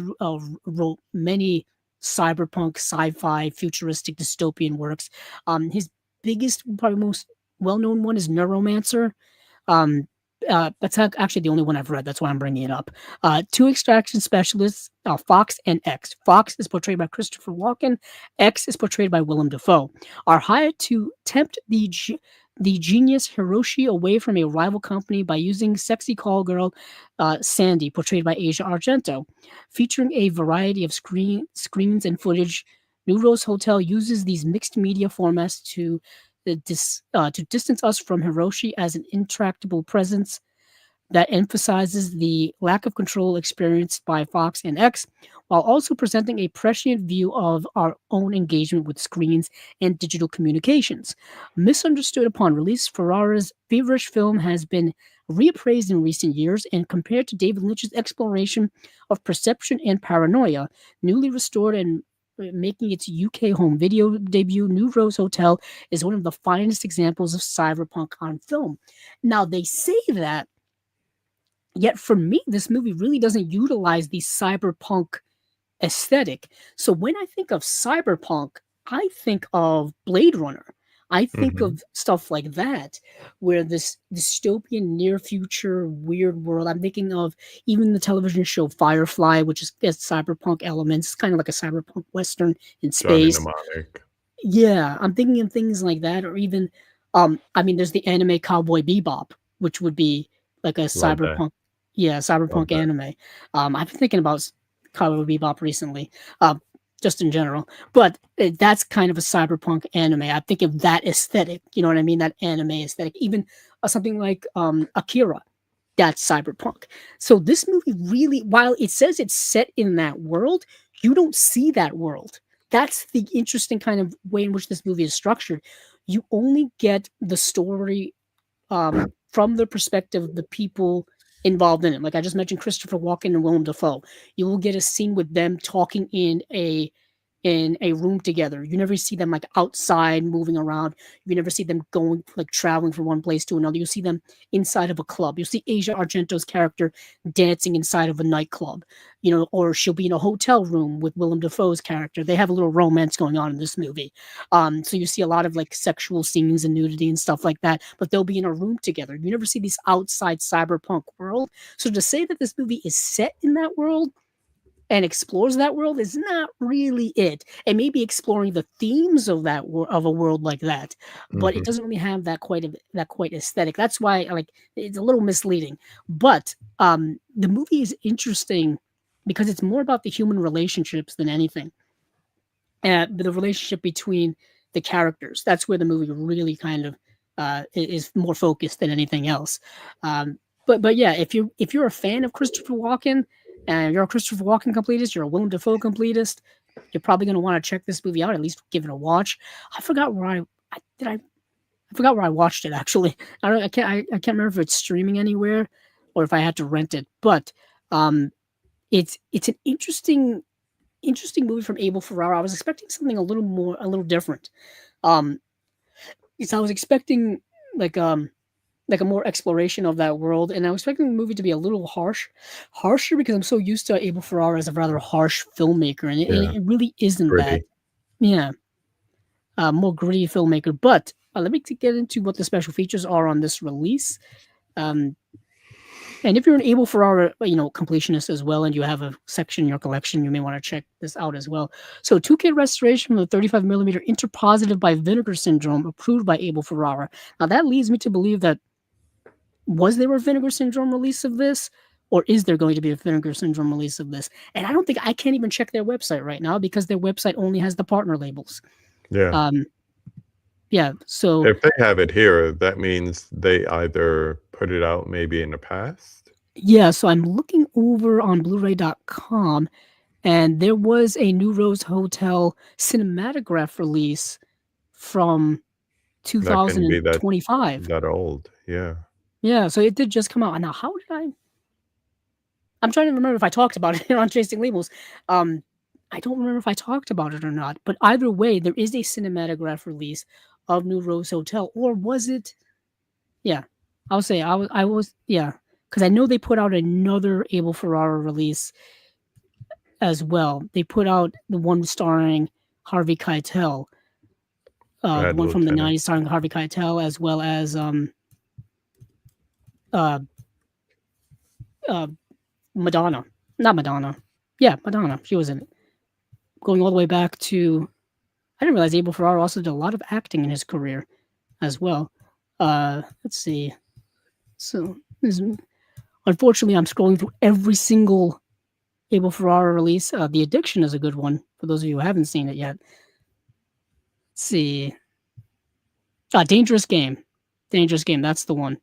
wrote many cyberpunk, sci-fi, futuristic, dystopian works. His biggest, probably most well-known one is Neuromancer. That's actually the only one I've read. That's why I'm bringing it up. 2 extraction specialists, Fox and X. Fox is portrayed by Christopher Walken. X is portrayed by Willem Dafoe. Are hired to tempt the genius Hiroshi away from a rival company by using sexy call girl Sandy, portrayed by Asia Argento. Featuring a variety of screens and footage, New Rose Hotel uses these mixed media formats to distance us from Hiroshi as an intractable presence that emphasizes the lack of control experienced by Fox and X, while also presenting a prescient view of our own engagement with screens and digital communications. Misunderstood upon release, Ferrara's feverish film has been reappraised in recent years and compared to David Lynch's exploration of perception and paranoia, newly restored and making its UK home video debut. New Rose Hotel is one of the finest examples of cyberpunk on film. Now, they say that, yet for me, this movie really doesn't utilize the cyberpunk aesthetic. So when I think of cyberpunk, I think of Blade Runner. I think of stuff like that, where this dystopian near future weird world. I'm thinking of even the television show Firefly, which has cyberpunk elements, kind of like a cyberpunk western in space. Yeah, I'm thinking of things like that, or even, I mean, there's the anime Cowboy Bebop, which would be like a cyberpunk, cyberpunk anime. I've been thinking about Cowboy Bebop recently. Just in general, but that's kind of a cyberpunk anime. I think of that aesthetic, you know what I mean? That anime aesthetic, even something like Akira, that's cyberpunk. So this movie really, while it says it's set in that world, you don't see that world. That's the interesting kind of way in which this movie is structured. You only get the story from the perspective of the people involved in it. Like I just mentioned, Christopher Walken and Willem Dafoe. You will get a scene with them talking in a room together. You never see them like outside moving around. You never see them going like traveling from one place to another. You see them inside of a club. You'll see Asia Argento's character dancing inside of a nightclub, or she'll be in a hotel room with Willem Dafoe's character. They have a little romance going on in this movie. So you see a lot of like sexual scenes and nudity and stuff like that, but they'll be in a room together. You never see this outside cyberpunk world. So to say that this movie is set in that world and explores that world is not really it. It may be exploring the themes of of a world like that, but it doesn't really have that quite aesthetic. That's why it's a little misleading. But the movie is interesting because it's more about the human relationships than anything. The relationship between the characters. That's where the movie really kind of is more focused than anything else. But yeah, if you're a fan of Christopher Walken, and you're a Christopher Walken completist, you're a Willem Dafoe completist, you're probably going to want to check this movie out, at least give it a watch. I forgot where I forgot where I watched it actually. I can't remember if it's streaming anywhere or if I had to rent it. But it's an interesting movie from Abel Ferrara. I was expecting something a little different. I was expecting like a more exploration of that world, and I was expecting the movie to be a little harsher because I'm so used to Abel Ferrara as a rather harsh filmmaker, and it really isn't Gritty. that. Yeah, more gritty filmmaker. But let me get into what the special features are on this release. And if you're an Abel Ferrara, completionist as well, and you have a section in your collection, you may want to check this out as well. So 2K restoration with a 35mm interpositive by Vinegar Syndrome, approved by Abel Ferrara. Now that leads me to believe that was there a Vinegar Syndrome release of this, or is there going to be a Vinegar Syndrome release of this? And I can't even check their website right now because their website only has the partner labels. Yeah. Yeah. So if they have it here, that means they either put it out maybe in the past. Yeah. So I'm looking over on Blu-ray.com, and there was a New Rose Hotel cinematograph release from 2025. That old. Yeah. Yeah, so it did just come out. Now, how did I'm trying to remember if I talked about it on Chasing Labels. I don't remember if I talked about it or not. But either way, there is a cinematograph release of New Rose Hotel. Or was it? Yeah, I'll say I was. Yeah, because I know they put out another Abel Ferrara release as well. They put out the one starring Harvey Keitel. The one from the 90s starring Harvey Keitel, as well as Madonna. Not Madonna. Yeah, Madonna. She was in it. Going all the way back to, I didn't realize Abel Ferrara also did a lot of acting in his career as well. Let's see. So, unfortunately, I'm scrolling through every single Abel Ferrara release. The Addiction is a good one for those of you who haven't seen it yet. Let's see. Dangerous Game. Dangerous Game, that's the one.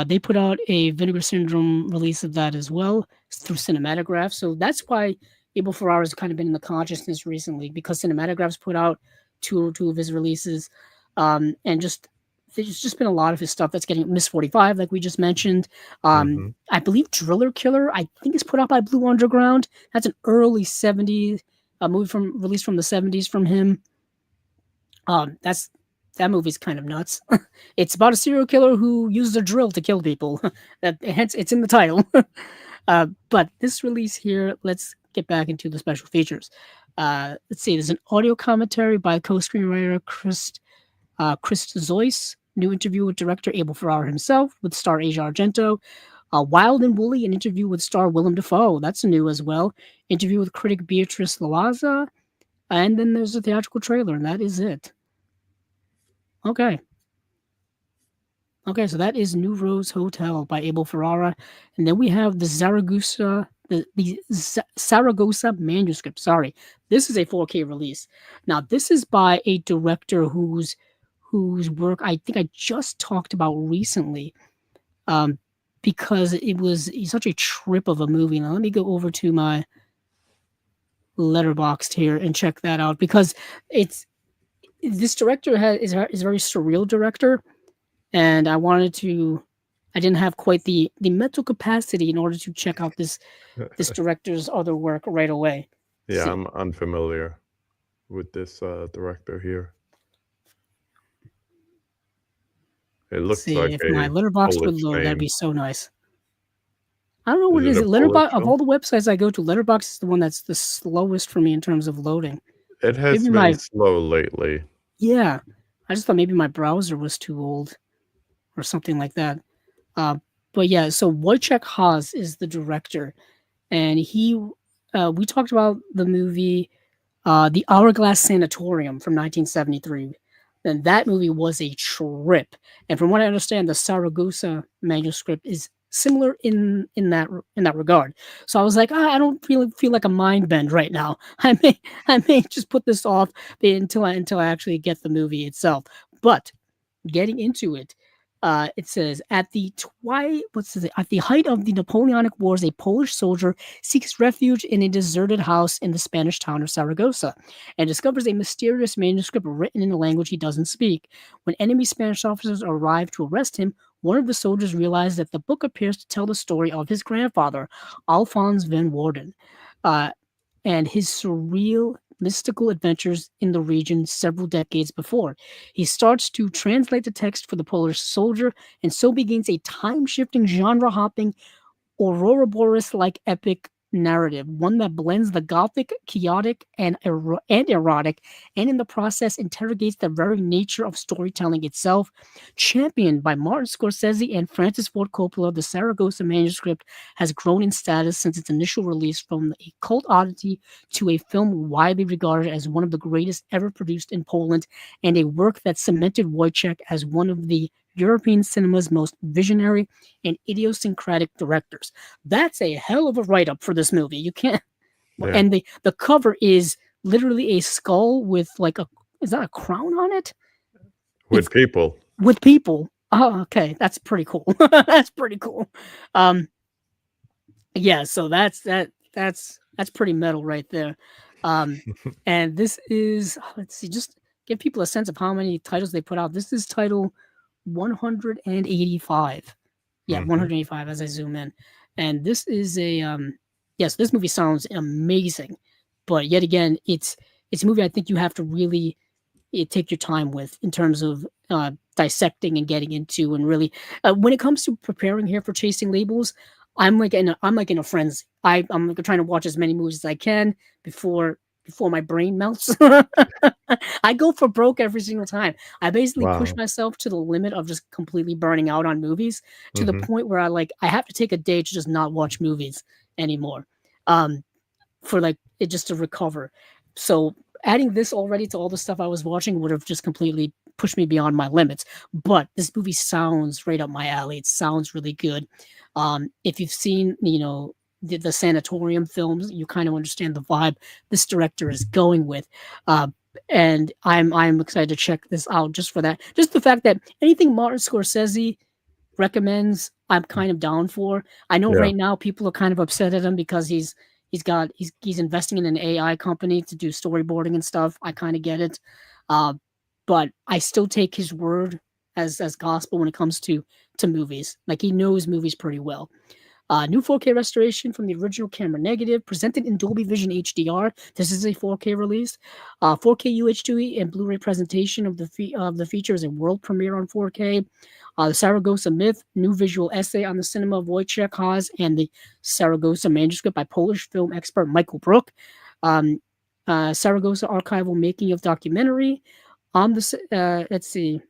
They put out a Vinegar Syndrome release of that as well through Cinematograph. So that's why Abel Ferrara has kind of been in the consciousness recently, because Cinematograph's put out two of his releases. And there's just been a lot of his stuff that's getting Miss 45, like we just mentioned. I believe Driller Killer, I think, is put out by Blue Underground. That's an early 70s movie released from the 70s from him. That movie's kind of nuts. It's about a serial killer who uses a drill to kill people. Hence, it's in the title. But this release here, let's get back into the special features. Let's see. There's an audio commentary by co-screenwriter Chris Zoyce. New interview with director Abel Ferrara himself, with star Asia Argento. Wild and Woolly, an interview with star Willem Dafoe. That's new as well. Interview with critic Beatrice Loaza. And then there's a theatrical trailer, and that is it. Okay, so that is New Rose Hotel by Abel Ferrara. And then we have the Saragossa Manuscript. Sorry. This is a 4K release. Now, this is by a director whose work I think I just talked about recently, because it's such a trip of a movie. Now, let me go over to my Letterboxd here and check that out, because this director is a very surreal director, and I didn't have quite the mental capacity in order to check out this director's other work right away. Yeah, See. I'm unfamiliar with this director here. It looks See like if my a letterbox would Polish load. That'd name. be so nice. I don't know what it Is is. it a Polish Letterbox of film? all the websites I go to, Letterbox is the one that's the slowest for me in terms of loading. It has Maybe been slow lately. yeah. I just thought maybe my browser was too old or something like that. But yeah, so Wojciech Haas is the director, and we talked about the movie The Hourglass Sanatorium from 1973. And that movie was a trip. And from what I understand, the Saragossa manuscript is similar in that regard. So I was like, I don't feel like a mind bend right now. I may just put this off until I actually get the movie itself. But getting into it, it says at the height of the Napoleonic Wars, a Polish soldier seeks refuge in a deserted house in the Spanish town of Saragossa and discovers a mysterious manuscript written in a language he doesn't speak. When enemy Spanish officers arrive to arrest him, one of the soldiers realizes that the book appears to tell the story of his grandfather, Alphonse van Worden, and his surreal mystical adventures in the region several decades before. He starts to translate the text for the Polish soldier and so begins a time-shifting, genre-hopping, Ouroboros-like epic narrative, one that blends the gothic, chaotic, and erotic, and in the process interrogates the very nature of storytelling itself. Championed by Martin Scorsese and Francis Ford Coppola, the Saragossa manuscript has grown in status since its initial release from a cult oddity to a film widely regarded as one of the greatest ever produced in Poland, and a work that cemented Wojciech as one of the European cinema's most visionary and idiosyncratic directors. That's a hell of a write-up for this movie. You can't. Yeah. And the cover is literally a skull with is that a crown on it? With people. With people. Oh, okay. That's pretty cool. That's pretty cool. Yeah, so that's pretty metal right there. And this is, let's see, just give people a sense of how many titles they put out. This is title 185. Yeah, 185 as I zoom in. And this is yes, this movie sounds amazing. But yet again, it's a movie I think you have to really take your time with in terms of dissecting and getting into, and really when it comes to preparing here for Chasing Labels, I'm like in a frenzy. I'm like trying to watch as many movies as I can before my brain melts. I go for broke every single time. I basically push myself to the limit of just completely burning out on movies to the point where I have to take a day to just not watch movies anymore. For it just to recover. So adding this already to all the stuff I was watching would have just completely pushed me beyond my limits. But this movie sounds right up my alley. It sounds really good. If you've seen, the Sanatorium films, you kind of understand the vibe this director is going with. And I'm excited to check this out just for that. Just the fact that anything Martin Scorsese recommends, I'm kind of down for. I know right now people are kind of upset at him because he's investing in an AI company to do storyboarding and stuff. I kind of get it. But I still take his word as gospel when it comes to movies. Like, he knows movies pretty well. New 4K restoration from the original camera negative, presented in Dolby Vision HDR. This is a 4K release. 4K UHD and Blu-ray presentation of the feature is a world premiere on 4K. The Saragossa Myth, new visual essay on the cinema of Wojciech Haas, and the Saragossa manuscript by Polish film expert Michael Brook. Saragossa archival making of documentary. Let's see.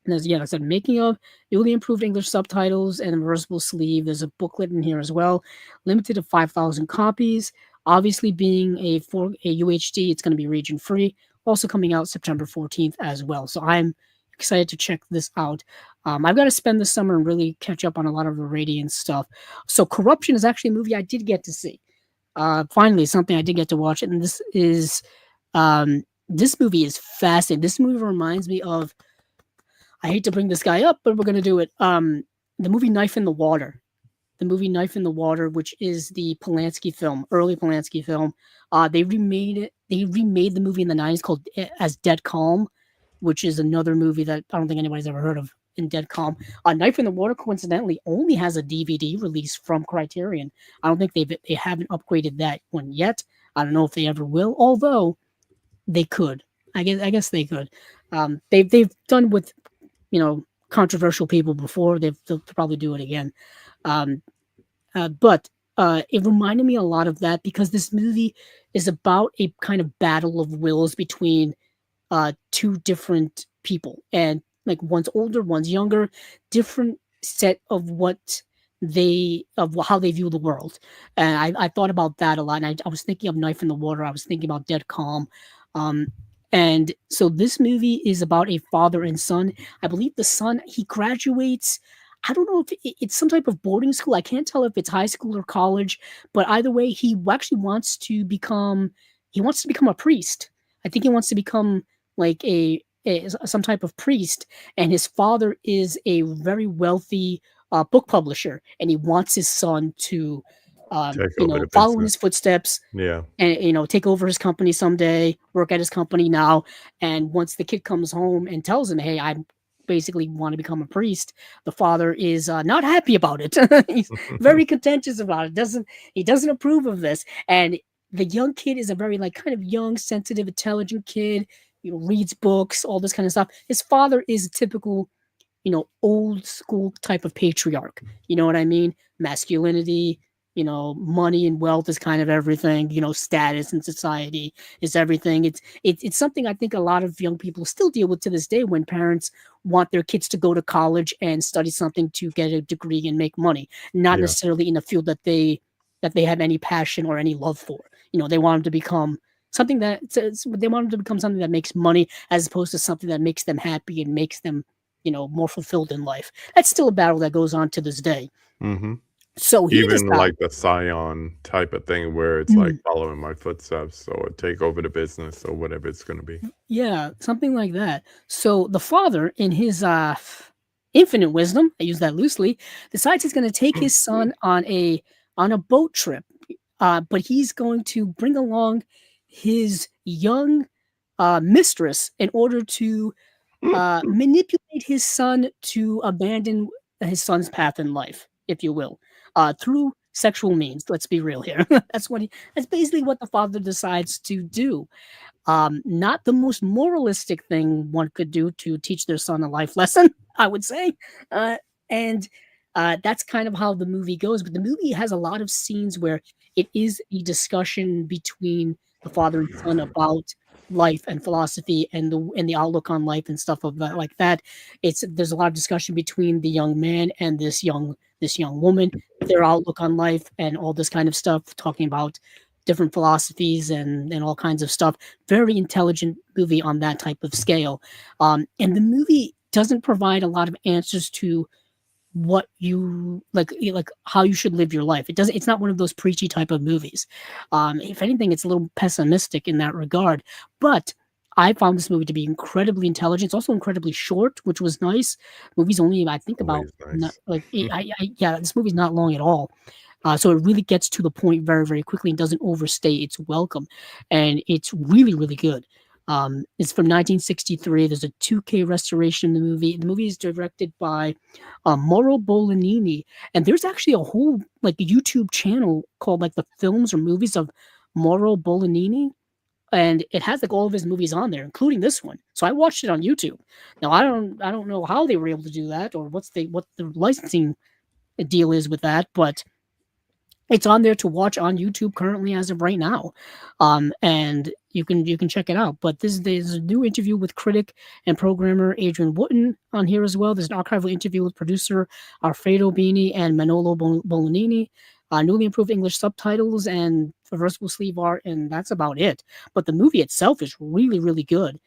There's, I said making of, newly improved English subtitles and a reversible sleeve. There's a booklet in here as well, limited to 5,000 copies. Obviously, being a UHD, it's going to be region free. Also coming out September 14th as well. So I'm excited to check this out. I've got to spend the summer and really catch up on a lot of the Radiance stuff. So Corruption is actually a movie I did get to see. Finally, something I did get to watch, and this movie is fascinating. This movie reminds me of, I hate to bring this guy up, but we're going to do it. The movie Knife in the Water. The movie Knife in the Water, which is the Polanski film, early Polanski film. They remade it. They remade the movie in the 90s called as Dead Calm, which is another movie that I don't think anybody's ever heard of in Dead Calm. Knife in the Water, coincidentally, only has a DVD release from Criterion. I don't think they haven't upgraded that one yet. I don't know if they ever will, although they could. I guess they could. They've done with controversial people before. They'll probably do it again. But it reminded me a lot of that because this movie is about a kind of battle of wills between two different people, and like one's older, one's younger, different set of how they view the world. And I thought about that a lot. And I was thinking of Knife in the Water. I was thinking about Dead Calm. And so this movie is about a father and son. I believe the son, he graduates. I don't know if it's some type of boarding school. I can't tell if it's high school or college, but either way, he actually wants to become a priest. I think he wants to become like some type of priest, and his father is a very wealthy book publisher, and he wants his son to follow in his footsteps. Yeah. And take over his company someday, work at his company now. And once the kid comes home and tells him, hey, I basically want to become a priest, the father is not happy about it. He's very contentious about it. He doesn't approve of this. And the young kid is a very kind of young, sensitive, intelligent kid, reads books, all this kind of stuff. His father is a typical old school type of patriarch. You know what I mean? Masculinity, money and wealth is kind of everything. Status in society is everything. It's something I think a lot of young people still deal with to this day, when parents want their kids to go to college and study something to get a degree and make money, not necessarily in a field that they have any passion or any love for. They want them to become something that makes money, as opposed to something that makes them happy and makes them more fulfilled in life. That's still a battle that goes on to this day. Mm-hmm. So even like the Scion type of thing, where it's like following my footsteps or take over the business or whatever it's going to be. Yeah, something like that. So the father, in his infinite wisdom, I use that loosely, decides he's going to take his son on a boat trip, but he's going to bring along his young mistress in order to manipulate his son to abandon his son's path in life, if you will, through sexual means. Let's be real here. That's basically what the father decides to do. Not the most moralistic thing one could do to teach their son a life lesson, I would say. And that's kind of how the movie goes. But the movie has a lot of scenes where it is a discussion between the father and son about life and philosophy and the outlook on life and stuff like that. There's a lot of discussion between the young man and this young woman, their outlook on life and all this kind of stuff, talking about different philosophies and all kinds of stuff. Very intelligent movie on that type of scale. And the movie doesn't provide a lot of answers to what you like how you should live your life. It's not one of those preachy type of movies. If anything, it's a little pessimistic in that regard. But I found this movie to be incredibly intelligent. It's also incredibly short, which was nice. The movie's only, I think, about this movie's not long at all. So it really gets to the point very, very quickly and doesn't overstay its welcome. And it's really, really good. It's from 1963. There's a 2K restoration of the movie. The movie is directed by Mauro Bolognini, and there's actually a whole YouTube channel called the films or movies of Mauro Bolognini, and it has all of his movies on there, including this one. So I watched it on YouTube. Now I don't know how they were able to do that or what the licensing deal is with that, but it's on there to watch on YouTube currently as of right now, and you can check it out. But there's a new interview with critic and programmer Adrian Wooten on here as well. There's an archival interview with producer Alfredo Bini and Manolo Bolognini, newly improved English subtitles and reversible sleeve art, and that's about it. But the movie itself is really, really good.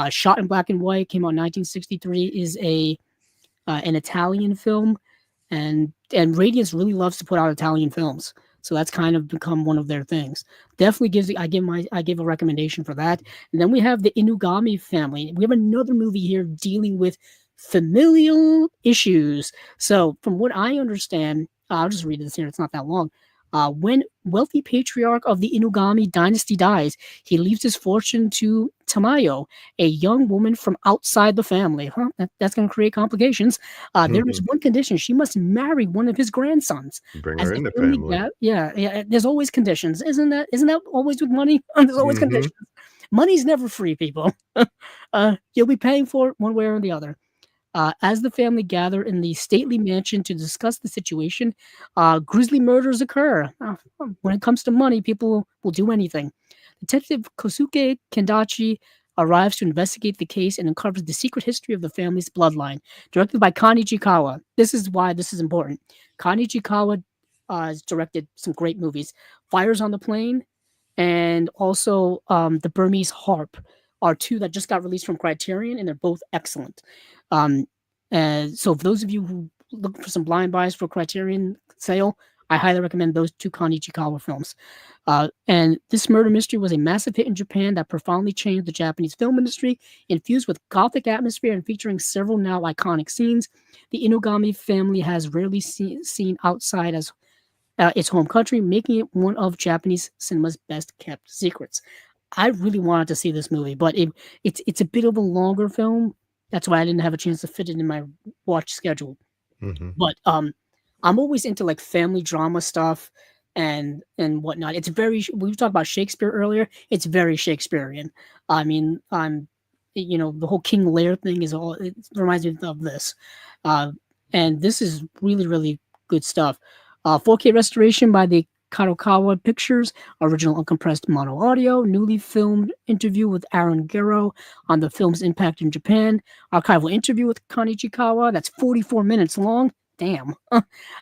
Shot in black and white, came out in 1963, is an Italian film. And Radiance really loves to put out Italian films, so that's kind of become one of their things. Definitely I give a recommendation for that. And then we have the Inugami family. We have another movie here dealing with familial issues. So from what I understand, I'll just read this here. It's not that long. When wealthy patriarch of the Inugami dynasty dies, he leaves his fortune to Tamayo, a young woman from outside the family. That's going to create complications. There is one condition: she must marry one of his grandsons. Bring As her the in the family, family. yeah. There's always conditions, isn't that always with money? There's always conditions. Money's never free, people. You'll be paying for it one way or the other. As the family gather in the stately mansion to discuss the situation, grisly murders occur. When it comes to money, people will do anything. Detective Kosuke Kendachi arrives to investigate the case and uncovers the secret history of the family's bloodline. Directed by Kan Ichikawa. This is why this is important. Kan Ichikawa has directed some great movies. Fires on the Plain and also The Burmese Harp are two that just got released from Criterion, and they're both excellent. So for those of you who look for some blind buys for Criterion sale, I highly recommend those two Kan Ichikawa films. And this murder mystery was a massive hit in Japan that profoundly changed the Japanese film industry. Infused with gothic atmosphere and featuring several now iconic scenes, the Inugami family has rarely seen outside as its home country, making it one of Japanese cinema's best kept secrets. I really wanted to see this movie, but it's a bit of a longer film. That's why I didn't have a chance to fit it in my watch schedule. But I'm always into like family drama stuff and whatnot. It's very we talked about Shakespeare earlier. It's very Shakespearean. I mean, the whole King Lear thing is all. It reminds me of this, and this is really really good stuff. 4K restoration by the Kadokawa Pictures, original uncompressed mono audio, newly filmed interview with Aaron Gero on the film's impact in Japan, archival interview with Kan Ichikawa, that's 44 minutes long. Damn.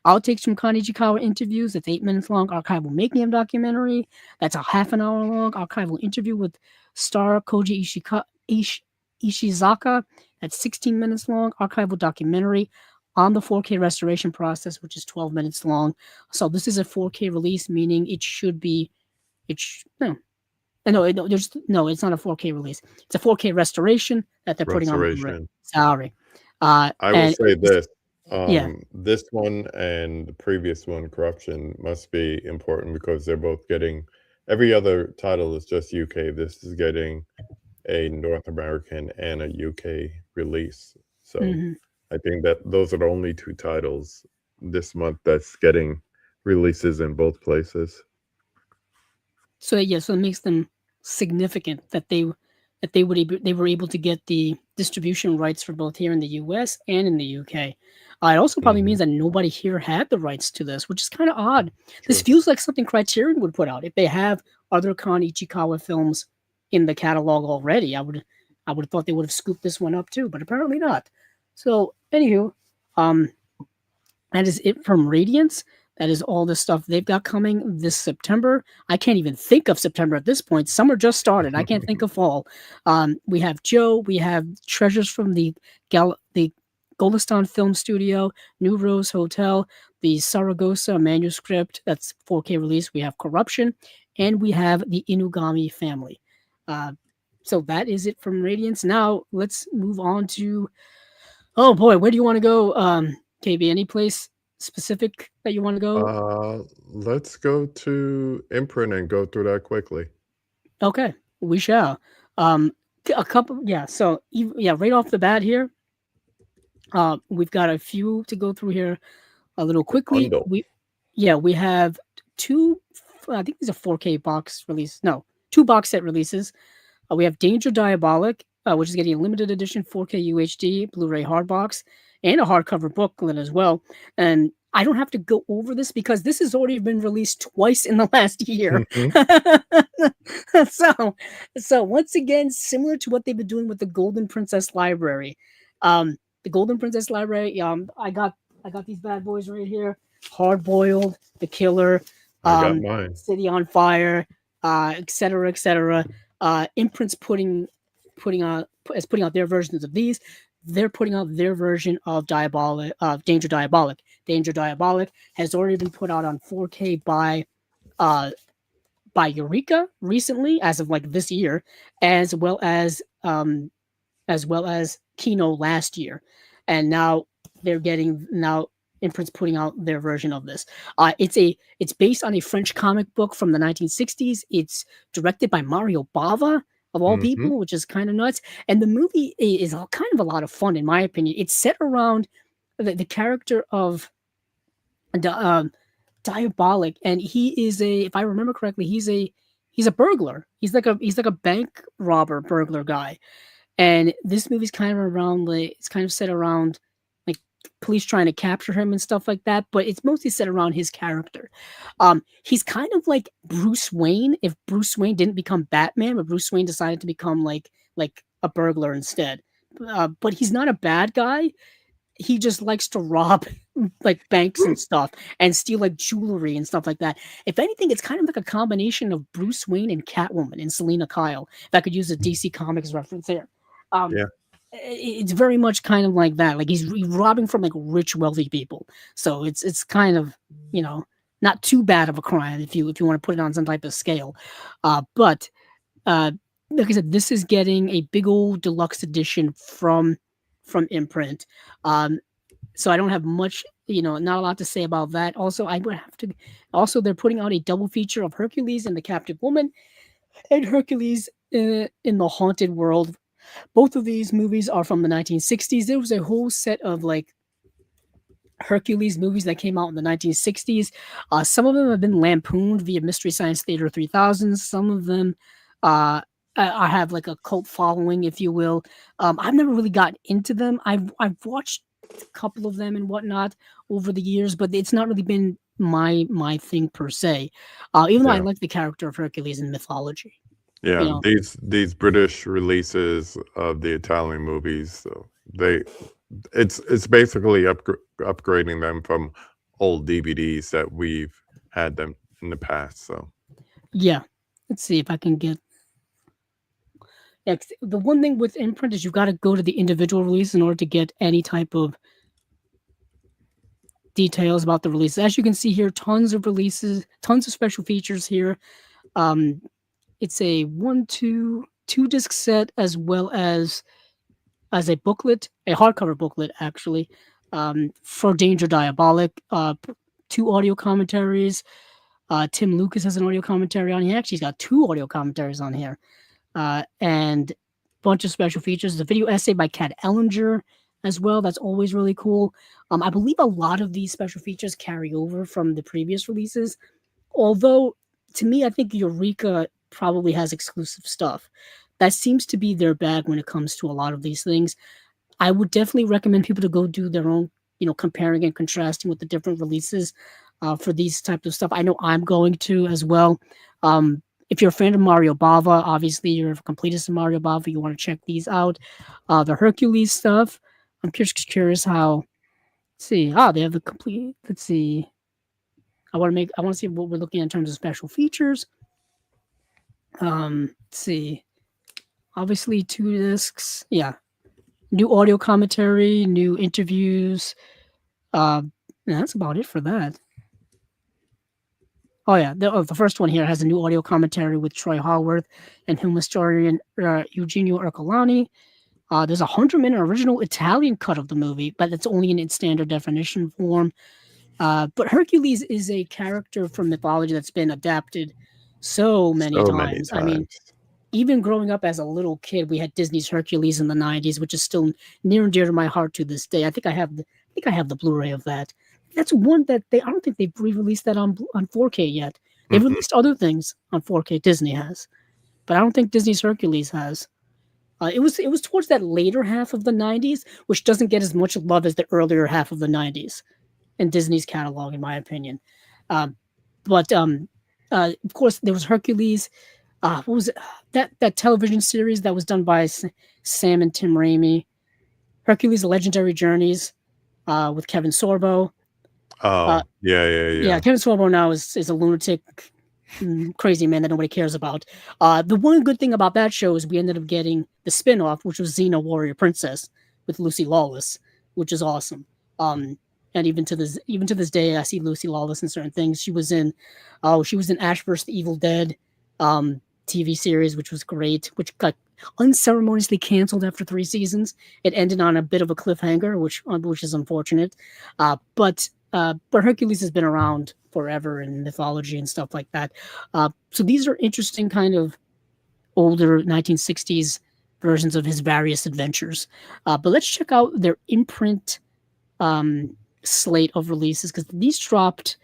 Outtakes from Kan Ichikawa interviews, that's 8 minutes long, archival making of documentary, that's a half an hour long, archival interview with star Koji Ishizaka, that's 16 minutes long, archival documentary on the 4K restoration process, which is 12 minutes long. So this is a 4K release, meaning it should be, it's not a 4K release. It's a 4K restoration that they're putting on Blu-ray. Sorry. I will say this. Yeah. This one and the previous one, Corruption, must be important because they're both getting, every other title is just UK. This is getting a North American and a UK release. So I think that those are the only two titles this month that's getting releases in both places. So it makes them significant that they were able to get the distribution rights for both here in the US and in the UK. It also probably means that nobody here had the rights to this, which is kind of odd. This feels like something Criterion would put out if they have other Kan Ichikawa films in the catalog already. I would have thought they would have scooped this one up too, but apparently not. So, anywho, that is it from Radiance. That is all the stuff they've got coming this September. I can't even think of September at this point. Summer just started. I can't think of fall. We have Joe. We have Treasures from the Golestan Film Studio, New Rose Hotel, the Saragossa Manuscript. That's 4K release. We have Corruption, and we have the Inugami family. So that is it from Radiance. Now let's move on to. Oh boy, where do you want to go, KB? Any place specific that you want to go? Let's go to Imprint and go through that quickly. Okay, we shall. A couple, yeah. So right off the bat here, we've got a few to go through here a little quickly. We have two. I think these are 4K box release. No, 2 box set releases. We have Danger Diabolik, which is getting a limited edition 4K UHD Blu-ray hardbox and a hardcover booklet as well. And I don't have to go over this because this has already been released twice in the last year. So once again, similar to what they've been doing with the Golden Princess Library. The Golden Princess Library, I got these bad boys right here. Hard Boiled, The Killer, I got mine. City on Fire, etc., etc. Imprint's putting out their versions of these. They're putting out their version of Danger Diabolik. Danger Diabolik has already been put out on 4K by Eureka recently, as of like this year, as well as Kino last year, and now they're getting Imprint's putting out their version of this. It's based on a French comic book from the 1960s. It's directed by Mario Bava of all Mm-hmm. people, which is kind of nuts. And the movie is kind of a lot of fun, in my opinion. It's set around the character of Diabolik, and he is if I remember correctly, he's a burglar. He's like a bank robber burglar guy. And this movie's kind of around it's kind of set around like police trying to capture him and stuff like that, but it's mostly set around his character. He's kind of like Bruce Wayne if Bruce Wayne didn't become Batman, but Bruce Wayne decided to become like a burglar instead. But he's not a bad guy. He just likes to rob like banks and stuff and steal like jewelry and stuff like that. If anything, it's kind of like a combination of Bruce Wayne and Catwoman and Selena Kyle. If I could use a DC Comics reference there. Yeah. It's very much kind of like that. Like he's robbing from like rich, wealthy people. So it's kind of, not too bad of a crime if you want to put it on some type of scale. But like I said, this is getting a big old deluxe edition from Imprint. So I don't have much, not a lot to say about that. Also, I would have to. Also, they're putting out a double feature of Hercules and the Captive Woman, and Hercules in the Haunted World. Both of these movies are from the 1960s. There was a whole set of like Hercules movies that came out in the 1960s. Some of them have been lampooned via Mystery Science Theater 3000. Some of them I have like a cult following, if you will. I've never really got into them. I've watched a couple of them and whatnot over the years, but it's not really been my thing per se. Even though I like the character of Hercules in mythology. Yeah, these British releases of the Italian movies, so it's basically upgrading them from old DVDs that we've had them in the past. So yeah, let's see if I can get. Yeah, the one thing with Imprint is you've got to go to the individual release in order to get any type of details about the release. As you can see here, tons of releases, tons of special features here. It's a 2-disc set as well as a booklet, a hardcover booklet actually, for Danger Diabolik. 2 audio commentaries. Tim Lucas has an audio commentary on here. Actually, he's got 2 audio commentaries on here. And a bunch of special features. The video essay by Kat Ellinger as well. That's always really cool. I believe a lot of these special features carry over from the previous releases. Although, to me, I think Eureka probably has exclusive stuff. That seems to be their bag when it comes to a lot of these things. I would definitely recommend people to go do their own, comparing and contrasting with the different releases for these types of stuff. I know I'm going to as well. If you're a fan of Mario Bava, obviously you're a completist of Mario Bava, you want to check these out. The Hercules stuff, I'm just curious how. Let's see. They have the complete. Let's see. I want to see what we're looking at in terms of special features. Let's see. Obviously 2 discs. Yeah. New audio commentary, new interviews. That's about it for that. Oh yeah, the first one here has a new audio commentary with Troy Haworth and film historian Eugenio Ercolani. There's a 100-minute original Italian cut of the movie, but it's only in its standard definition form. But Hercules is a character from mythology that's been adapted so many times. I mean, even growing up as a little kid, we had Disney's Hercules in the 90s, which is still near and dear to my heart to this day. I think I have the Blu-ray of that. That's one that I don't think they've re-released that on 4K yet. They've released other things on 4K. Disney has, but I don't think Disney's Hercules has. It was towards that later half of the 90s, which doesn't get as much love as the earlier half of the 90s in Disney's catalog, in my opinion. But of course, there was Hercules. What was it? That television series that was done by Sam and Tim Raimi? Hercules: The Legendary Journeys with Kevin Sorbo. Yeah. Kevin Sorbo now is a lunatic, crazy man that nobody cares about. The one good thing about that show is we ended up getting the spin-off, which was Xena Warrior Princess with Lucy Lawless, which is awesome. And even to this day, I see Lucy Lawless in certain things. She was in Ash vs. the Evil Dead TV series, which was great, which got unceremoniously canceled after 3 seasons. It ended on a bit of a cliffhanger, which is unfortunate. But Hercules has been around forever in mythology and stuff like that. So these are interesting kind of older 1960s versions of his various adventures. But let's check out their Imprint slate of releases, because these dropped,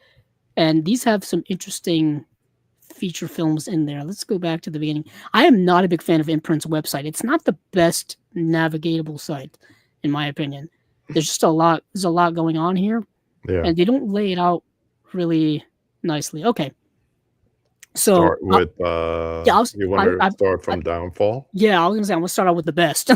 and these have some interesting feature films in there. Let's go back to the beginning. I am not a big fan of Imprint's website. It's not the best navigatable site, in my opinion. There's just a lot. There's a lot going on here, and they don't lay it out really nicely. Okay, so start with you want to start from Downfall? Yeah, I was gonna say I'm gonna start out with the best.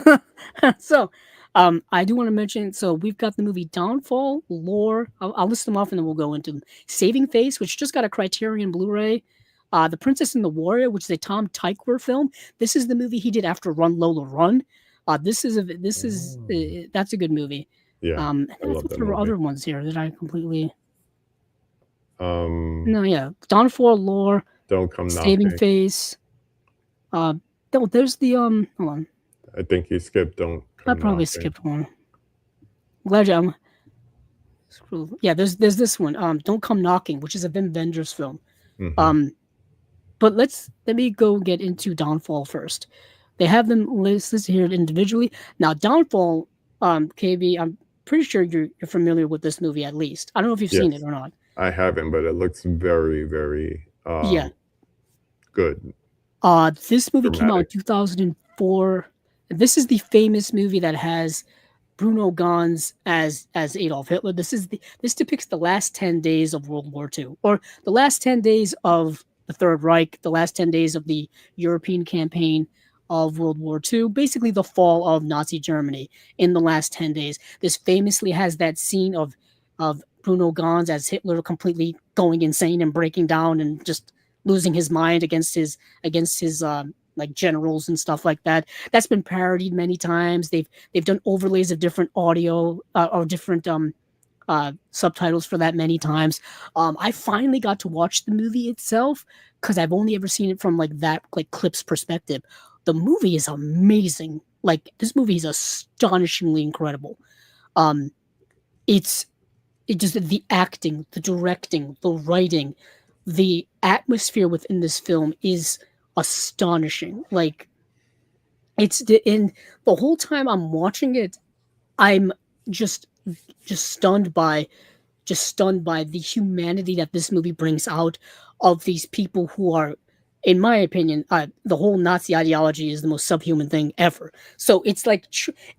So I do want to mention, so we've got the movie Downfall, Lore. I'll list them off and then we'll go into them. Saving Face, which just got a Criterion Blu-ray. The Princess and the Warrior, which is a Tom Tykwer film. This is the movie he did after Run Lola Run. That's a good movie. Yeah, I thought there were other ones here that I completely. No, yeah, Downfall, Lore, Don't Come Saving Knocking. Face. There's the hold on. I think you skipped Don't Come I probably Knocking. skipped one. Glad you. Yeah, there's this one. Don't Come Knocking, which is a Wim Wenders film. But let me go get into Downfall first. They have them listed here individually. Now, Downfall, KB, I'm pretty sure you're familiar with this movie at least. I don't know if you've seen it or not. I haven't, but it looks very, very good. This movie came out in 2004. This is the famous movie that has Bruno Ganz as Adolf Hitler. This depicts the last 10 days of World War II, or the last 10 days of the Third Reich, the last 10 days of the European campaign of World War II, basically the fall of Nazi Germany in the last 10 days. This famously has that scene of Bruno Ganz as Hitler completely going insane and breaking down and just losing his mind against his like generals and stuff like that. That's been parodied many times. They've done overlays of different audio or different subtitles for that many times. I finally got to watch the movie itself because I've only ever seen it from like clips perspective. The movie is amazing. Like, this movie is astonishingly incredible. It's just the acting, the directing, the writing, the atmosphere within this film is astonishing. Like, in the whole time I'm watching it, I'm just stunned by the humanity that this movie brings out of these people who are, in my opinion, the whole Nazi ideology is the most subhuman thing ever. So it's like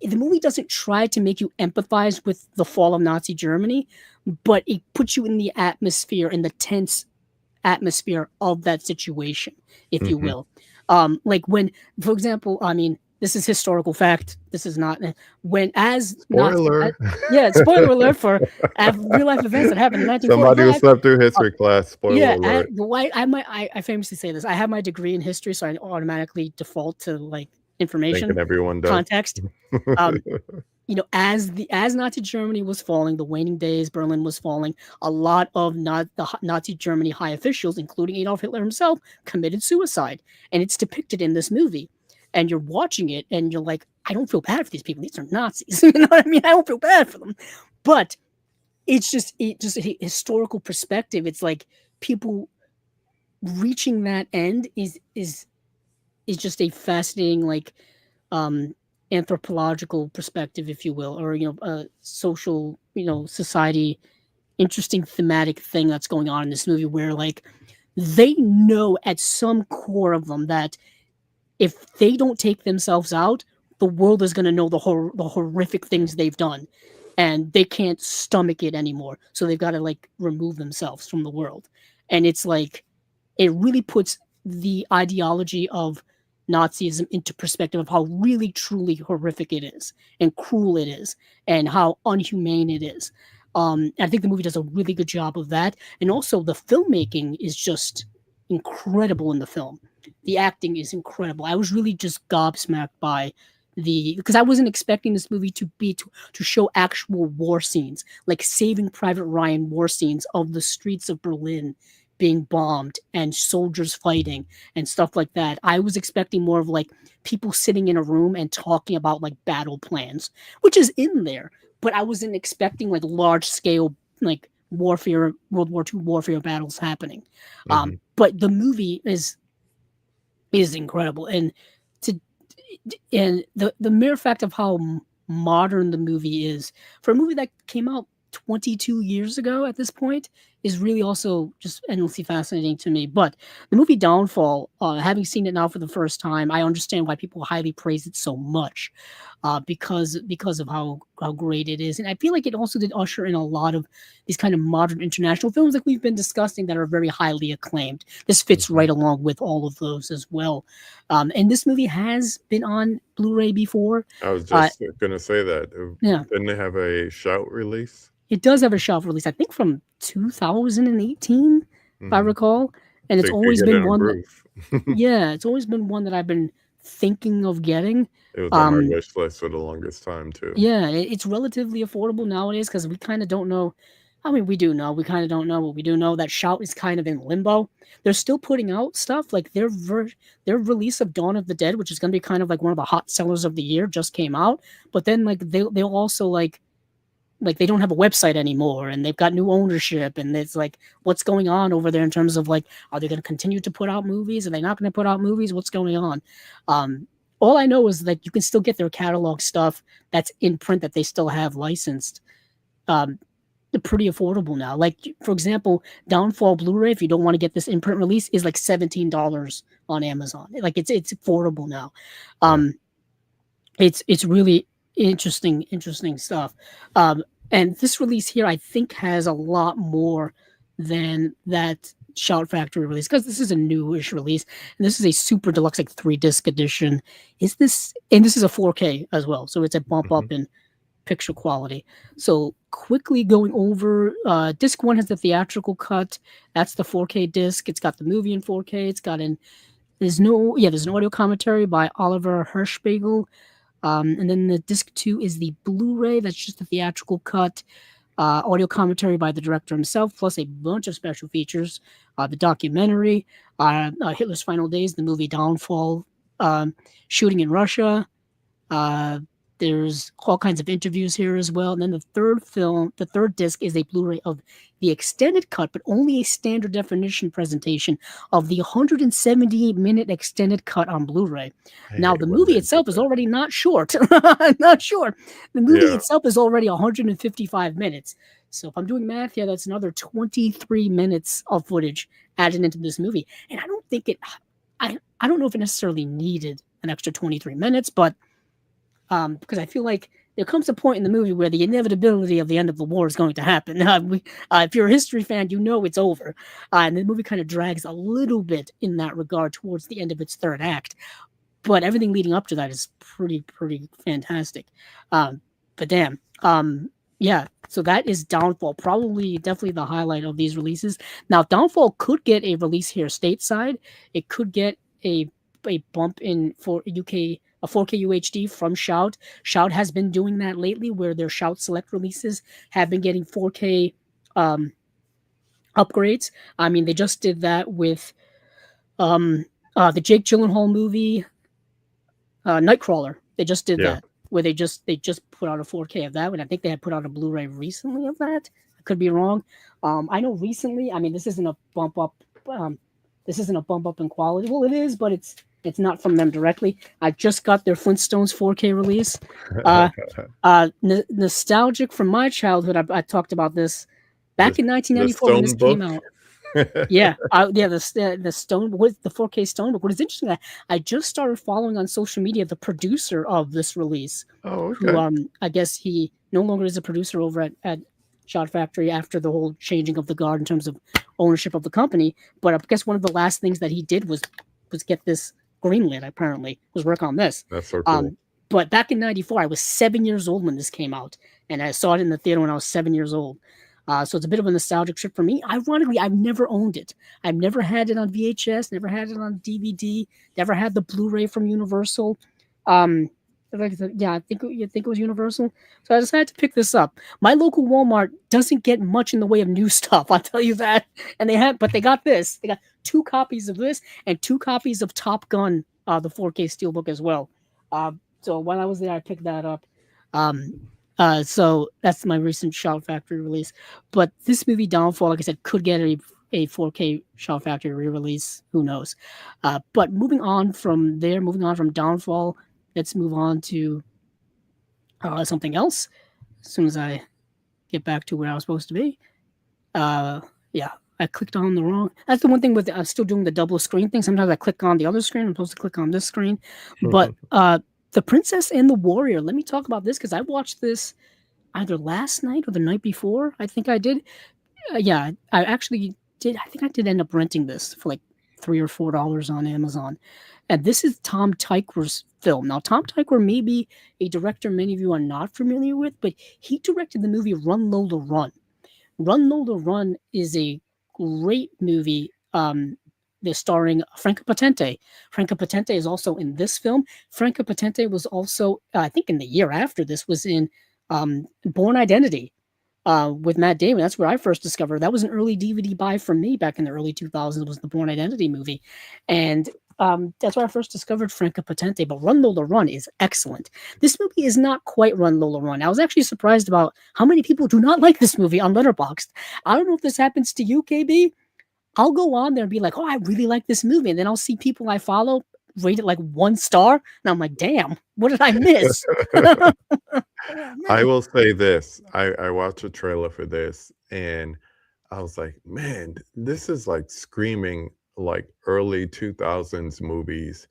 the movie doesn't try to make you empathize with the fall of Nazi Germany, but it puts you in the atmosphere, in the tense atmosphere of that situation, if you will. Like when, for example, I mean, this is historical fact. This is not spoiler. Spoiler alert for real life events that happened in 1945. Somebody who slept through history class. Spoiler alert. I famously say this. I have my degree in history, so I automatically default to like information. Thinking everyone does. Context. As Nazi Germany was falling, the waning days, Berlin was falling, a lot of the Nazi Germany high officials, including Adolf Hitler himself, committed suicide, and it's depicted in this movie. And you're watching it, and you're like, I don't feel bad for these people. These are Nazis. You know what I mean? I don't feel bad for them. But it's just a historical perspective. It's like people reaching that end is just a fascinating, like, anthropological perspective, if you will, or social, society, interesting thematic thing that's going on in this movie, where like they know at some core of them that if they don't take themselves out, the world is going to know the horrific things they've done, and they can't stomach it anymore. So they've got to like remove themselves from the world. And it's like, it really puts the ideology of Nazism into perspective of how really truly horrific it is and cruel it is and how unhumane it is. I think the movie does a really good job of that. And also the filmmaking is just incredible in the film. The acting is incredible. I was really just gobsmacked by because I wasn't expecting this movie to show actual war scenes, like Saving Private Ryan war scenes of the streets of Berlin being bombed and soldiers fighting and stuff like that. I was expecting more of like people sitting in a room and talking about like battle plans, which is in there, but I wasn't expecting like large scale like warfare, World War II warfare battles happening. But the movie is incredible, and to and the mere fact of how modern the movie is for a movie that came out 22 years ago at this point is really also just endlessly fascinating to me. But the movie Downfall, having seen it now for the first time, I understand why people highly praise it so much, because of how great it is. And I feel like it also did usher in a lot of these kind of modern international films like we've been discussing that are very highly acclaimed. This fits right along with all of those as well. And this movie has been on Blu-ray before. I was just going to say that. Yeah. Didn't they have a shout release? It does have a shelf release, I think from 2018, if I recall. And it's always been one that, yeah, it's always been one that I've been thinking of getting. It was on my wish list for the longest time too. Yeah, it's relatively affordable nowadays because we kind of don't know. I mean, we do know. We kind of don't know, but we do know that Shout is kind of in limbo. They're still putting out stuff like their release of Dawn of the Dead, which is going to be kind of like one of the hot sellers of the year, just came out. But then like they'll also like they don't have a website anymore, and they've got new ownership, and it's like what's going on over there in terms of like, are they going to continue to put out movies? Are they not going to put out movies? What's going on? All I know is that you can still get their catalog stuff that's in print that they still have licensed. They're pretty affordable now. Like, for example, Downfall Blu-ray, if you don't want to get this in print release, is like $17 on Amazon. Like it's affordable now. It's really interesting stuff. And this release here, I think, has a lot more than that Shout Factory release, because this is a newish release, and this is a super deluxe, like 3-disc edition. This is a 4K as well, so it's a bump up in picture quality. So quickly going over, disc 1 has the theatrical cut. That's the 4K disc. It's got the movie in 4K. It's got there's an audio commentary by Oliver Hirschberg. And then the disc 2 is the Blu-ray. That's just the theatrical cut. Audio commentary by the director himself, plus a bunch of special features. The documentary, Hitler's Final Days, the movie Downfall, shooting in Russia. There's all kinds of interviews here as well. And then the third disc is a Blu-ray of the extended cut, but only a standard definition presentation of the 178-minute extended cut on Blu-ray. Now, the movie itself is already not short. Not short. The movie itself is already 155 minutes. So if I'm doing math here, that's another 23 minutes of footage added into this movie. And I don't think I don't know if it necessarily needed an extra 23 minutes, but because I feel like there comes a point in the movie where the inevitability of the end of the war is going to happen. If you're a history fan, you know it's over. And the movie kind of drags a little bit in that regard towards the end of its third act. But everything leading up to that is pretty fantastic. But damn. Yeah, so that is Downfall. Definitely the highlight of these releases. Now, Downfall could get a release here stateside. It could get a bump in for UK, a 4K UHD from Shout. Shout has been doing that lately, where their Shout Select releases have been getting 4K upgrades. I mean, they just did that with the Jake Gyllenhaal movie, Nightcrawler. They just did that, where they just put out a 4K of that, and I think they had put out a Blu-ray recently of that. I could be wrong. I know recently. I mean, this isn't a bump up. This isn't a bump up in quality. Well, it is, but it's not from them directly. I just got their Flintstones 4K release. Nostalgic from my childhood. I talked about this back in 1994 when this came out. The Stone with the 4K Stone book. What is interesting, I just started following on social media the producer of this release. Oh, okay. Who, I guess he no longer is a producer over at Shout Factory after the whole changing of the guard in terms of ownership of the company. But I guess one of the last things that he did was get this greenlit, apparently, was work on this. That's so cool. But back in 94, I was 7 years old when this came out, and I saw it in the theater when I was 7 years old. So it's a bit of a nostalgic trip for me. Ironically, I've never owned it. I've never had it on VHS, never had it on DVD, never had the Blu-ray from Universal. Like I said, yeah, I think it was Universal. So I decided to pick this up. My local Walmart doesn't get much in the way of new stuff, I'll tell you that. And but they got this. They got 2 copies of this and 2 copies of Top Gun, the 4K Steelbook as well. So while I was there, I picked that up. So that's my recent Shout Factory release. But this movie, Downfall, like I said, could get a 4K Shout Factory re-release. Who knows? But moving on from Downfall, let's move on to something else. As soon as I get back to where I was supposed to be. Yeah, I clicked on the wrong. That's the one thing with I'm still doing the double screen thing. Sometimes I click on the other screen. I'm supposed to click on this screen. But The Princess and the Warrior. Let me talk about this because I watched this either last night or the night before. I think I did. Yeah, I actually did. I think I did end up renting this for like $3 or $4 on Amazon. And this is Tom Tykwer's film. Now, Tom Tykwer may be a director many of you are not familiar with, but he directed the movie Run Lola Run. Run Lola Run is a great movie. They're starring Franca Potente. Franca Potente is also in this film. Franca Potente was also, I think in the year after this, was in Born Identity with Matt Damon. That's where I first discovered. That was an early DVD buy for me back in the early 2000s, was the Born Identity movie. And that's where I first discovered Franca Potente. But Run Lola Run is excellent. This movie is not quite Run Lola Run. I was actually surprised about how many people do not like this movie on Letterboxd. I don't know if this happens to you, KB. I'll go on there and be like, oh, I really like this movie. And then I'll see people I follow rate it like 1 star. And I'm like, damn, what did I miss? I will say this. I watched a trailer for this and I was like, man, this is like screaming like early 2000s movies.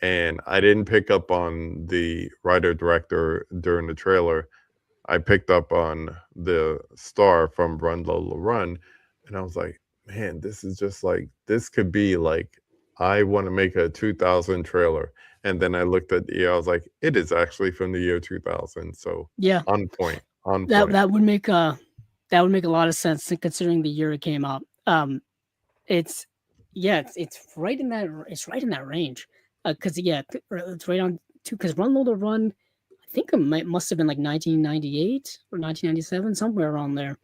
And I didn't pick up on the writer-director during the trailer. I picked up on the star from Run Lola Run. And I was like, man, this is just like, this could be like, I want to make a 2000 trailer. And then I looked at the year, I was like, it is actually from the year 2000. So yeah, on point. That would make a lot of sense considering the year it came out. It's right in that range. Because it's right on too. Because Run Lola Run, I think it must have been like 1998 or 1997, somewhere around there.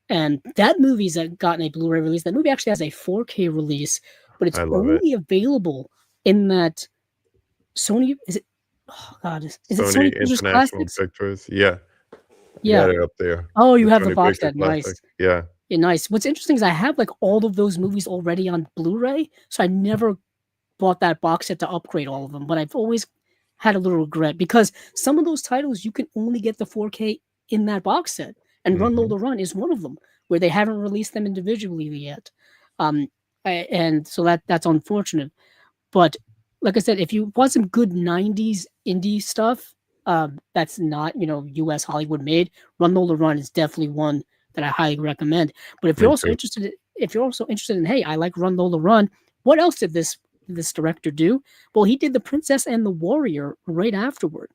And that movie's gotten a Blu-ray release. That movie actually has a 4K release, but it's only available in that Sony. Is it? Oh God, is it Sony Pictures Classics? Pictures? Yeah. Yeah, it up there. Oh, you have the box set. Nice. Yeah. Yeah, nice. What's interesting is I have like all of those movies already on Blu-ray, so I never bought that box set to upgrade all of them. But I've always had a little regret because some of those titles you can only get the 4K in that box set, and Run Lola Run is one of them where they haven't released them individually yet. And so that's unfortunate. But like I said, if you want some good 90s indie stuff, that's not, US Hollywood made, Run Lola Run is definitely one that I highly recommend. But if you're also interested in, hey, I like Run Lola Run, what else did this director do? Well, he did The Princess and the Warrior right afterward.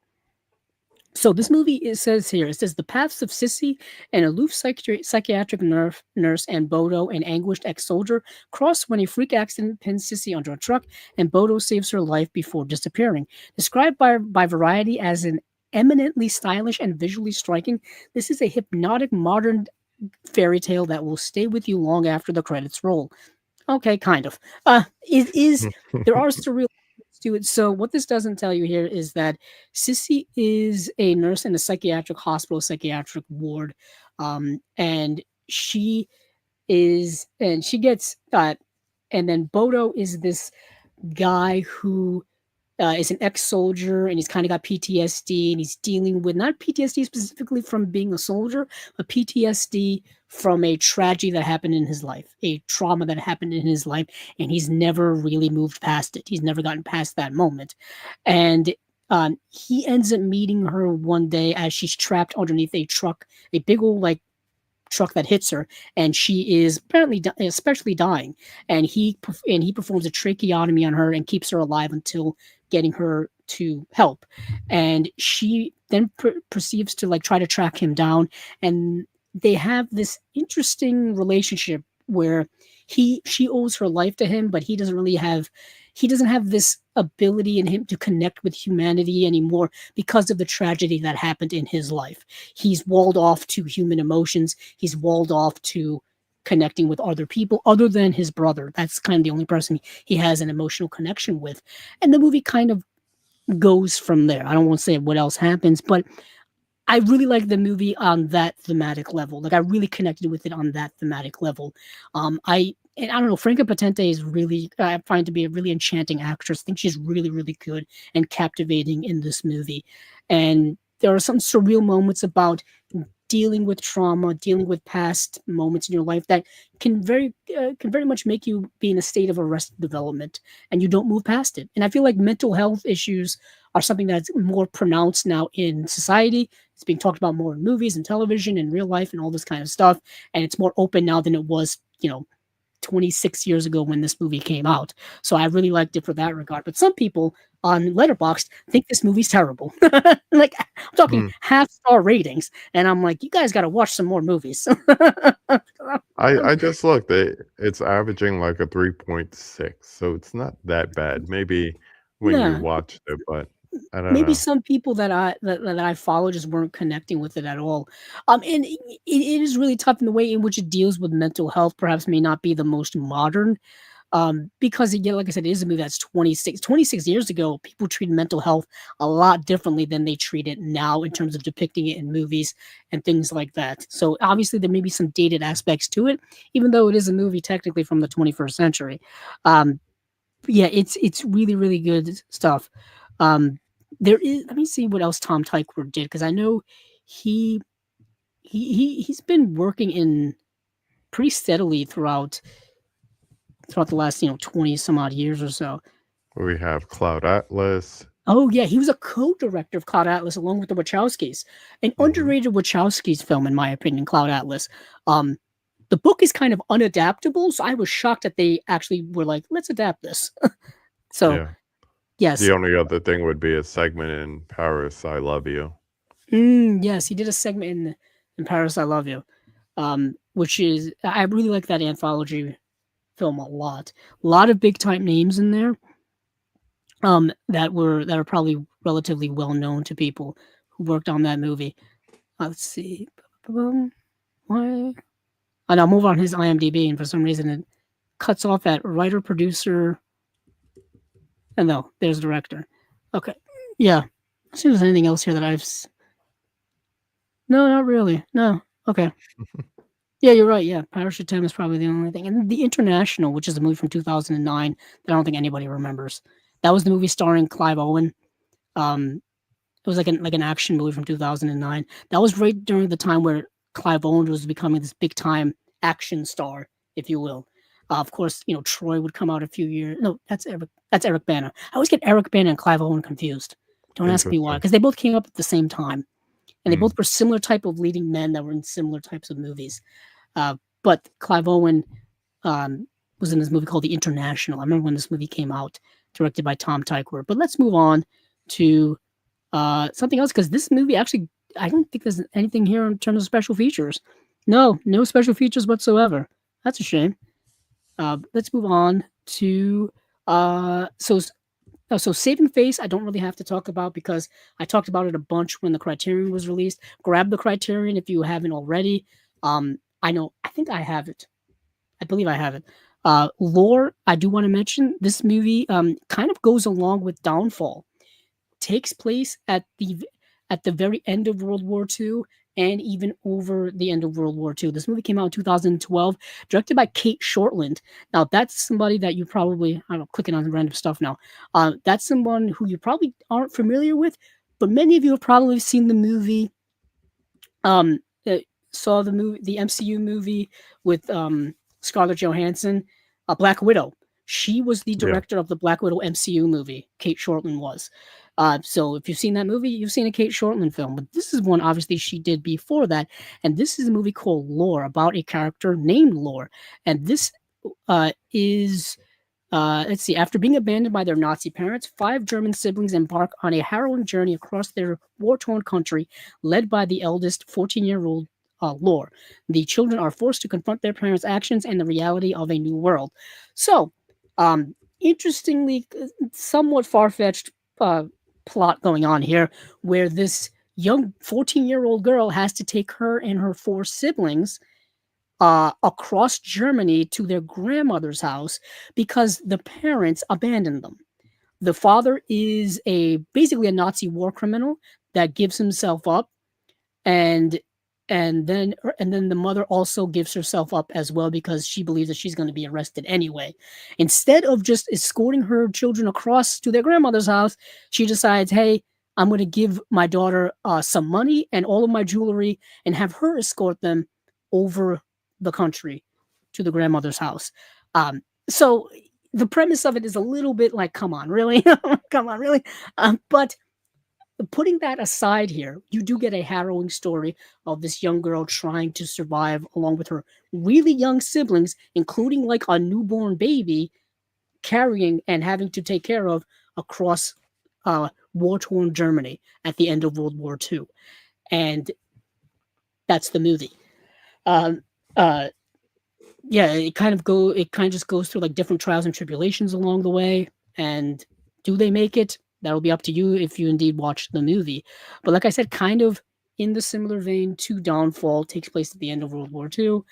So this movie, it says the paths of Sissy, an aloof psychiatric nurse, and Bodo, an anguished ex-soldier, cross when a freak accident pins Sissy under a truck, and Bodo saves her life before disappearing. Described by Variety as an eminently stylish and visually striking, this is a hypnotic modern fairy tale that will stay with you long after the credits roll. Okay, kind of. It is. There are surreal to it. So what this doesn't tell you here is that Sissy is a nurse in a psychiatric hospital, psychiatric ward, and she gets and then Bodo is this guy who is an ex-soldier, and he's kind of got PTSD, and he's dealing with not PTSD specifically from being a soldier, but PTSD from a tragedy that happened in his life, a trauma that happened in his life, and he's never really moved past it. He's never gotten past that moment. And he ends up meeting her one day as she's trapped underneath a truck, a big old truck that hits her, and she is apparently especially dying. And he performs a tracheotomy on her and keeps her alive until getting her to help. And she then proceeds to try to track him down, and they have this interesting relationship where she owes her life to him, but he doesn't really have he doesn't have this ability in him to connect with humanity anymore because of the tragedy that happened in his life. He's walled off to human emotions. He's walled off to connecting with other people other than his brother. That's kind of the only person he has an emotional connection with. And the movie kind of goes from there. I don't want to say what else happens, but I really like the movie on that thematic level. Like I really connected with it on that thematic level. I don't know. Franca Potente is really I find to be a really enchanting actress. I think she's really really good and captivating in this movie. And there are some surreal moments about dealing with trauma, dealing with past moments in your life that can very much make you be in a state of arrested development, and you don't move past it. And I feel like mental health issues are something that's more pronounced now in society. It's being talked about more in movies and television and real life and all this kind of stuff. And it's more open now than it was, 26 years ago when this movie came out. So I really liked it for that regard. But some people on Letterboxd think this movie's terrible. Like I'm talking half-star ratings, and I'm like, you guys got to watch some more movies. I just looked. It's averaging like a 3.6, so it's not that bad. Maybe when you watched it, but I don't know. Maybe some people that I follow just weren't connecting with it at all. And it is really tough in the way in which it deals with mental health. Perhaps may not be the most modern, because again, like I said, it is a movie that's 26 years ago. People treated mental health a lot differently than they treat it now in terms of depicting it in movies and things like that. So obviously there may be some dated aspects to it, even though it is a movie technically from the 21st century. Yeah, it's really really good stuff. There is. Let me see what else Tom Tykwer did, because I know he's been working in pretty steadily throughout the last 20 some odd years or so. We have Cloud Atlas. Oh yeah, he was a co-director of Cloud Atlas along with the Wachowskis. An underrated Wachowskis film, in my opinion, Cloud Atlas. The book is kind of unadaptable, so I was shocked that they actually were like, let's adapt this. So. Yeah. Yes. The only other thing would be a segment in Paris, I Love You. Yes, he did a segment in Paris, I Love You, which is, I really like that anthology film a lot. A lot of big time names in there, that are probably relatively well known to people who worked on that movie. Let's see. Why? And I'll move on his IMDb, and for some reason it cuts off at writer, producer. And no, there's director. Okay. Yeah. Let's see if there's anything else here that I've... No, not really. No. Okay. Yeah, you're right. Yeah, Parachute Time is probably the only thing. And The International, which is a movie from 2009 that I don't think anybody remembers. That was the movie starring Clive Owen. It was like an action movie from 2009. That was right during the time where Clive Owen was becoming this big time action star, if you will. Of course, Troy would come out a few years. No, that's Eric Bana. I always get Eric Bana and Clive Owen confused. Don't ask me why, because they both came up at the same time, and they both were similar type of leading men that were in similar types of movies. But Clive Owen was in this movie called The International. I remember when this movie came out, directed by Tom Tykwer. But let's move on to something else, because this movie actually, I don't think there's anything here in terms of special features. No special features whatsoever. That's a shame. Let's move on to so Saving Face. I don't really have to talk about because I talked about it a bunch when the Criterion was released. Grab the Criterion if you haven't already. I think I have it. I believe I have it. Lore, I do want to mention this movie kind of goes along with Downfall. Takes place at the very end of World War II and even over the end of World War II. This movie came out in 2012, directed by Kate Shortland. Now, that's somebody that you probably, I don't know, clicking on random stuff now. That's someone who you probably aren't familiar with, but many of you have probably seen the movie, saw the MCU movie with Scarlett Johansson, Black Widow. She was the director of the Black Widow MCU movie. Kate Shortland was. So if you've seen that movie, you've seen a Kate Shortland film. But this is one, obviously, she did before that. And this is a movie called Lore, about a character named Lore. And this is... let's see. After being abandoned by their Nazi parents, 5 German siblings embark on a harrowing journey across their war-torn country, led by the eldest 14-year-old Lore. The children are forced to confront their parents' actions and the reality of a new world. So, interestingly, somewhat far-fetched plot going on here, where this young 14-year-old girl has to take her and her 4 siblings across Germany to their grandmother's house because the parents abandoned them. The father is basically a Nazi war criminal that gives himself up, and then the mother also gives herself up as well because she believes that she's going to be arrested anyway. Instead of just escorting her children across to their grandmother's house, she decides, hey, I'm going to give my daughter some money and all of my jewelry and have her escort them over the country to the grandmother's house. So the premise of it is a little bit like, come on, really? Come on, really? But putting that aside here, you do get a harrowing story of this young girl trying to survive along with her really young siblings, including like a newborn baby, carrying and having to take care of across war-torn Germany at the end of World War II. And that's the movie. Yeah, it kind of just goes through like different trials and tribulations along the way. And do they make it? That'll be up to you if you indeed watch the movie. But like I said, kind of in the similar vein to Downfall, takes place at the end of World War II,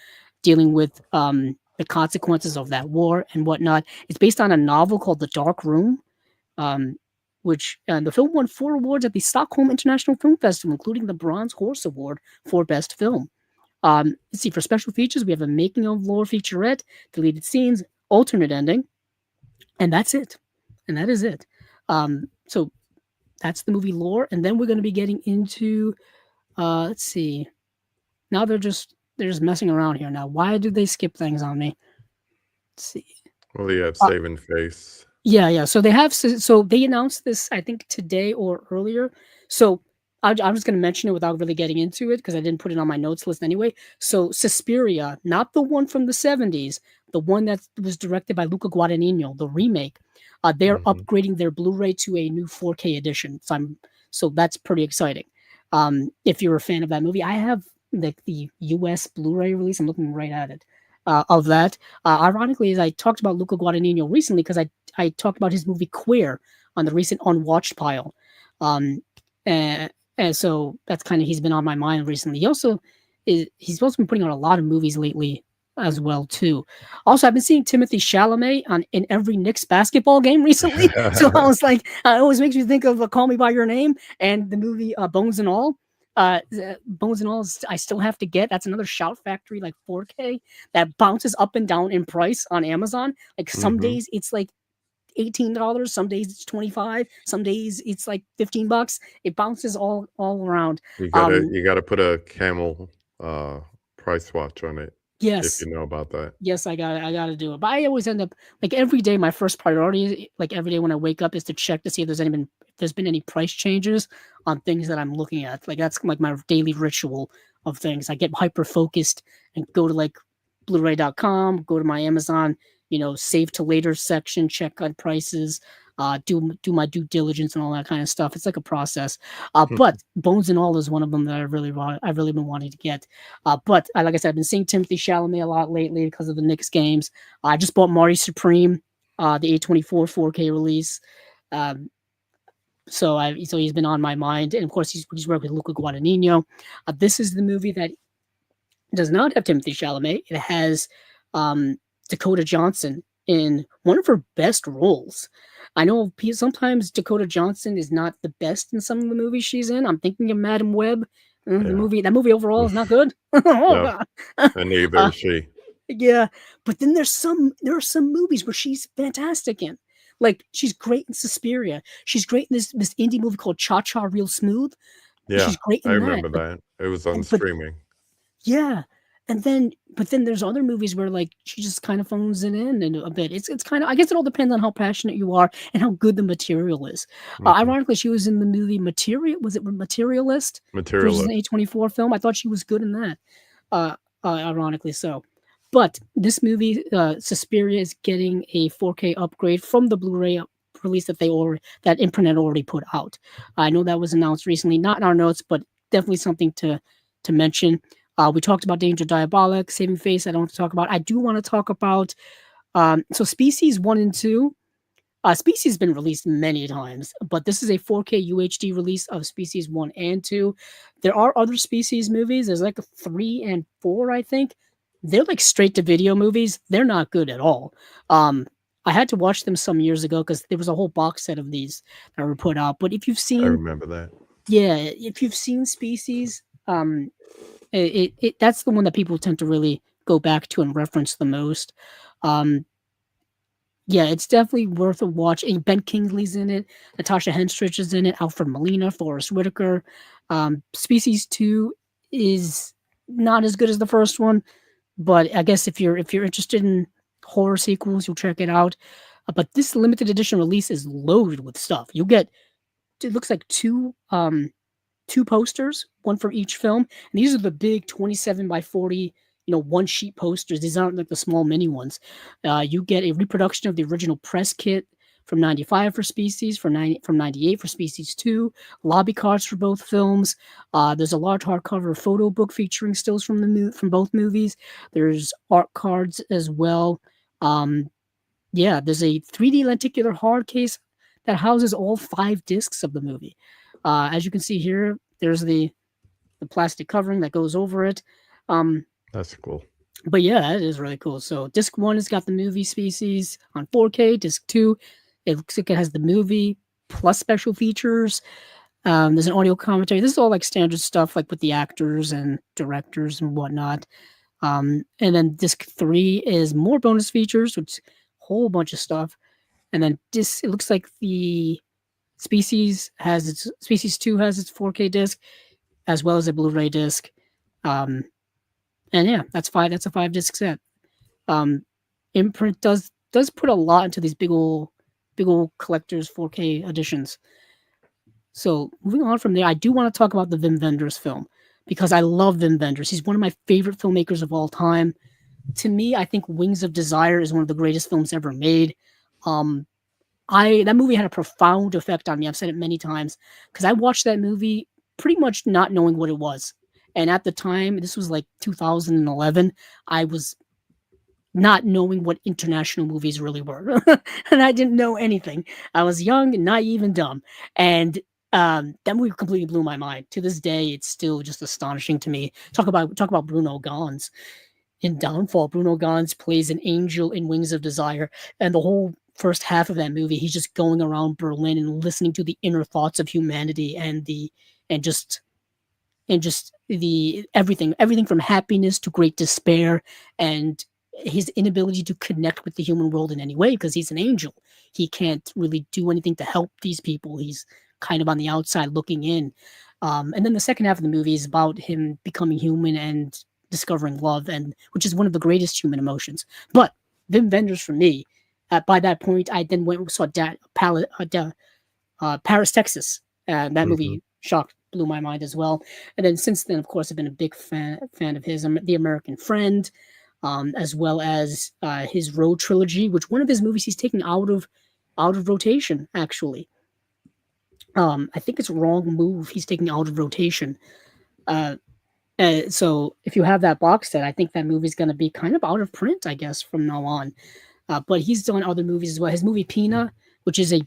dealing with the consequences of that war and whatnot. It's based on a novel called The Dark Room, which the film won 4 awards at the Stockholm International Film Festival, including the Bronze Horse Award for Best Film. Let's see, for special features, we have a making of lore featurette, deleted scenes, alternate ending, and that's it. And that is it. So that's the movie lore. And then we're going to be getting into, let's see. Now they're just messing around here. Now, why do they skip things on me? Let's see. Well, you have saving face. Yeah. So they announced this, I think, today or earlier. So I'm just going to mention it without really getting into it because I didn't put it on my notes list anyway. So Suspiria, not the one from the 70s, the one that was directed by Luca Guadagnino, the remake, they're upgrading their Blu-ray to a new 4K edition. So that's pretty exciting. If you're a fan of that movie, I have the US Blu-ray release. I'm looking right at it of that. Ironically, as I talked about Luca Guadagnino recently because I talked about his movie Queer on the recent Unwatched pile. And so that's kind of, he's been on my mind recently. He's also been putting out a lot of movies lately as well too. Also, I've been seeing Timothée Chalamet in every Knicks basketball game recently. So I was like, it always makes me think of Call Me by Your Name and the movie Bones and All. Bones and All I still have to get. That's another Shout Factory like 4K that bounces up and down in price on Amazon. Like some days it's like $18, some days it's $25, some days it's like $15. It bounces all around. You gotta put a Camel price watch on it. Yes, if you know about that. Yes, I gotta do it. But I always end up like every day. My first priority, like every day when I wake up, is to check to see if there's been any price changes on things that I'm looking at. Like that's like my daily ritual of things. I get hyper focused and go to like Blu-ray.com, go to my Amazon, save to later section, check on prices, do my due diligence and all that kind of stuff. It's like a process. But Bones and All is one of them that I've really been wanting to get. But like I said, I've been seeing Timothée Chalamet a lot lately because of the Knicks games. I just bought Marty Supreme, the A24 4K release. So he's been on my mind, and of course he's worked with Luca Guadagnino. This is the movie that does not have Timothée Chalamet. It has Dakota Johnson in one of her best roles. I know sometimes Dakota Johnson is not the best in some of the movies she's in. I'm thinking of Madam Web. That movie overall is not good. And neither is she. Yeah, but then there are some movies where she's fantastic in. Like she's great in Suspiria. She's great in this indie movie called Cha Cha Real Smooth. Yeah, she's great in I remember that. It was on streaming. Yeah. But then there's other movies where like she just kind of phones it in a bit. It's kind of, I guess it all depends on how passionate you are and how good the material is. Ironically, she was in the movie Material. Was it Materialist? Which is an A24 film. I thought she was good in that. Ironically so. But this movie, Suspiria, is getting a 4K upgrade from the Blu-ray release that Imprint had already put out. I know that was announced recently, not in our notes, but definitely something to mention. We talked about Danger Diabolik, Saving Face. I don't want to talk about. I do want to talk about so Species 1 and 2. Species has been released many times, but this is a 4K UHD release of Species 1 and 2. There are other Species movies. There's like 3 and 4, I think. They're like straight to video movies. They're not good at all. I had to watch them some years ago because there was a whole box set of these that were put out. But if you've I seen, remember that. yeah, if you've seen Species, that's the one that people tend to really go back to and reference the most. Yeah, it's definitely worth a watch. And Ben Kingsley's in it, Natasha Henstridge is in it, Alfred Molina, Forrest Whitaker. Species 2 is not as good as the first one, but I guess if you're interested in horror sequels, you'll check it out. But this limited edition release is loaded with stuff. You'll get, it looks like two posters, one for each film, and these are the big 27 by 40, one sheet posters. These aren't like the small mini ones. You get a reproduction of the original press kit from 95 for Species, from 98 for Species 2, lobby cards for both films. There's a large hardcover photo book featuring stills from both movies. There's art cards as well. Yeah, there's a 3D lenticular hard case that houses all 5 discs of the movie. As you can see here, there's the plastic covering that goes over it. That's cool. But yeah, it is really cool. So disc 1 has got the movie Species on 4K. Disc 2, it looks like it has the movie plus special features. There's an audio commentary. This is all like standard stuff, like with the actors and directors and whatnot. And then disc 3 is more bonus features, which whole bunch of stuff. And then it looks like the Species 2 has its 4K disc as well as a Blu-ray disc. And yeah, that's a 5 disc set. Imprint does put a lot into these big old collectors 4K editions. So moving on from there, I do want to talk about the Wim Wenders film because I love Wim Wenders. He's one of my favorite filmmakers of all time. To me, I think Wings of Desire is one of the greatest films ever made. That movie had a profound effect on me. I've said it many times because I watched that movie pretty much not knowing what it was. And at the time, this was like 2011, I was not knowing what international movies really were. And I didn't know anything. I was young, naive, and dumb. And that movie completely blew my mind. To this day, it's still just astonishing to me. Talk about Bruno Ganz. In Downfall, Bruno Ganz plays an angel in Wings of Desire. And the whole first half of that movie, he's just going around Berlin and listening to the inner thoughts of humanity and just the everything from happiness to great despair and his inability to connect with the human world in any way because he's an angel. He can't really do anything to help these people. He's kind of on the outside looking in. And then the second half of the movie is about him becoming human and discovering love, and which is one of the greatest human emotions. But Wim Wenders for me, by that point, I then went and saw Paris, Texas. And that movie blew my mind as well. And then since then, of course, I've been a big fan of his, The American Friend, as well as his Road trilogy, which one of his movies he's taking out of rotation, actually. I think it's Wrong Move he's taking out of rotation. So if you have that box set, I think that movie's going to be kind of out of print, I guess, from now on. But he's done other movies as well. His movie Pina, which is a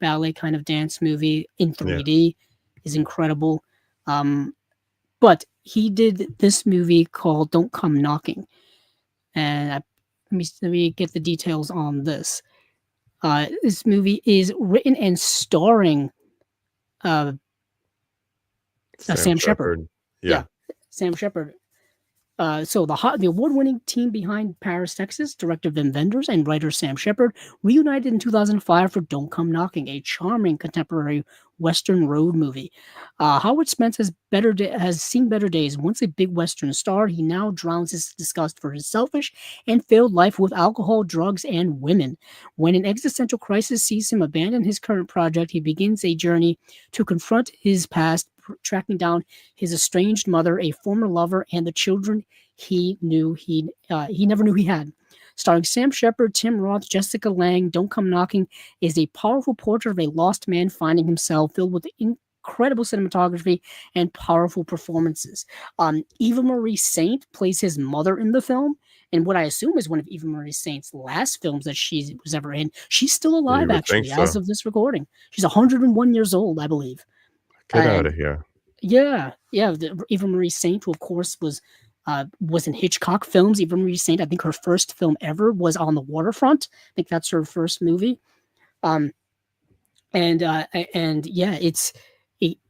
ballet kind of dance movie in 3D, is incredible. But he did this movie called Don't Come Knocking, and let me get the details on this. This movie is written and starring Sam Shepard. Yeah, Sam Shepard. So the award-winning team behind Paris, Texas, director Wim Wenders and writer Sam Shepard, reunited in 2005 for Don't Come Knocking, a charming contemporary Western road movie. Howard Spence has seen better days. Once a big Western star, he now drowns his disgust for his selfish and failed life with alcohol, drugs, and women. When an existential crisis sees him abandon his current project, he begins a journey to confront his past, tracking down his estranged mother, a former lover, and the children he never knew he had. Starring Sam Shepard, Tim Roth, Jessica Lange, Don't Come Knocking is a powerful portrait of a lost man finding himself, filled with incredible cinematography and powerful performances. Eva Marie Saint plays his mother in the film, and what I assume is one of Eva Marie Saint's last films that she was ever in. She's still You alive, would think actually, as so. of this recording. She's 101 years old, I believe. Get out And of here. yeah, Eva Marie Saint, who of course was in Hitchcock films. Eva Marie Saint, I think her first film ever was On the Waterfront. I think that's her first movie. Um, and yeah,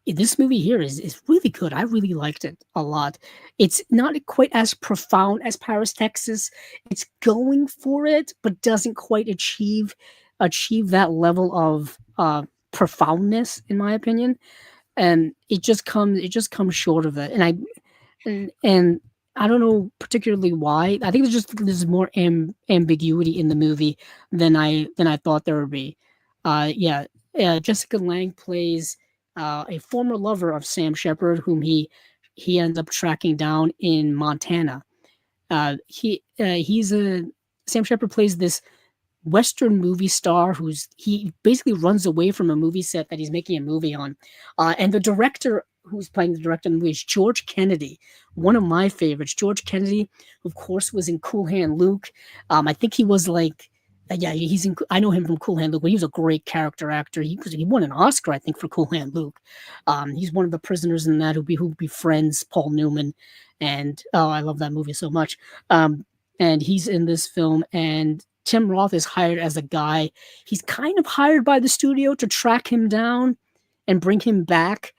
this movie here is really good. I really liked it a lot. It's not quite as profound as Paris, Texas. It's going for it, but doesn't quite achieve that level of profoundness, in my opinion. And it just comes short of it. And I don't know particularly why. I think there's more ambiguity in the movie than I thought there would be. Yeah, Jessica Lange plays a former lover of Sam Shepard, whom he ends up tracking down in Montana. He's a Sam Shepard plays this Western movie star he basically runs away from a movie set that he's making a movie on. And the director who's playing the director of the movie is George Kennedy, one of my favorites. George Kennedy, of course, was in Cool Hand Luke. I think he was like, yeah, I know him from Cool Hand Luke, but he was a great character actor. He won an Oscar, I think, for Cool Hand Luke. He's one of the prisoners in that who befriends Paul Newman. And I love that movie so much. And he's in this film, and Tim Roth is hired as a guy. He's kind of hired by the studio to track him down and bring him back.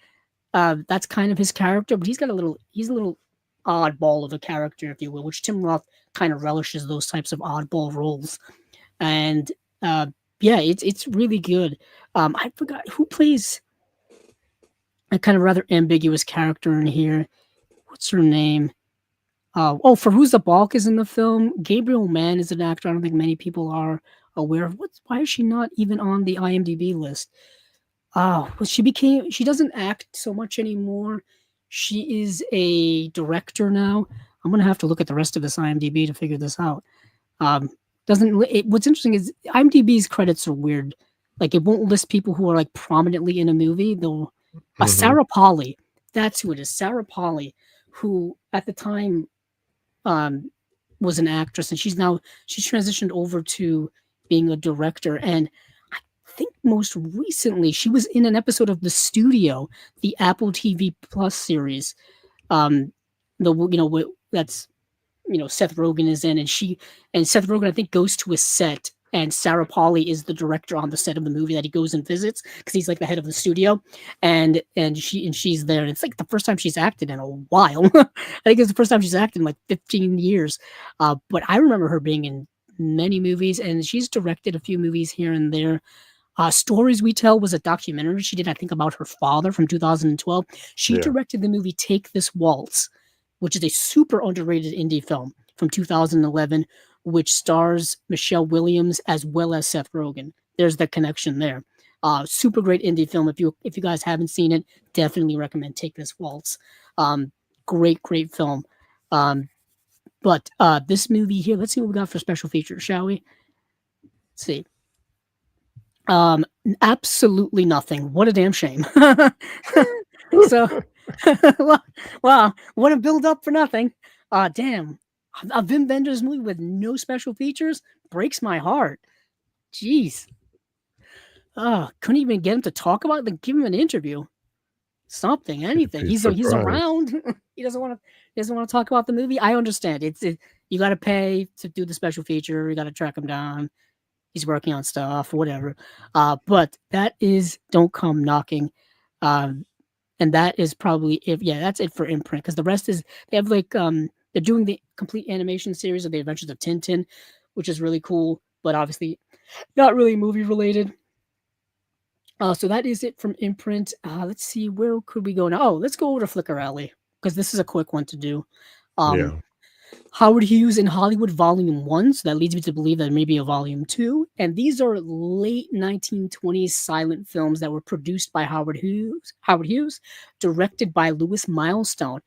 That's kind of his character, but he's a little oddball of a character, if you will, which Tim Roth kind of relishes those types of oddball roles. And yeah, it's really good. I forgot who plays a kind of rather ambiguous character in here. What's her name? Fairuza Balk is in the film. Gabriel Mann is an actor I don't think many people are aware of. Why is she not even on the IMDb list? Well, she doesn't act so much anymore. She is a director now. I'm gonna have to look at the rest of this IMDb to figure this out. What's interesting is IMDb's credits are weird. Like, it won't list people who are like prominently in a movie. Though, Sarah Polley, that's who it is. Sarah Polley, who at the time was an actress, and she's transitioned over to being a director. And I think most recently she was in an episode of The Studio, the Apple TV Plus series. That's Seth Rogen is in, and Seth Rogen, I think, goes to a set, and Sarah Polley is the director on the set of the movie that he goes and visits, because he's like the head of the studio, and she's there, and it's like the first time she's acted in a while. I think it's the first time she's acted in like 15 years. But I remember her being in many movies, and she's directed a few movies here and there. Stories We Tell was a documentary she did, I think, about her father from 2012. She directed the movie Take This Waltz, which is a super underrated indie film from 2011, which stars Michelle Williams as well as Seth Rogen. There's the connection there. Super great indie film. If you guys haven't seen it, definitely recommend Take This Waltz. Great film. But this movie here, let's see what we got for special features, shall we? Let's see. Absolutely nothing. What a damn shame. So, wow, what a build up for nothing. Damn. A Wim Wenders movie with no special features breaks my heart. Jeez. Couldn't even get him to talk about it. Like, give him an interview. Something, anything. He's around. He doesn't want to talk about the movie. I understand. You got to pay to do the special feature. You got to track him down. He's working on stuff, whatever. But that is Don't Come Knocking. And that is probably it. Yeah, that's it for Imprint, because the rest is, they have like they're doing the complete animation series of The Adventures of Tintin, which is really cool, but obviously not really movie related. So that is it from Imprint. Let's see, where could we go now? Oh, let's go over to Flickr Alley, because this is a quick one to do. Howard Hughes in Hollywood Volume 1, so that leads me to believe that maybe a Volume 2. And these are late 1920s silent films that were produced by Howard Hughes, directed by Louis Milestone.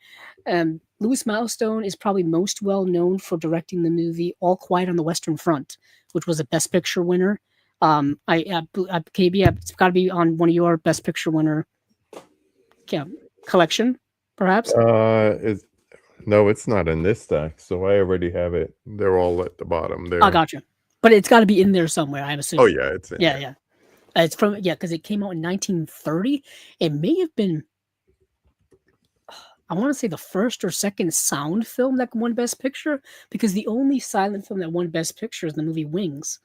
Louis Milestone is probably most well known for directing the movie All Quiet on the Western Front, which was a Best Picture winner. KB, it's got to be on one of your Best Picture winner collection, perhaps. No, it's not in this stack, so I already have it. They're all at the bottom there. I gotcha. But it's got to be in there somewhere, I assume. Oh yeah, it's in Yeah, there. yeah. It's from because it came out in 1930. It may have been, I want to say, the first or second sound film that won Best Picture, because the only silent film that won Best Picture is the movie Wings.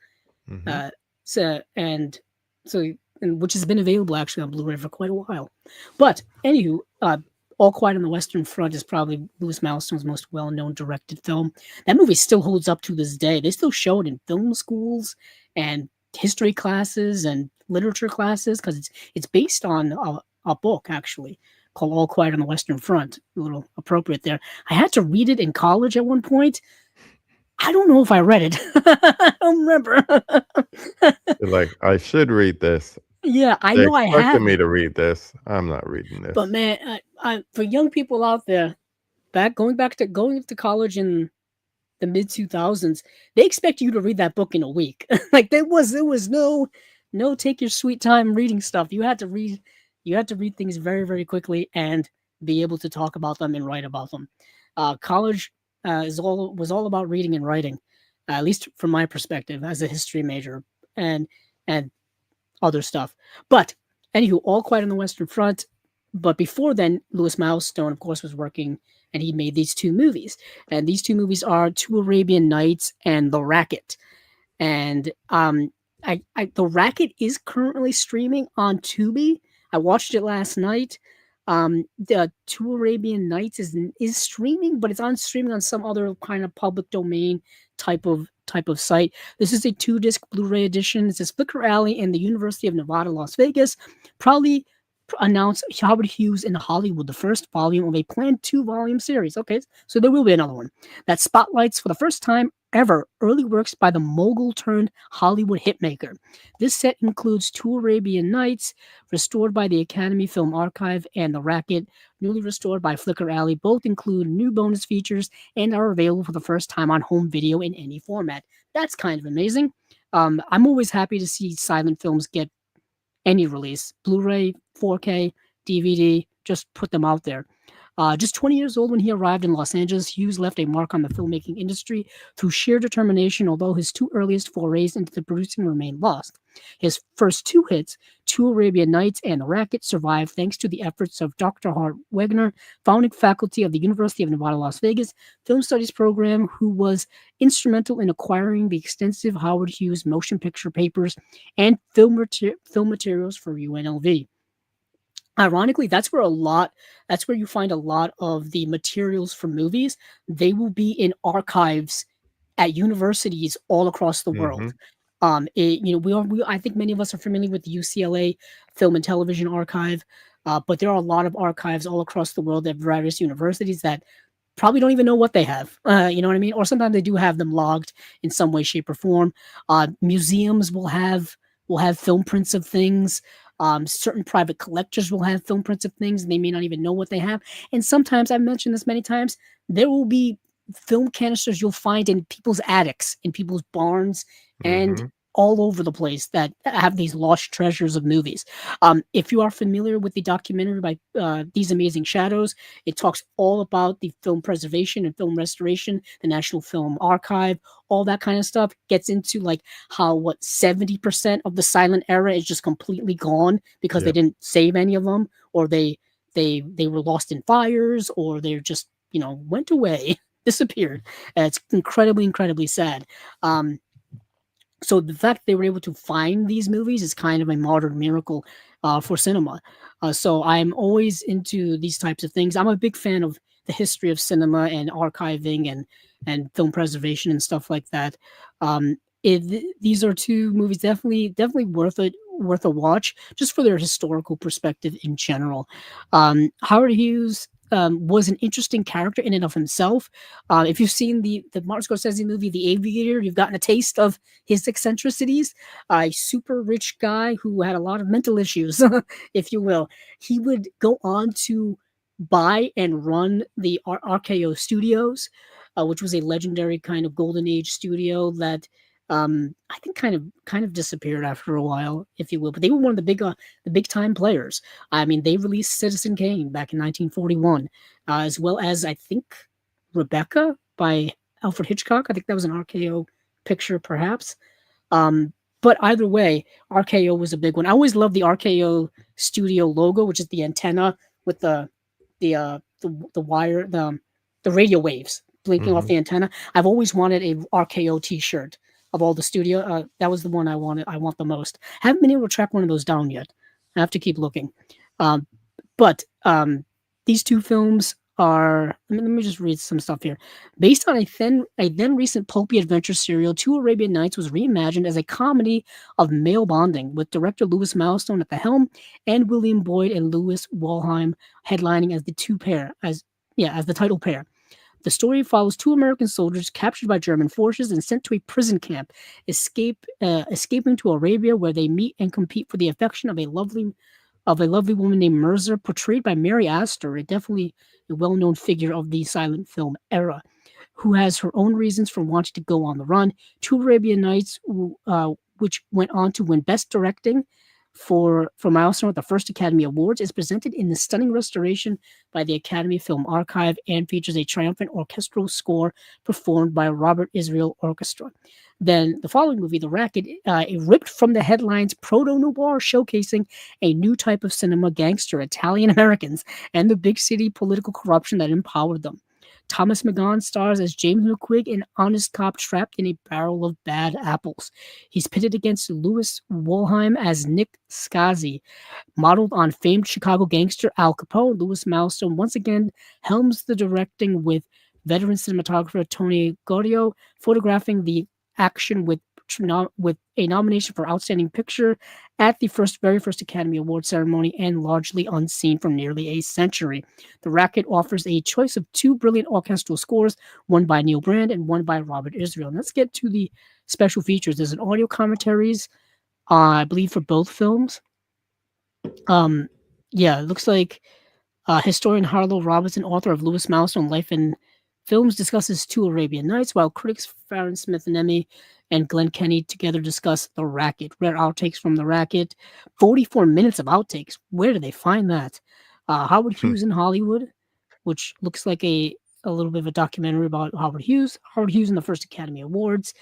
Mhm. So which has been available actually on Blu-ray for quite a while. But anywho, All Quiet on the Western Front is probably Louis Milestone's most well-known directed film. That movie still holds up to this day. They still show it in film schools and history classes and literature classes because it's based on a book actually called All Quiet on the Western Front. A little appropriate there. I had to read it in college at one point. I don't know if I read it. I don't remember. You're like, I should read this. Yeah, I They know I expected have me it, to read this. I'm not reading this. but man, for young people out there, going to college in the mid 2000s, they expect you to read that book in a week. Like there was no take your sweet time reading stuff. You had to read things very very quickly and be able to talk about them and write about them. College was all about reading and writing, at least from my perspective as a history major and and other stuff. But anywho, All Quiet on the Western Front. But before then, Louis Milestone, of course, was working, and he made these two movies. And these two movies are Two Arabian Nights and The Racket. And The Racket is currently streaming on Tubi. I watched it last night. The Two Arabian Nights is streaming, but it's on streaming on some other kind of public domain type of site. This is a 2-disc Blu-ray edition. It says Flicker Alley and the University of Nevada, Las Vegas. Probably announced Howard Hughes in Hollywood, the first volume of a planned 2-volume series. Okay, so there will be another one that spotlights for the first time ever early works by the mogul turned Hollywood hitmaker. This set includes Two Arabian Nights, restored by the Academy Film Archive, and The Racket, newly restored by Flicker Alley. Both include new bonus features and are available for the first time on home video in any format. That's kind of amazing. I'm always happy to see silent films get any release, Blu-ray, 4K, DVD, just put them out there. Just 20 years old when he arrived in Los Angeles, Hughes left a mark on the filmmaking industry through sheer determination, although his two earliest forays into the producing remain lost. His first two hits, Two Arabian Nights and The Racket, survived thanks to the efforts of Dr. Hart Wegner, founding faculty of the University of Nevada, Las Vegas Film Studies program, who was instrumental in acquiring the extensive Howard Hughes motion picture papers and film materials for UNLV. Ironically, that's where you find a lot of the materials for movies. They will be in archives at universities all across the world. I think many of us are familiar with the UCLA Film and Television Archive, but there are a lot of archives all across the world at various universities that probably don't even know what they have. You know what I mean? Or sometimes they do have them logged in some way, shape, or form. Museums will have film prints of things. Certain private collectors will have film prints of things, and they may not even know what they have. And sometimes, I've mentioned this many times, there will be film canisters you'll find in people's attics, in people's barns, and all over the place that have these lost treasures of movies. If you are familiar with the documentary by These Amazing Shadows, it talks all about the film preservation and film restoration, the National Film Archive, all that kind of stuff. Gets into like how 70% of the silent era is just completely gone because they didn't save any of them, or they were lost in fires, or they just went away, disappeared. It's incredibly sad. So the fact they were able to find these movies is kind of a modern miracle for cinema. So I'm always into these types of things. I'm a big fan of the history of cinema and archiving and film preservation and stuff like that. These are two movies definitely worth a watch just for their historical perspective in general. Howard Hughes was an interesting character in and of himself. If you've seen the Martin Scorsese movie The Aviator, you've gotten a taste of his eccentricities. A super rich guy who had a lot of mental issues, if you will. He would go on to buy and run the RKO Studios, which was a legendary kind of golden age studio that I think kind of disappeared after a while, if you will. But they were one of the big time players. I mean, they released Citizen Kane back in 1941, as well as I think Rebecca by Alfred Hitchcock. I think that was an RKO picture, perhaps. But either way, RKO was a big one. I always loved the RKO studio logo, which is the antenna with the wire, the radio waves blinking off the antenna. I've always wanted a RKO T-shirt of all the studio. That was the one I wanted. I want the most. Haven't been able to track one of those down yet. I have to keep looking. But these two films are. Let me just read some stuff here. Based on a then recent pulpy adventure serial, Two Arabian Nights was reimagined as a comedy of male bonding, with director Louis Milestone at the helm and William Boyd and Louis Walheim headlining as the title pair. The story follows two American soldiers captured by German forces and sent to a prison camp, escaping to Arabia, where they meet and compete for the affection of a lovely woman named Mirza, portrayed by Mary Astor, definitely a well-known figure of the silent film era, who has her own reasons for wanting to go on the run. Two Arabian Nights, which went on to win Best Directing for Milestone at the first Academy Awards, is presented in the stunning restoration by the Academy Film Archive and features a triumphant orchestral score performed by Robert Israel Orchestra. Then the following movie, The Racket, ripped from the headlines proto-noir, showcasing a new type of cinema, gangster Italian Americans, and the big city political corruption that empowered them. Thomas McGowan stars as James McQuigg, an honest cop trapped in a barrel of bad apples. He's pitted against Louis Walheim as Nick Scazzi. Modeled on famed Chicago gangster Al Capone, Louis Milestone once again helms the directing, with veteran cinematographer Tony Gaudio photographing the action with a nomination for Outstanding Picture at the very first Academy Award ceremony, and largely unseen for nearly a century. The Racket offers a choice of two brilliant orchestral scores, one by Neil Brand and one by Robert Israel. And let's get to the special features. There's an audio commentaries, I believe, for both films. It looks like historian Harlow Robinson, author of Louis Milestone Life and Films, discusses Two Arabian Nights, while critics Farron Smith-Nemi and Glenn Kenny together discuss The Racket. Rare outtakes from The Racket. 44 minutes of outtakes. Where do they find that? Howard Hughes in Hollywood, which looks like a little bit of a documentary about Howard Hughes. Howard Hughes in the first Academy Awards.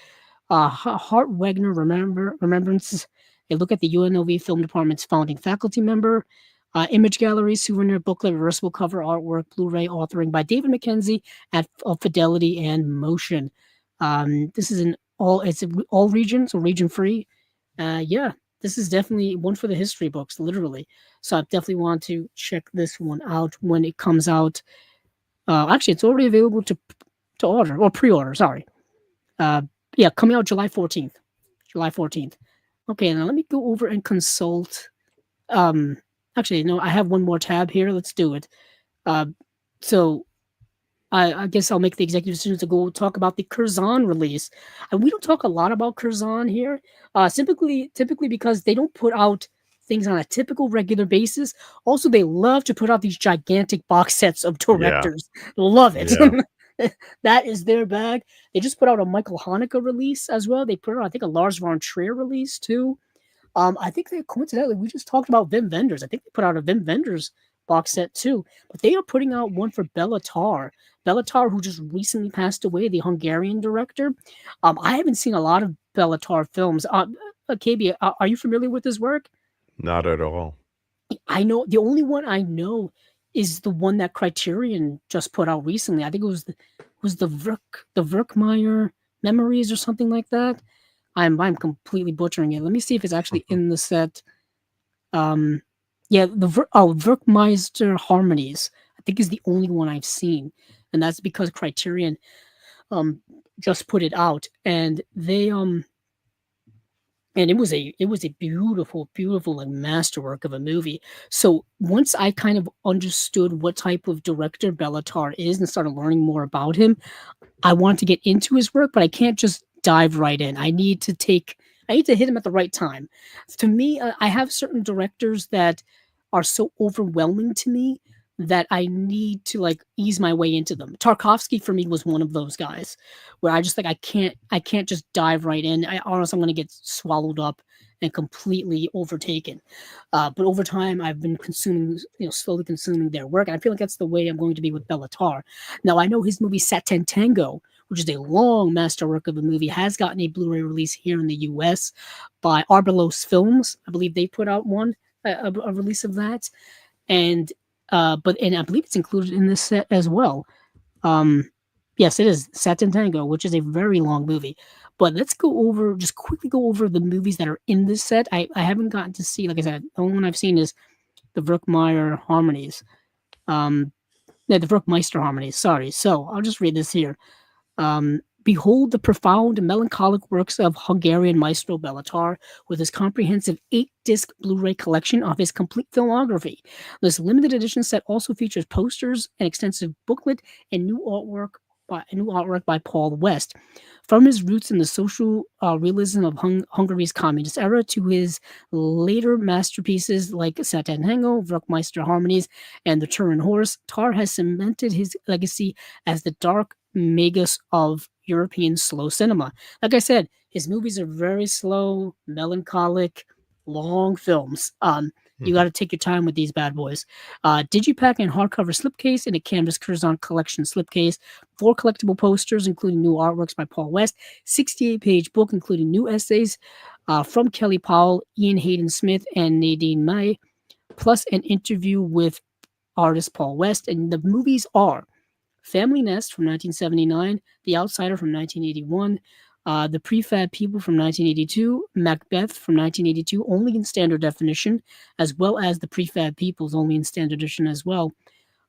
Hart Wagner Remembrances, a look at the UNLV Film Department's founding faculty member. Image gallery, souvenir booklet, reversible cover artwork, Blu-ray authoring by David Mackenzie of Fidelity and Motion. This is all region, so region free. This is definitely one for the history books, literally. So I definitely want to check this one out when it comes out. Actually, it's already available to order or pre-order. Sorry. Coming out July 14th. July 14th. Okay, now let me go over and consult. Actually, no, I have one more tab here. Let's do it. So I guess I'll make the executive decision to go talk about the Curzon release. And we don't talk a lot about Curzon here, typically because they don't put out things on a typical regular basis. Also, they love to put out these gigantic box sets of directors. Yeah. Love it. Yeah. That is their bag. They just put out a Michael Haneke release as well. They put out, I think, a Lars von Trier release too. I think they coincidentally, we just talked about Wim Wenders. I think they put out a Wim Wenders box set too. But they are putting out one for Béla Tarr. Béla Tarr, who just recently passed away, the Hungarian director. I haven't seen a lot of Béla Tarr films. KB, are you familiar with his work? Not at all. I know the only one I know is the one that Criterion just put out recently. I think it was the Verkmeyer Memories or something like that. I'm completely butchering it. Let me see if it's actually in the set. The Verkmeister Harmonies, I think, is the only one I've seen, and that's because Criterion just put it out, and they and it was a beautiful like masterwork of a movie. So once I kind of understood what type of director Béla Tarr is and started learning more about him, I wanted to get into his work, but I can't just dive right in. I need to hit him at the right time. To me, I have certain directors that are so overwhelming to me that I need to like ease my way into them. Tarkovsky for me was one of those guys where I just like I can't just dive right in, or else I'm going to get swallowed up and completely overtaken. But over time, I've been slowly consuming their work, and I feel like that's the way I'm going to be with Bellatar. Now, I know his movie Satin Tango, which is a long masterwork of a movie, has gotten a Blu-ray release here in the U.S. by Arbelos Films. I believe they put out a release of that, and I believe it's included in this set as well. Yes, it is Satin Tango, which is a very long movie. But let's quickly go over the movies that are in this set. I haven't gotten to see, like I said, the only one I've seen is the Verkmeyer Harmonies. The Verkmeister Harmonies, sorry. So I'll just read this here. Behold the profound and melancholic works of Hungarian maestro Bellatar with his comprehensive 8-disc Blu-ray collection of his complete filmography. This limited edition set also features posters, an extensive booklet, and new artwork by Paul West. From his roots in the social realism of Hungary's communist era to his later masterpieces like Satin Tango, Verkmeister Harmonies, and The Turin Horse, Tar has cemented his legacy as the dark magus of European slow cinema. Like I said, his movies are very slow, melancholic, long films. You got to take your time with these bad boys. Digipack and hardcover slipcase in a Canvas Curzon collection slipcase. 4 collectible posters, including new artworks by Paul West. 68-page book, including new essays from Kelly Powell, Ian Hayden Smith, and Nadine May, plus an interview with artist Paul West. And the movies are Family Nest from 1979, The Outsider from 1981, The Prefab People from 1982, Macbeth from 1982, only in standard definition, as well as The Prefab Peoples, only in standard edition as well.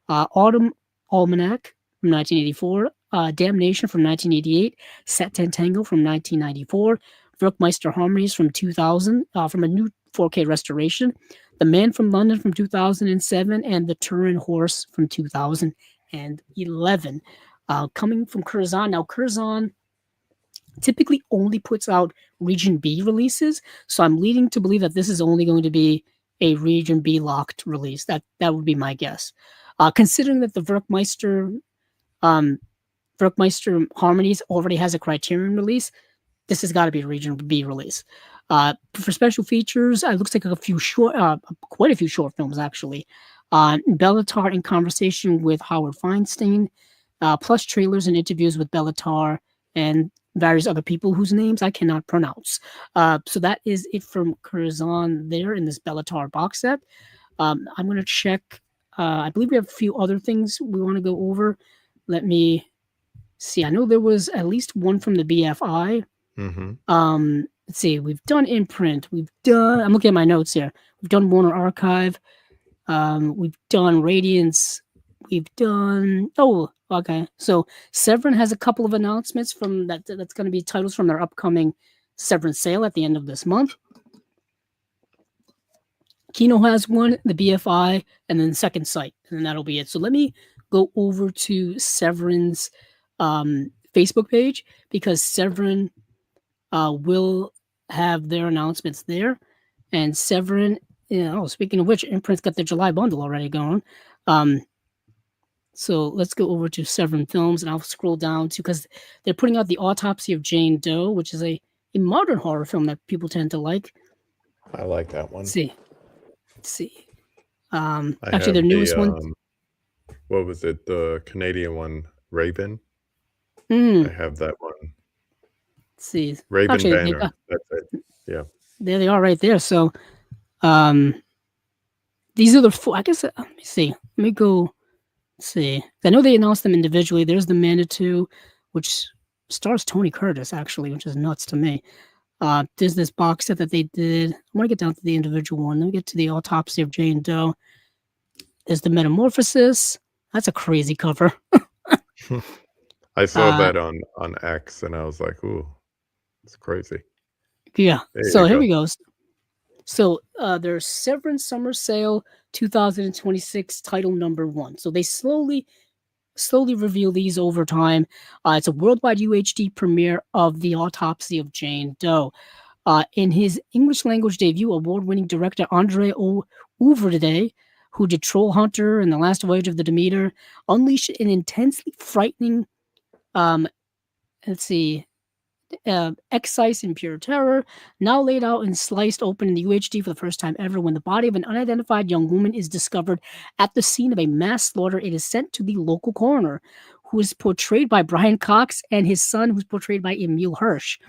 Autumn Almanac from 1984, Damnation from 1988, Satin Tango from 1994, Verkmeister Harmonies from 2000, from a new 4K restoration, The Man from London from 2007, and The Turin Horse from 2011. Coming from Curzon. Now, Curzon typically only puts out Region B releases, so I'm leading to believe that this is only going to be a Region B locked release. That would be my guess. Considering that the Verkmeister Harmonies already has a Criterion release, this has got to be a Region B release. For special features, it looks like quite a few short films actually. Bellatar in conversation with Howard Feinstein, plus trailers and interviews with Bellatar and various other people whose names I cannot pronounce. So that is it from Curzon there in this Bellatar box set. I'm going to check. I believe we have a few other things we want to go over. Let me see. I know there was at least one from the BFI. Mm-hmm. Let's see. We've done Imprint. I'm looking at my notes here. We've done Warner Archive. We've done Radiance. We've done. Oh, okay. So Severin has a couple of announcements from that. That's going to be titles from their upcoming Severin sale at the end of this month. Kino has one, the BFI, and then Second Sight, and then that'll be it. So let me go over to Severin's Facebook page, because Severin will have their announcements there. And Severin, speaking of which, Imprint's got their July bundle already going. So let's go over to Severin Films, and I'll scroll down to, because they're putting out The Autopsy of Jane Doe, which is a modern horror film that people tend to like. I like that one. Let's see. Actually, their newest one. What was it? The Canadian one, Raven. I have that one. Let's see. Raven Actually, Banner. That's it. Yeah. There they are right there. So these are the four. I guess, let me see. Let me go see. I know they announced them individually. There's the Manitou, which stars Tony Curtis, actually, which is nuts to me. There's this box set that they did. I want to get down to the individual one. Let me get to The Autopsy of Jane Doe. There's the Metamorphosis. That's a crazy cover. I saw that on X, and I was like, ooh, it's crazy. Yeah. So here we go. So there's Severin Summer Sale 2026 title number 1. So they slowly reveal these over time. It's a worldwide UHD premiere of The Autopsy of Jane Doe. In his English language debut, award-winning director Andre Ouverde, who did Troll Hunter and The Last Voyage of the Demeter, unleashed an intensely frightening excise in pure terror, now laid out and sliced open in the UHD for the first time ever. When the body of an unidentified young woman is discovered at the scene of a mass slaughter, it is sent to the local coroner, who is portrayed by Brian Cox, and his son, who's portrayed by Emil Hirsch,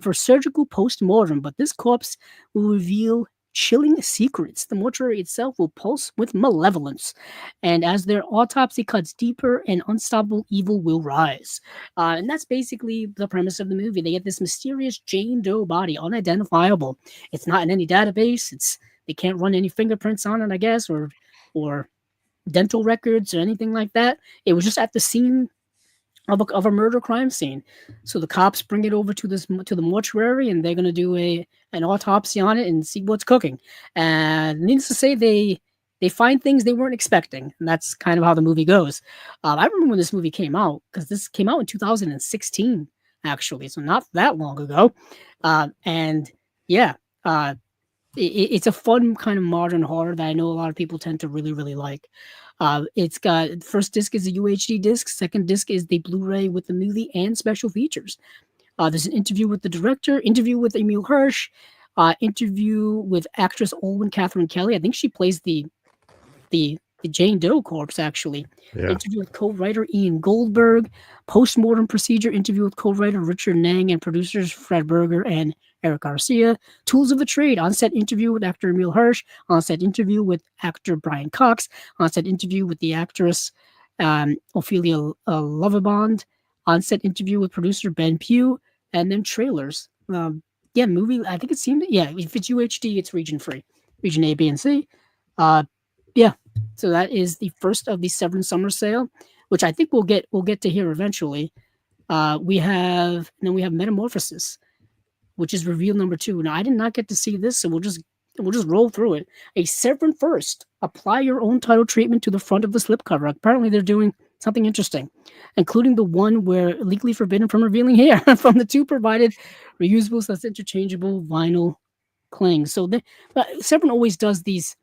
for surgical post-mortem. But this corpse will reveal chilling secrets. The mortuary itself will pulse with malevolence, and as their autopsy cuts deeper, an unstoppable evil will rise. And that's basically the premise of the movie. They get this mysterious Jane Doe body, unidentifiable. It's not in any database. They can't run any fingerprints on it, I guess, or dental records or anything like that. It was just at the scene of a murder crime scene. So the cops bring it over to the mortuary, and they're going to do an autopsy on it and see what's cooking. And needless to say, they find things they weren't expecting, and that's kind of how the movie goes. I remember when this movie came out, because this came out in 2016, actually, so not that long ago. And yeah, it's a fun kind of modern horror that I know a lot of people tend to really, really like. It's got, first disc is a UHD disc, second disc is the Blu-ray with the movie and special features. There's an interview with the director, interview with Emil Hirsch, interview with actress Olwen Catherine Kelly. I think she plays the Jane Doe corpse, actually. Yeah. Interview with co-writer Ian Goldberg, post-mortem procedure interview with co-writer Richard Nang and producers Fred Berger and Eric Garcia. Tools of the trade, on-set interview with actor Emil Hirsch, on-set interview with actor Brian Cox, on-set interview with the actress Ophelia Lovibond, on-set interview with producer Ben Pugh, and then trailers. Movie, I think it seemed, if it's UHD, it's region free. Region A, B, and C. So that is the first of the Seven Summer Sale, which I think we'll get to here eventually. We have Metamorphosis, which is reveal number 2. Now I did not get to see this, so we'll just roll through it. A Severin first. Apply your own title treatment to the front of the slipcover. Apparently they're doing something interesting, including the one where legally forbidden from revealing hair from the 2 provided reusable / interchangeable vinyl clings. So Severin always does these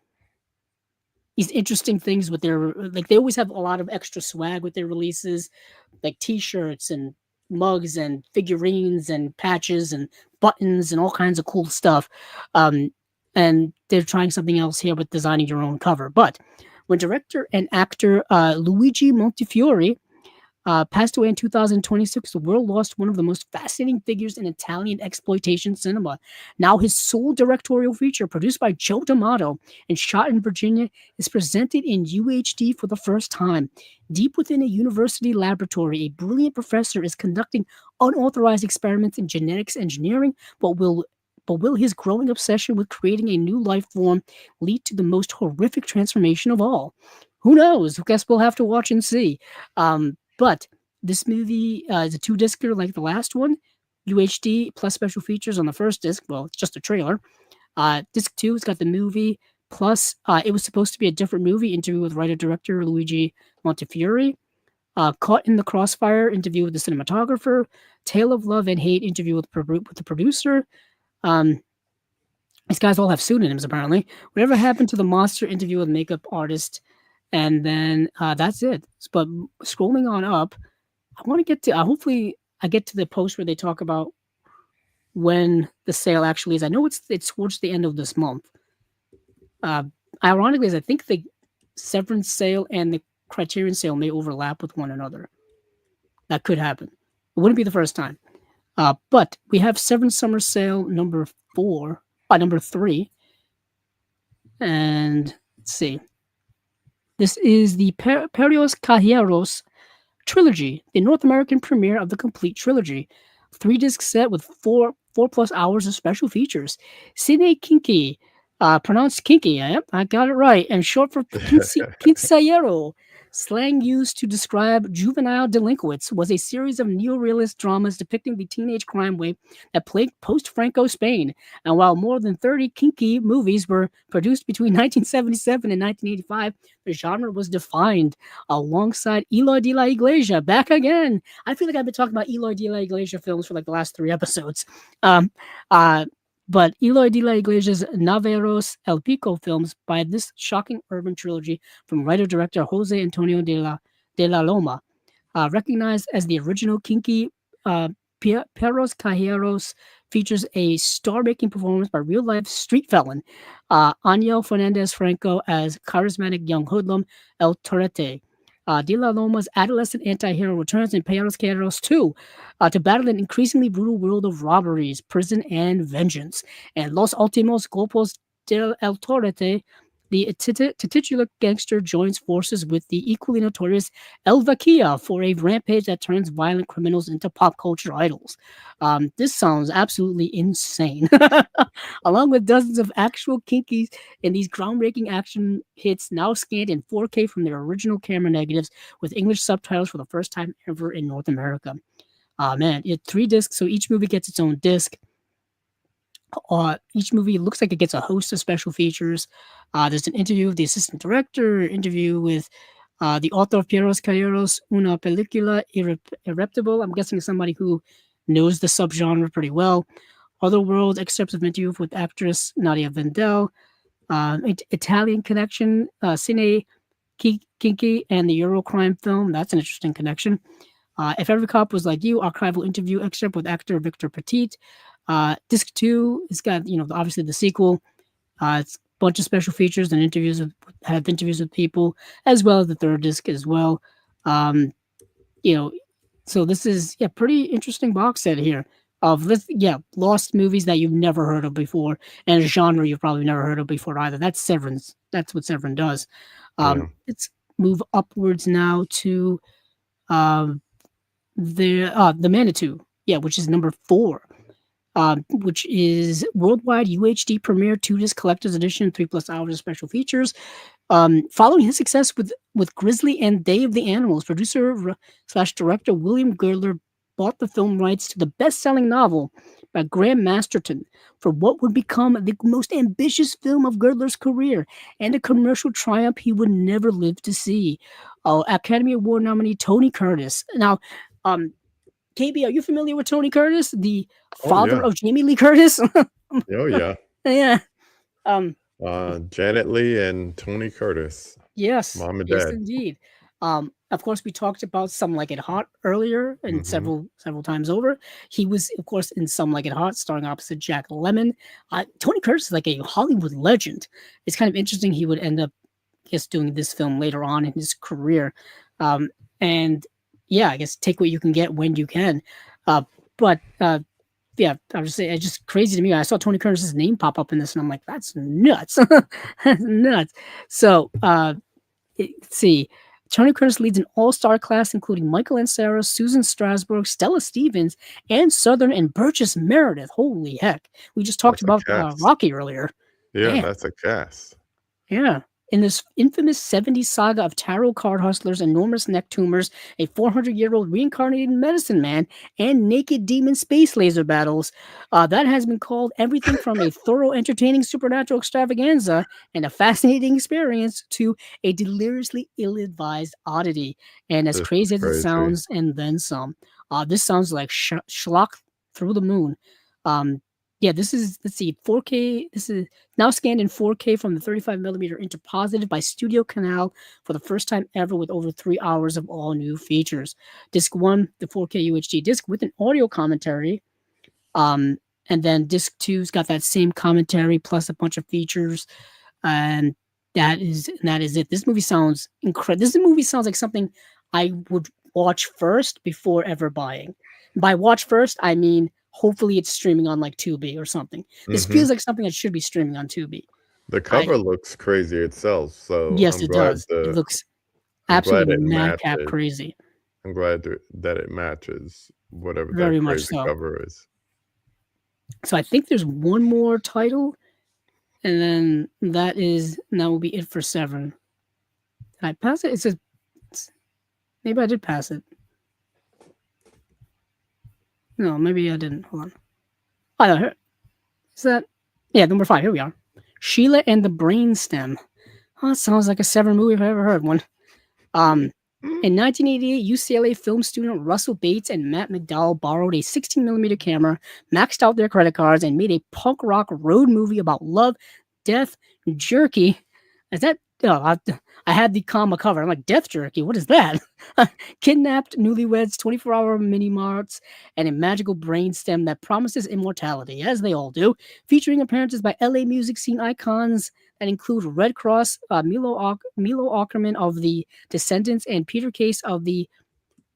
interesting things with their, like, they always have a lot of extra swag with their releases, like t-shirts and mugs and figurines and patches and buttons and all kinds of cool stuff. And they're trying something else here with designing your own cover. But when director and actor Luigi Montefiore passed away in 2026, the world lost one of the most fascinating figures in Italian exploitation cinema. Now his sole directorial feature, produced by Joe D'Amato and shot in Virginia, is presented in UHD for the first time. Deep within a university laboratory, a brilliant professor is conducting unauthorized experiments in genetics engineering, but will his growing obsession with creating a new life form lead to the most horrific transformation of all? Who knows? I guess we'll have to watch and see. But this movie is a 2-discer like the last one, UHD plus special features on the first disc. Well, it's just a trailer. Disc 2 has got the movie plus it was supposed to be a different movie, interview with writer-director Luigi Montefiore. Caught in the Crossfire, interview with the cinematographer. Tale of Love and Hate, interview with the producer. These guys all have pseudonyms, apparently. Whatever Happened to the Monster, interview with makeup artist. And then that's it. But scrolling on up, I want to get to, hopefully I get to the post where they talk about when the sale actually is. I know it's towards the end of this month. Ironically, I think the Severance sale and the Criterion sale may overlap with one another. That could happen. It wouldn't be the first time. But we have Severance Summer Sale number 3. And let's see. This is the Perios Cajeros trilogy, the North American premiere of the complete trilogy. 3-disc set with 4+ hours of special features. Cine Kinky, pronounced kinky, yep, I got it right, and short for quinceañero, slang used to describe juvenile delinquents, was a series of neorealist dramas depicting the teenage crime wave that plagued post-Franco Spain. And while more than 30 kinky movies were produced between 1977 and 1985, the genre was defined alongside Eloy de la Iglesia. Back again. I feel like I've been talking about Eloy de la Iglesia films for like the last 3 episodes. But Eloy de la Iglesia's Naveros El Pico films by this shocking urban trilogy from writer-director Jose Antonio de la Loma, recognized as the original kinky Perros Callejeros features a star-making performance by real-life street felon Ángel Fernandez Franco as charismatic young hoodlum El Torete. De La Loma's adolescent anti-hero returns in Perros Callejeros 2 to battle an increasingly brutal world of robberies, prison, and vengeance. And Los Últimos Golpes del El Torete, the titular gangster joins forces with the equally notorious El Vaquilla for a rampage that turns violent criminals into pop culture idols. This sounds absolutely insane. Along with dozens of actual kinkies and these groundbreaking action hits now scanned in 4K from their original camera negatives with English subtitles for the first time ever in North America. Man, it 3 discs, so each movie gets its own disc. Each movie looks like it gets a host of special features. There's an interview with the assistant director, interview with the author of Perros Callejeros, una película irrepetible. I'm guessing somebody who knows the subgenre pretty well. Otherworld, excerpts of interview with actress Nadia Vendel, Italian Connection, Cine Kinky, and the Eurocrime film. That's an interesting connection. If Every Cop Was Like You, archival interview excerpt with actor Victor Petit. Disc 2, it's got, obviously the sequel. It's a bunch of special features and interviews with people, as well as the third disc as well. So this is pretty interesting box set here of lost movies that you've never heard of before, and a genre you've probably never heard of before either. That's Severance. That's what Severin does. Let's move upwards now to the Manitou, which is number 4. Which is worldwide UHD premiere 2-disc collector's edition, 3+ hours of special features. Following his success with Grizzly and Day of the Animals, producer/director William Girdler bought the film rights to the best-selling novel by Graham Masterton for what would become the most ambitious film of Girdler's career and a commercial triumph he would never live to see. Academy Award nominee Tony Curtis. Now, KB, are you familiar with Tony Curtis, the father of Jamie Lee Curtis? Oh, yeah. Yeah. Janet Leigh and Tony Curtis. Yes. Mom and yes, Dad. Indeed. Of course, we talked about Some Like It Hot earlier and several times over. He was, of course, in Some Like It Hot, starring opposite Jack Lemmon. Tony Curtis is like a Hollywood legend. It's kind of interesting he would end up, doing this film later on in his career. And yeah, I guess take what you can get when you can. But I was saying, it's just crazy to me. I saw Tony Curtis's name pop up in this, and I'm like, that's nuts. That's nuts. So let's see. Tony Curtis leads an all-star class, including Michael Ansara, Susan Strasberg, Stella Stevens, and Southern and Burgess Meredith. Holy heck. We just talked about Rocky earlier. Yeah, that's a cast. Yeah. In this infamous 70s saga of tarot card hustlers, enormous neck tumors, a 400-year-old reincarnated medicine man, and naked demon space laser battles, that has been called everything from a thorough, entertaining supernatural extravaganza and a fascinating experience to a deliriously ill-advised oddity. And as crazy as it sounds, and then some. This sounds like schlock through the moon. This is, let's see, 4K. This is now scanned in 4K from the 35mm interpositive by Studio Canal for the first time ever with over 3 hours of all new features. Disc 1, the 4K UHD disc with an audio commentary. And then disc 2's got that same commentary plus a bunch of features. And that is it. This movie sounds incredible. This movie sounds like something I would watch first before ever buying. By watch first, I mean hopefully it's streaming on like Tubi or something. This feels like something that should be streaming on Tubi. The cover looks crazy itself. So yes, it does. It looks absolutely madcap crazy. I'm glad that it matches whatever Very that much crazy so. cover is. So I think there's one more title, and then that will be it for Severin. Did I pass it? It says maybe I did pass it. No, maybe I didn't. Hold on. Oh, no, is that? Yeah, number 5. Here we are. Sheila and the Brainstem. Oh, that sounds like a Severin movie if I ever heard one. In 1988, UCLA film student Russell Bates and Matt McDowell borrowed a 16mm camera, maxed out their credit cards, and made a punk rock road movie about love, death, jerky. Is I had the comma cover. I'm like, death jerky. What is that? Kidnapped newlyweds, 24-hour mini marts, and a magical brainstem that promises immortality, as they all do. Featuring appearances by LA music scene icons that include Red Cross, Milo Ackerman of the Descendants, and Peter Case of the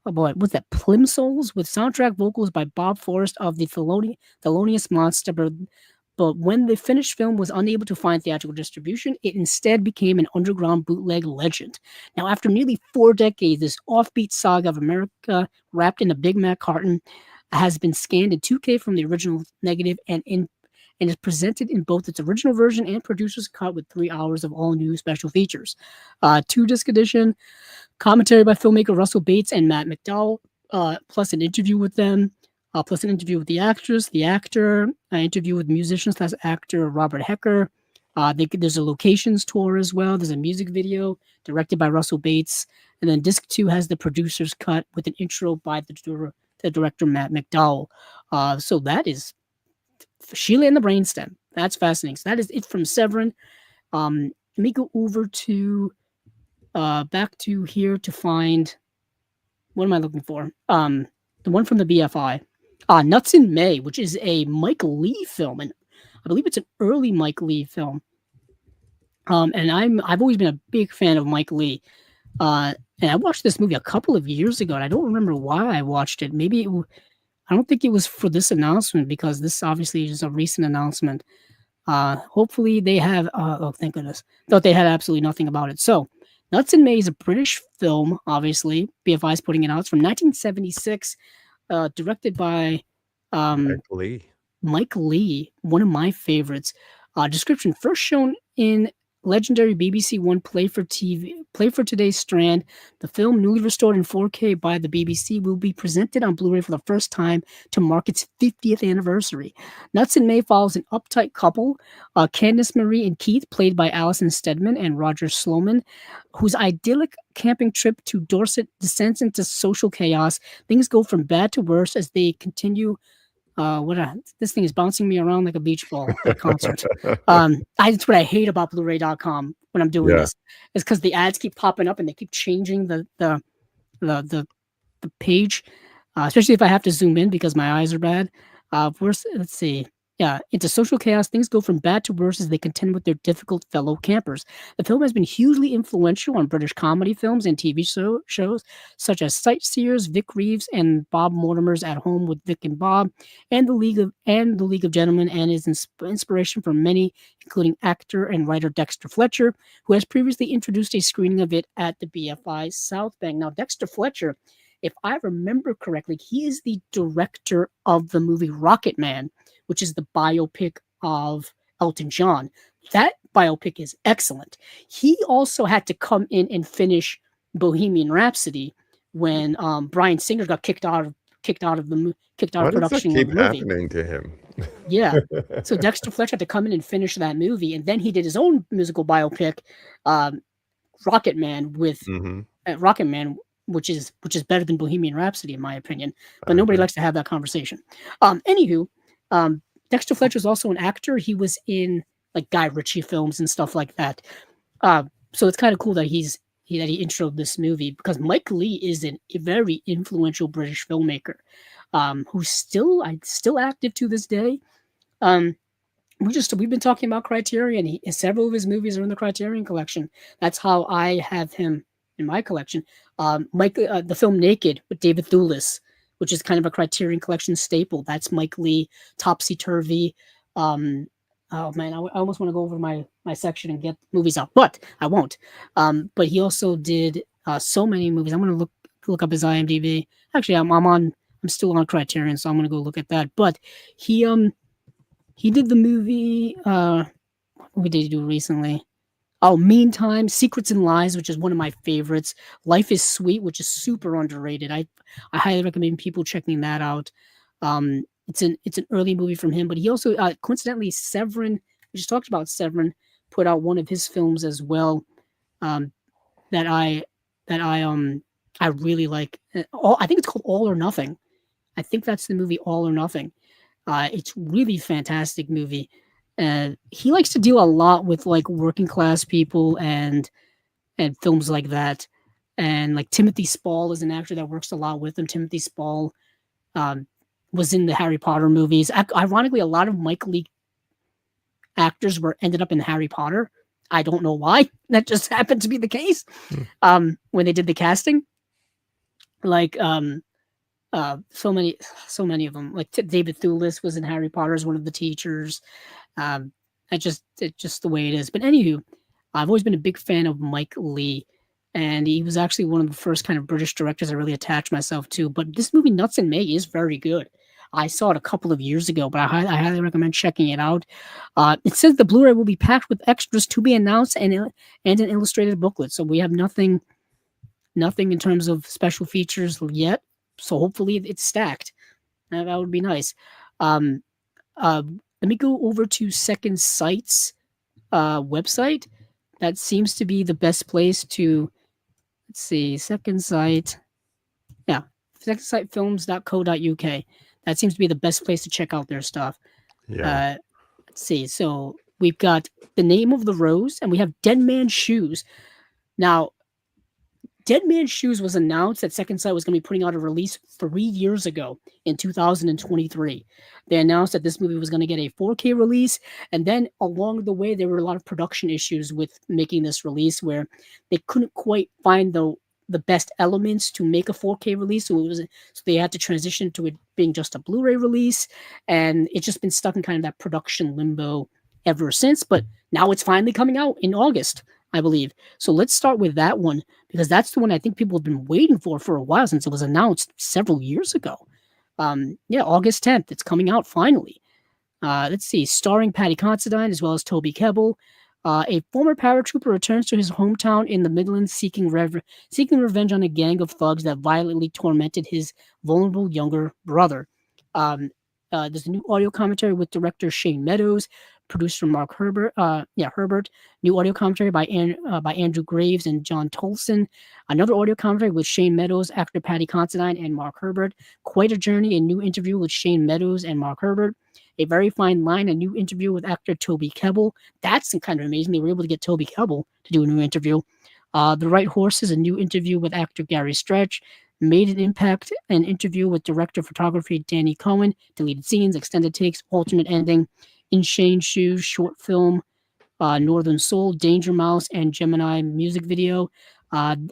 what's that? Plimsolls, with soundtrack vocals by Bob Forrest of the Thelonious Monster. But when the finished film was unable to find theatrical distribution, it instead became an underground bootleg legend. Now, after nearly 4 decades, this offbeat saga of America wrapped in a Big Mac carton has been scanned in 2K from the original negative and is presented in both its original version and producer's cut with 3 hours of all new special features. 2-disc edition, commentary by filmmaker Russell Bates and Matt McDowell, plus an interview with them. Plus an interview with the actress, the actor, an interview with musician/actor Robert Hecker. There's a locations tour as well. There's a music video directed by Russell Bates. And then disc 2 has the producer's cut with an intro by the director Matt McDowell. So that is Sheila and the Brainstem. That's fascinating. So that is it from Severin. Let me go over to back to here to find, what am I looking for? The one from the BFI. Nuts in May, which is a Mike Leigh film, and I believe it's an early Mike Leigh film. And I've always been a big fan of Mike Leigh. And I watched this movie a couple of years ago, and I don't remember why I watched it. I don't think it was for this announcement, because this obviously is a recent announcement. Hopefully they have, oh, thank goodness. Thought they had absolutely nothing about it. So, Nuts in May is a British film, obviously. BFI is putting it out. It's from 1976. Directed by Mike Leigh, one of my favorites. Description: first shown in legendary BBC One Play for Today strand, the film, newly restored in 4K by the BBC, will be presented on Blu-ray for the first time to mark its 50th anniversary. Nuts in May follows an uptight couple, Candice Marie and Keith, played by Alison Steadman and Roger Sloman, whose idyllic camping trip to Dorset descends into social chaos. Things go from bad to worse as they continue. This thing is bouncing me around like a beach ball at a concert. That's what I hate about Blu-ray.com when I'm doing this, is because the ads keep popping up and they keep changing the page, especially if I have to zoom in because my eyes are bad. Let's see. Yeah, into social chaos, things go from bad to worse as they contend with their difficult fellow campers. The film has been hugely influential on British comedy films and TV shows, such as Sightseers, Vic Reeves, and Bob Mortimer's At Home with Vic and Bob, and the League of Gentlemen, and is inspiration for many, including actor and writer Dexter Fletcher, who has previously introduced a screening of it at the BFI South Bank. Now, Dexter Fletcher, if I remember correctly, he is the director of the movie Rocket Man, which is the biopic of Elton John. That biopic is excellent. He also had to come in and finish Bohemian Rhapsody when Bryan Singer got kicked out of production of the movie. Why does that keep happening to him? Yeah. So Dexter Fletcher had to come in and finish that movie, and then he did his own musical biopic, Rocket Man, Rocket Man, which is better than Bohemian Rhapsody in my opinion. But nobody likes to have that conversation. Anywho. Dexter Fletcher is also an actor. He was in like Guy Ritchie films and stuff like that. So it's kind of cool that he introed this movie, because Mike Leigh is a very influential British filmmaker, who's still active to this day. We've been talking about Criterion. Several of his movies are in the Criterion collection. That's how I have him in my collection. The film Naked with David Thewlis, which is kind of a Criterion Collection staple. That's Mike Leigh. Topsy Turvy. Oh man, I almost want to go over my section and get movies out, but I won't. But he also did so many movies. I'm gonna look up his IMDb. Actually, I'm still on Criterion, so I'm gonna go look at that. But he did the movie. What movie did he do recently? Oh, Meantime, Secrets and Lies, which is one of my favorites. Life is Sweet, which is super underrated. I highly recommend people checking that out. It's an early movie from him, but he also coincidentally Severin. We just talked about Severin. Put out one of his films as well. That I really like. I think it's called All or Nothing. I think that's the movie All or Nothing. It's really fantastic movie. And he likes to deal a lot with like working class people and films like that. And like Timothy Spall is an actor that works a lot with him. Timothy Spall was in the Harry Potter movies. Ironically, a lot of Mike Leigh actors ended up in Harry Potter. I don't know why. That just happened to be the case. When they did the casting, like so many of them. Like David Thewlis was in Harry Potter as one of the teachers. It's just the way it is. But anywho, I've always been a big fan of Mike Leigh, and he was actually one of the first kind of British directors I really attached myself to. But this movie, Nuts in May, is very good. I saw it a couple of years ago, but I highly recommend checking it out. It says the Blu-ray will be packed with extras to be announced and an illustrated booklet. So we have nothing in terms of special features yet. So hopefully it's stacked. That would be nice. Let me go over to Second Sight's website. That seems to be the best place to, let's see, Second Sight. Yeah, secondsightfilms.co.uk. That seems to be the best place to check out their stuff. Yeah. Let's see. So we've got The Name of the Rose, and we have Dead Man's Shoes. Now, Dead Man's Shoes was announced that Second Sight was going to be putting out a release 3 years ago in 2023. They announced that this movie was going to get a 4K release, and then along the way, there were a lot of production issues with making this release where they couldn't quite find the best elements to make a 4K release, so they had to transition to it being just a Blu-ray release, and it's just been stuck in kind of that production limbo ever since. But now it's finally coming out in August, I believe. So let's start with that one, because that's the one I think people have been waiting for a while, since it was announced several years ago. August 10th, it's coming out finally. Let's see, starring Paddy Considine as well as Toby Kebbell. A former paratrooper returns to his hometown in the Midlands seeking revenge on a gang of thugs that violently tormented his vulnerable younger brother. There's a new audio commentary with director Shane Meadows, producer Mark Herbert. New audio commentary by Andrew Graves and John Tolson. Another audio commentary with Shane Meadows, actor Paddy Considine, and Mark Herbert. Quite a Journey, a new interview with Shane Meadows and Mark Herbert. A Very Fine Line, a new interview with actor Toby Kebbell. That's kind of amazing. They were able to get Toby Kebbell to do a new interview. The Right Horses, a new interview with actor Gary Stretch. Made an Impact, an interview with director of photography Danny Cohen. Deleted scenes, extended takes, alternate ending. In Shane's Shoes, short film. Northern Soul, Danger Mouse, and Gemini music video. In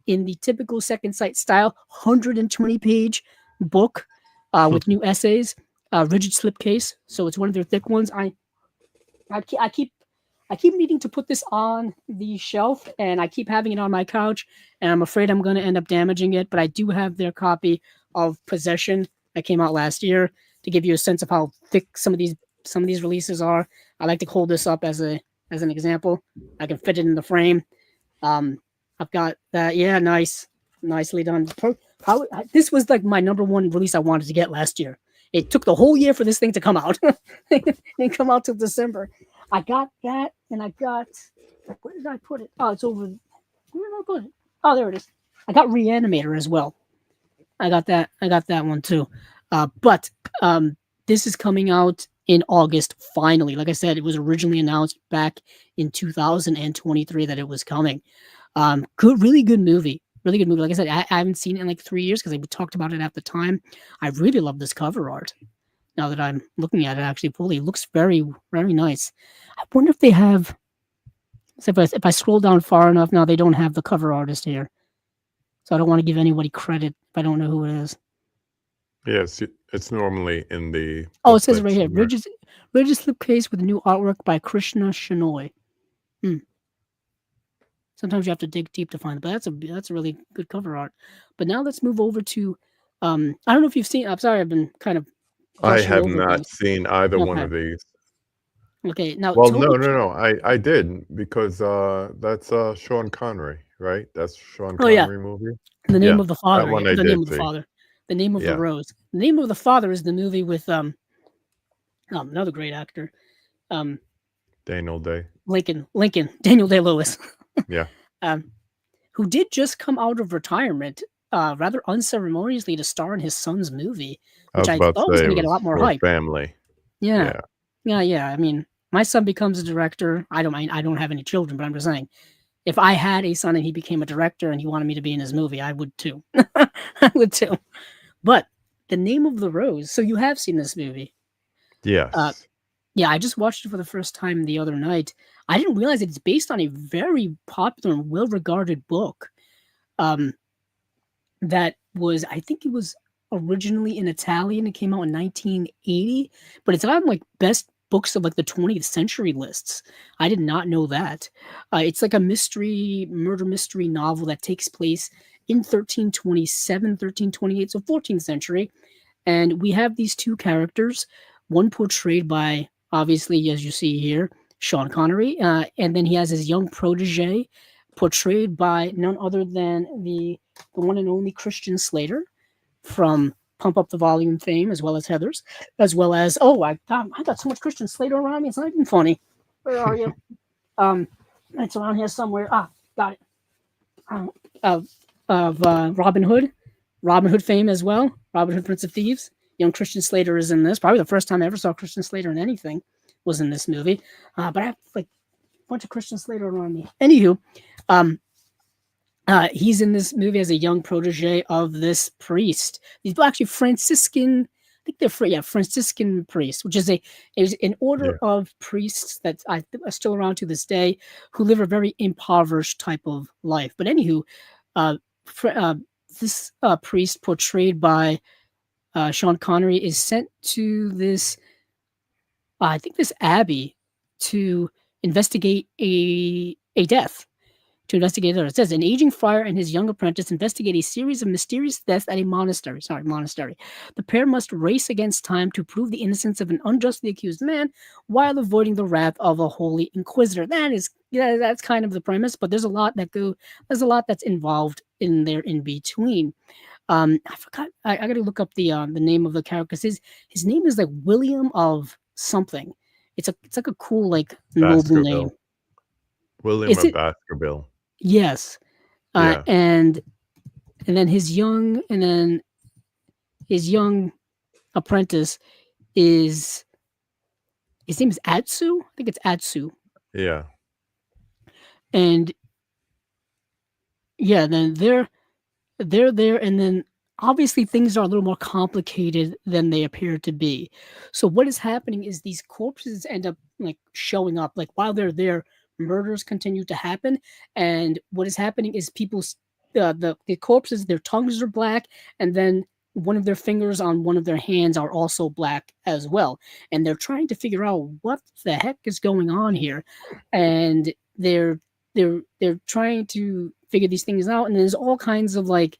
the typical Second Sight style, 120-page book with new essays. Rigid slipcase, so it's one of their thick ones. I keep needing to put this on the shelf, and I keep having it on my couch, and I'm afraid I'm going to end up damaging it. But I do have their copy of Possession that came out last year to give you a sense of how thick some of these releases are. I like to hold this up as an example. I can fit it in the frame. I've got that. Yeah, nicely done. This was like my number one release I wanted to get last year. It took the whole year for this thing to come out. It didn't come out till December. I got that, and I got, where did I put it? Oh, it's over. Where did I put it? Oh, there it is. I got Reanimator as well. I got that one too. But this is coming out in August, finally. Like I said, it was originally announced back in 2023 that it was coming. Really good movie. Really good movie. Like I said, I haven't seen it in like 3 years because we talked about it at the time. I really love this cover art. Now that I'm looking at it actually fully, it looks very, very nice. I wonder if they have. So if I scroll down far enough, now they don't have the cover artist here. So I don't want to give anybody credit if I don't know who it is. Yes, it's normally in the. Oh, it says right here. Rigid slipcase with new artwork by Krishna Shenoy. Sometimes you have to dig deep to find it, but that's a really good cover art. But now let's move over to. I don't know if you've seen. I'm sorry, I've been kind of. I have not seen either one of these. Okay, now. Well, no. I did, because that's Sean Connery, right? That's Sean Connery movie. The Name of the Father. The Name of the Father. The Name of the Rose. The Name of the Father is the movie with another great actor. Daniel Day. Lincoln. Daniel Day-Lewis. Yeah. Who did just come out of retirement rather unceremoniously to star in his son's movie, which I thought was going to get a lot more hype. Family. Yeah. I mean, my son becomes a director, I don't have any children, but I'm just saying, if I had a son and he became a director and he wanted me to be in his movie, I would too. I would too. But The Name of the Rose. So you have seen this movie. Yes. Yeah, I just watched it for the first time the other night. I didn't realize it's based on a very popular and well-regarded book. That was, I think it was originally in Italian. It came out in 1980, but it's on like best books of like the 20th century lists. I did not know that. It's like a murder mystery novel that takes place in 1327, 1328, so 14th century. And we have these two characters, one portrayed by, obviously, as you see here, Sean Connery, and then he has his young protege, portrayed by none other than the one and only Christian Slater from Pump Up the Volume fame, as well as Heathers, as well as, I got so much Christian Slater around me, it's not even funny. Where are you? It's around here somewhere. Got it. Robin Hood fame as well. Robin Hood, Prince of Thieves. Young Christian Slater is in this. Probably the first time I ever saw Christian Slater in anything was in this movie. But I have like a bunch of Christian Slater around me. Anywho, he's in this movie as a young protege of this priest. He's actually Franciscan. I think they're Franciscan priests, which is an order of priests that are still around to this day, who live a very impoverished type of life. But anywho, this priest portrayed by Sean Connery is sent to this, I think this abbey to investigate a death. It says an aging friar and his young apprentice investigate a series of mysterious deaths at a monastery. The pair must race against time to prove the innocence of an unjustly accused man while avoiding the wrath of a holy inquisitor. That's kind of the premise, but there's a lot that's involved in there in between. I forgot. I got to look up the name of the character. His name is like William of something. It's like a cool like noble name. William of Baskerville. Yes. And then his young apprentice his name is Atsu. I think it's Atsu. Yeah. And yeah, then they're there, and then obviously things are a little more complicated than they appear to be. So what is happening is these corpses end up like showing up, like while they're there, murders continue to happen, and what is happening is people's the corpses, their tongues are black, and then one of their fingers on one of their hands are also black as well, and they're trying to figure out what the heck is going on here, and they're trying to figure these things out, and there's all kinds of like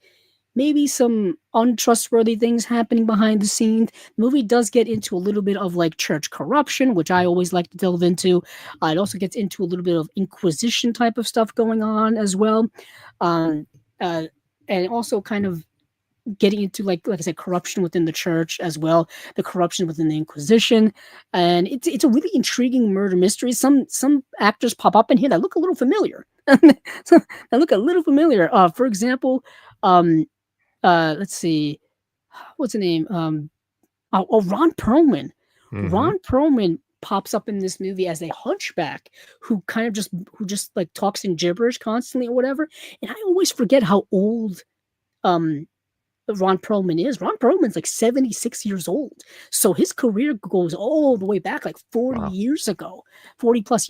maybe some untrustworthy things happening behind the scenes. The movie does get into a little bit of like church corruption, which I always like to delve into. It also gets into a little bit of Inquisition type of stuff going on as well. And also kind of getting into like I said, corruption within the church as well, the corruption within the Inquisition. And it's a really intriguing murder mystery. Some actors pop up in here that look a little familiar. For example, let's see, what's the name? Ron Perlman. Mm-hmm. Ron Perlman pops up in this movie as a hunchback who just like talks in gibberish constantly or whatever. And I always forget how old Ron Perlman is. Ron Perlman's like 76 years old. So his career goes all the way back like 40 plus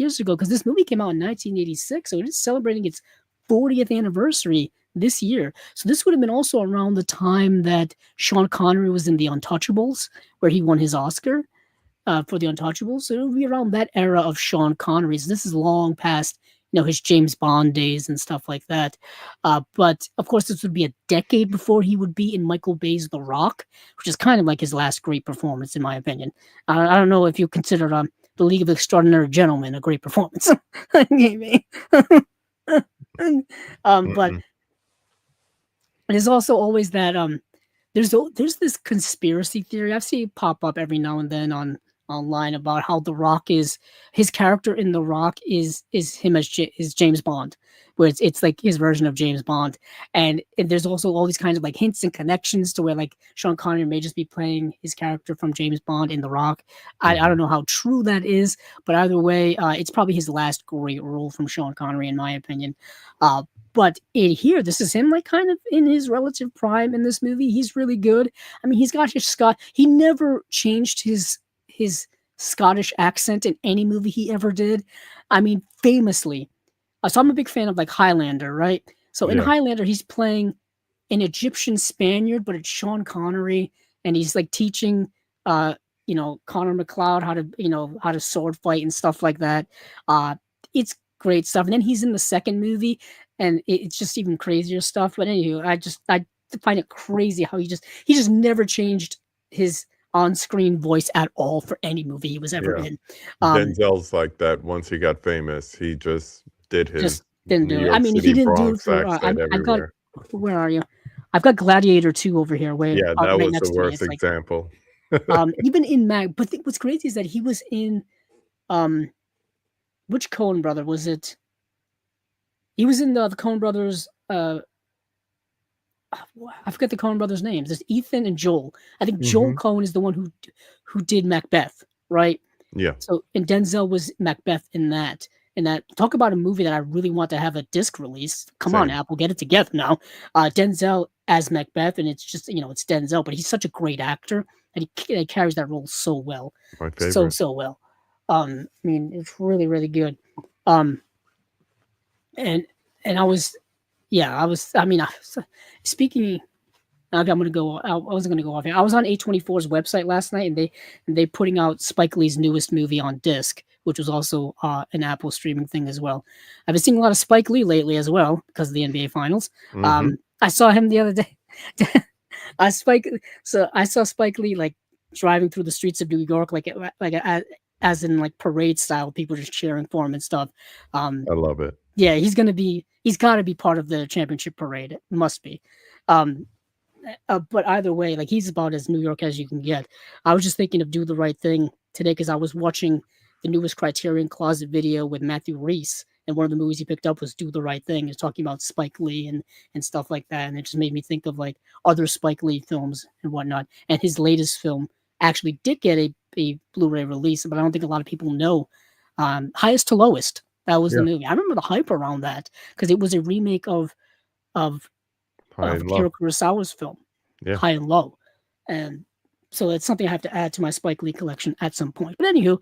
years ago, because this movie came out in 1986. So it is celebrating its 40th anniversary this year. So this would have been also around the time that Sean Connery was in The Untouchables, where he won his Oscar for The Untouchables. So it would be around that era of Sean Connery. So this is long past his James Bond days and stuff like that. But of course, this would be a decade before he would be in Michael Bay's The Rock, which is kind of like his last great performance, in my opinion. I don't know if you consider The League of Extraordinary Gentlemen a great performance. But there's also always that there's this conspiracy theory I've seen pop up every now and then online about how The Rock his character in The Rock is him as is James Bond, where it's like his version of James Bond, and there's also all these kinds of like hints and connections to where like Sean Connery may just be playing his character from James Bond in The Rock. I don't know how true that is, but either way, it's probably his last great role from Sean Connery, in my opinion. But in here, this is him like kind of in his relative prime in this movie. He's really good. I mean, he's got his he never changed his Scottish accent in any movie he ever did. I mean, famously. So I'm a big fan of like Highlander, right? So in Highlander, he's playing an Egyptian Spaniard, but it's Sean Connery, and he's like teaching Connor McLeod how to sword fight and stuff like that. It's great stuff. And then he's in the second movie, and it's just even crazier stuff. But anyway, I find it crazy how he just never changed his on-screen voice at all for any movie he was ever in. Denzel's like that. Once he got famous, he just did his didn't do it. I mean, City, he didn't Bronx do it for. I've got. Where are you? I've got Gladiator 2 over here. Where that right was next the to me. worst It's example. Like, even in Mag. But what's crazy is that he was in, which Coen brother was it? He was in the Coen brothers. I forget the Coen brothers' names. There's Ethan and Joel. I think Joel Coen is the one who did Macbeth, right? Yeah. So and Denzel was Macbeth in that. And that, talk about a movie that I really want to have a disc release. Come on, Apple, get it together now. Denzel as Macbeth, and it's just it's Denzel, but he's such a great actor, and he carries that role so well, My favorite. so well. I mean, it's really really good. And I was. I mean, speaking. I'm gonna go. I wasn't gonna go off here. I was on A24's website last night, and they putting out Spike Lee's newest movie on disc, which was also an Apple streaming thing as well. I've been seeing a lot of Spike Lee lately as well because of the NBA Finals. I saw him the other day. I saw Spike Lee like driving through the streets of New York, as in like parade style, people just cheering for him and stuff. I love it. Yeah, he's got to be part of the championship parade. It must be. But either way, like he's about as New York as you can get. I was just thinking of Do the Right Thing today because I was watching the newest Criterion Closet video with Matthew Reese, and one of the movies he picked up was Do the Right Thing. He's talking about Spike Lee and stuff like that, and it just made me think of like other Spike Lee films and whatnot. And his latest film actually did get a Blu-ray release, but I don't think a lot of people know. Highest to Lowest. That was the movie. I remember the hype around that because it was a remake of Akira Kurosawa's film, High and Low. And so it's something I have to add to my Spike Lee collection at some point. But anywho,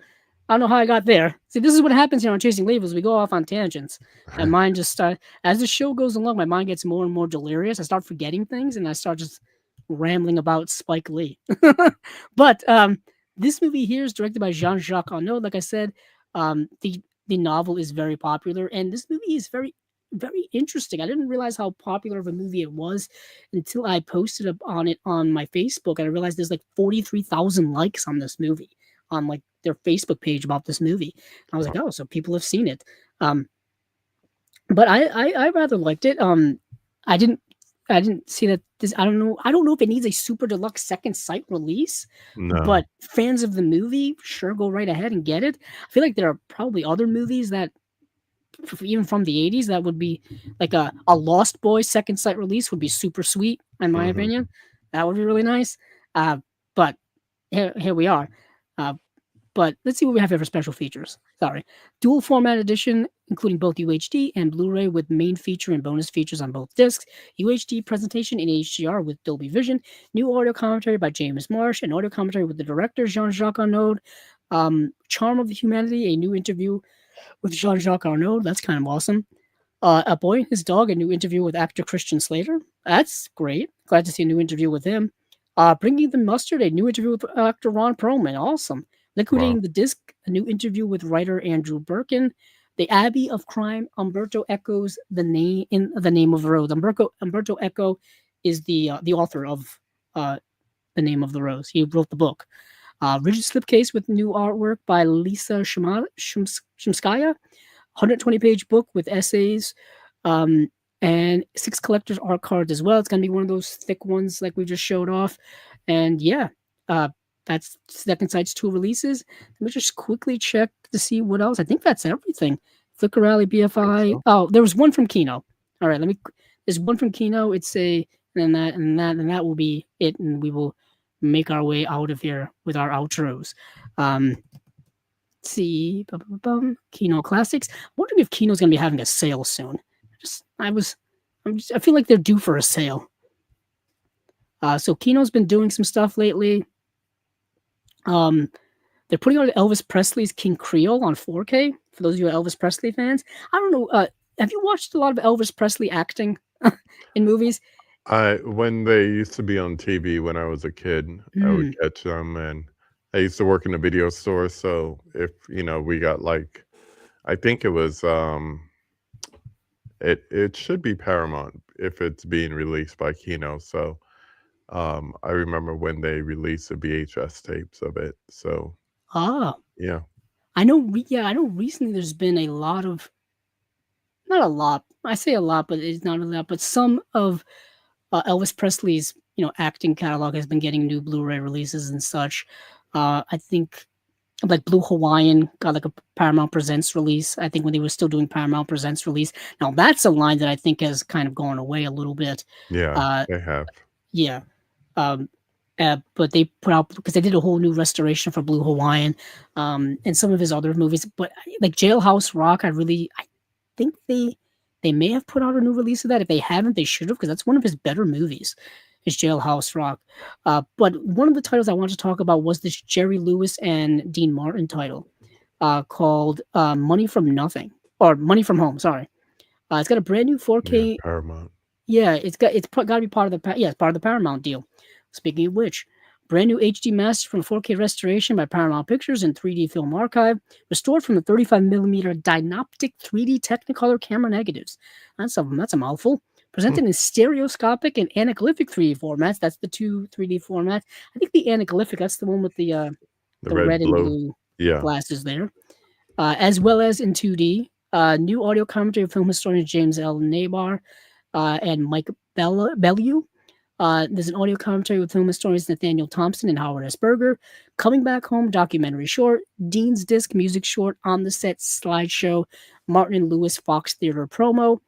I don't know how I got there. See, this is what happens here on Chasing Labels. We go off on tangents. And mine just as the show goes along, my mind gets more and more delirious. I start forgetting things and I start just rambling about Spike Lee. But this movie here is directed by Jean-Jacques Arnaud. Like I said, the novel is very popular, and this movie is very, very interesting. I didn't realize how popular of a movie it was until I posted up on it on my Facebook, and I realized there's like 43,000 likes on this movie on like their Facebook page about this movie. And I was like, oh, so people have seen it. But I rather liked it. I didn't see that this. I don't know if it needs a super deluxe second sight release. No. But fans of the movie, sure, go right ahead and get it. I feel like there are probably other movies that, even from the 80s, that would be like a Lost Boys second sight release would be super sweet, in my opinion. That would be really nice. But here we are. But let's see what we have here for special features. Sorry. Dual format edition, including both UHD and Blu-ray with main feature and bonus features on both discs. UHD presentation in HDR with Dolby Vision. New audio commentary by James Marsh and audio commentary with the director Jean-Jacques Arnaud. Charm of Humanity, a new interview with Jean-Jacques Arnaud. That's kind of awesome. A Boy and His Dog, a new interview with actor Christian Slater. That's great. Glad to see a new interview with him. Bringing the Mustard, a new interview with actor Ron Perlman. Awesome. Liquidating the Disc, a new interview with writer Andrew Birkin. The Abbey of Crime, Umberto Eco's The Name of the Rose. Umberto Eco is the author of The Name of the Rose. He wrote the book. Rigid Slipcase with new artwork by Lisa Shumskaya. 120-page book with essays. And 6 collector's art cards as well. It's going to be one of those thick ones like we just showed off. And yeah, that's Second Sight's 2 releases. Let me just quickly check to see what else. I think that's everything Flicker Rally, BFI. so. Oh, there was one from Kino. All right, there's one from Kino. It's and that will be it, and we will make our way out of here with our outros. Let's see, Kino Classics. I'm wondering if Kino's gonna be having a sale soon. I feel like they're due for a sale. So Kino's been doing some stuff lately. They're putting out Elvis Presley's King Creole on 4K. For those of you Elvis Presley fans, I don't know. Have you watched a lot of Elvis Presley acting in movies? When they used to be on TV when I was a kid, I would catch them, and I used to work in a video store. So if we got like, I think it was it should be Paramount if it's being released by Kino. So I remember when they released the VHS tapes of it. So yeah. I know recently there's been a lot of, not a lot, I say a lot, but it's not a lot, but some of Elvis Presley's, acting catalog has been getting new Blu-ray releases and such. I think like Blue Hawaiian got like a Paramount Presents release. I think when they were still doing Paramount Presents release. Now that's a line that I think has kind of gone away a little bit. Yeah, they have. Yeah. But they put out, because they did a whole new restoration for Blue Hawaiian, and some of his other movies. But like Jailhouse Rock, I think they may have put out a new release of that. If they haven't, they should have, because that's one of his better movies, is Jailhouse Rock. But one of the titles I wanted to talk about was this Jerry Lewis and Dean Martin title, called Money from Nothing, or Money from Home. Sorry, it's got a brand new 4K. Yeah, Paramount. Yeah, it's got to be part of it's part of the Paramount deal. Speaking of which, brand new HD master from 4K restoration by Paramount Pictures and 3D Film Archive, restored from the 35mm Dynoptic 3D Technicolor camera negatives. That's a mouthful. Presented in stereoscopic and anaglyphic 3D formats. That's the two 3D formats. I think the anaglyphic, that's the one with the red and blue glasses there. As well as in 2D. New audio commentary of film historian James L. Nabar and Mike Bellew. There's an audio commentary with film historians Nathaniel Thompson and Howard S. Berger. Coming Back Home documentary short. Dean's Disc music short. On the Set slideshow. Martin and Lewis Fox Theater promo.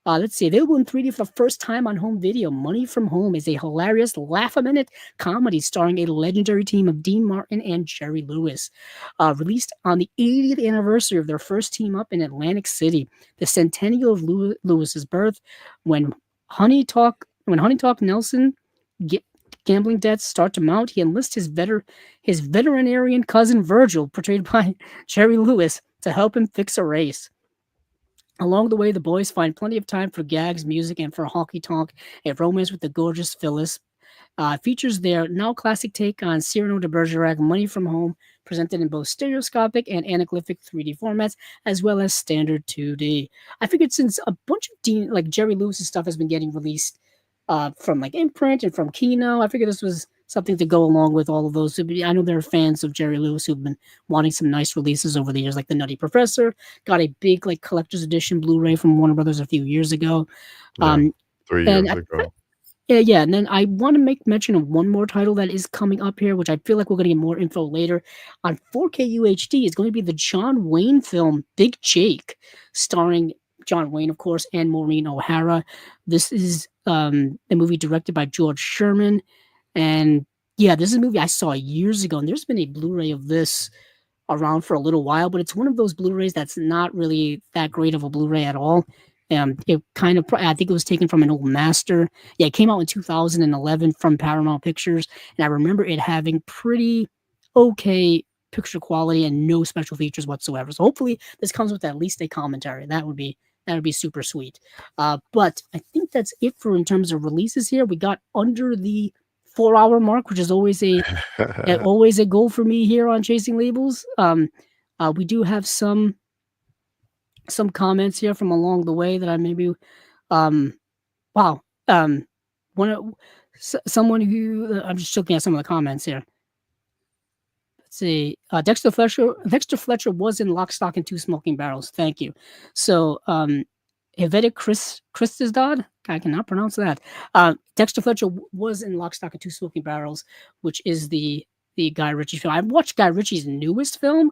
Let's see. Available in 3D for the first time on home video. Money from Home is a hilarious laugh-a-minute comedy starring a legendary team of Dean Martin and Jerry Lewis. Released on the 80th anniversary of their first team up in Atlantic City. The centennial of Lewis's birth. When Honey Talk Nelson gambling debts start to mount, he enlists his veterinarian cousin Virgil, portrayed by Jerry Lewis, to help him fix a race. Along the way, the boys find plenty of time for gags, music, and for honky tonk, a romance with the gorgeous Phyllis. Features their now classic take on Cyrano de Bergerac, Money from Home, presented in both stereoscopic and anaglyphic 3D formats, as well as standard 2D. I figured since a bunch of Jerry Lewis's stuff has been getting released from like Imprint and from Kino, I figured this was something to go along with all of those. I know there are fans of Jerry Lewis who've been wanting some nice releases over the years, like The Nutty Professor got a big like collector's edition Blu-ray from Warner Brothers a few years ago. 3 years ago. Yeah, and then I want to make mention of one more title that is coming up here, which I feel like we're going to get more info later. On 4K UHD is going to be the John Wayne film Big Jake, starring John Wayne, of course, and Maureen O'Hara. This is a movie directed by George Sherman. And yeah, this is a movie I saw years ago, and there's been a Blu-ray of this around for a little while, but it's one of those Blu-rays that's not really that great of a Blu-ray at all. It kind of, I think it was taken from an old master. Yeah, it came out in 2011 from Paramount Pictures, and I remember it having pretty okay picture quality and no special features whatsoever. So hopefully this comes with at least a commentary. That would be super sweet. But I think that's it for in terms of releases here. We got under the 4-hour mark, which is always a goal for me here on Chasing Labels. We do have some comments here from along the way that I maybe someone who I'm just looking at some of the comments here. Let's see. Dexter Fletcher was in Lock, Stock, and Two Smoking Barrels. Thank you. So Helvetic Christesdod, I cannot pronounce that. Dexter Fletcher was in Lock, Stock, and Two Smoking Barrels, which is the Guy Ritchie film. I've watched Guy Ritchie's newest film,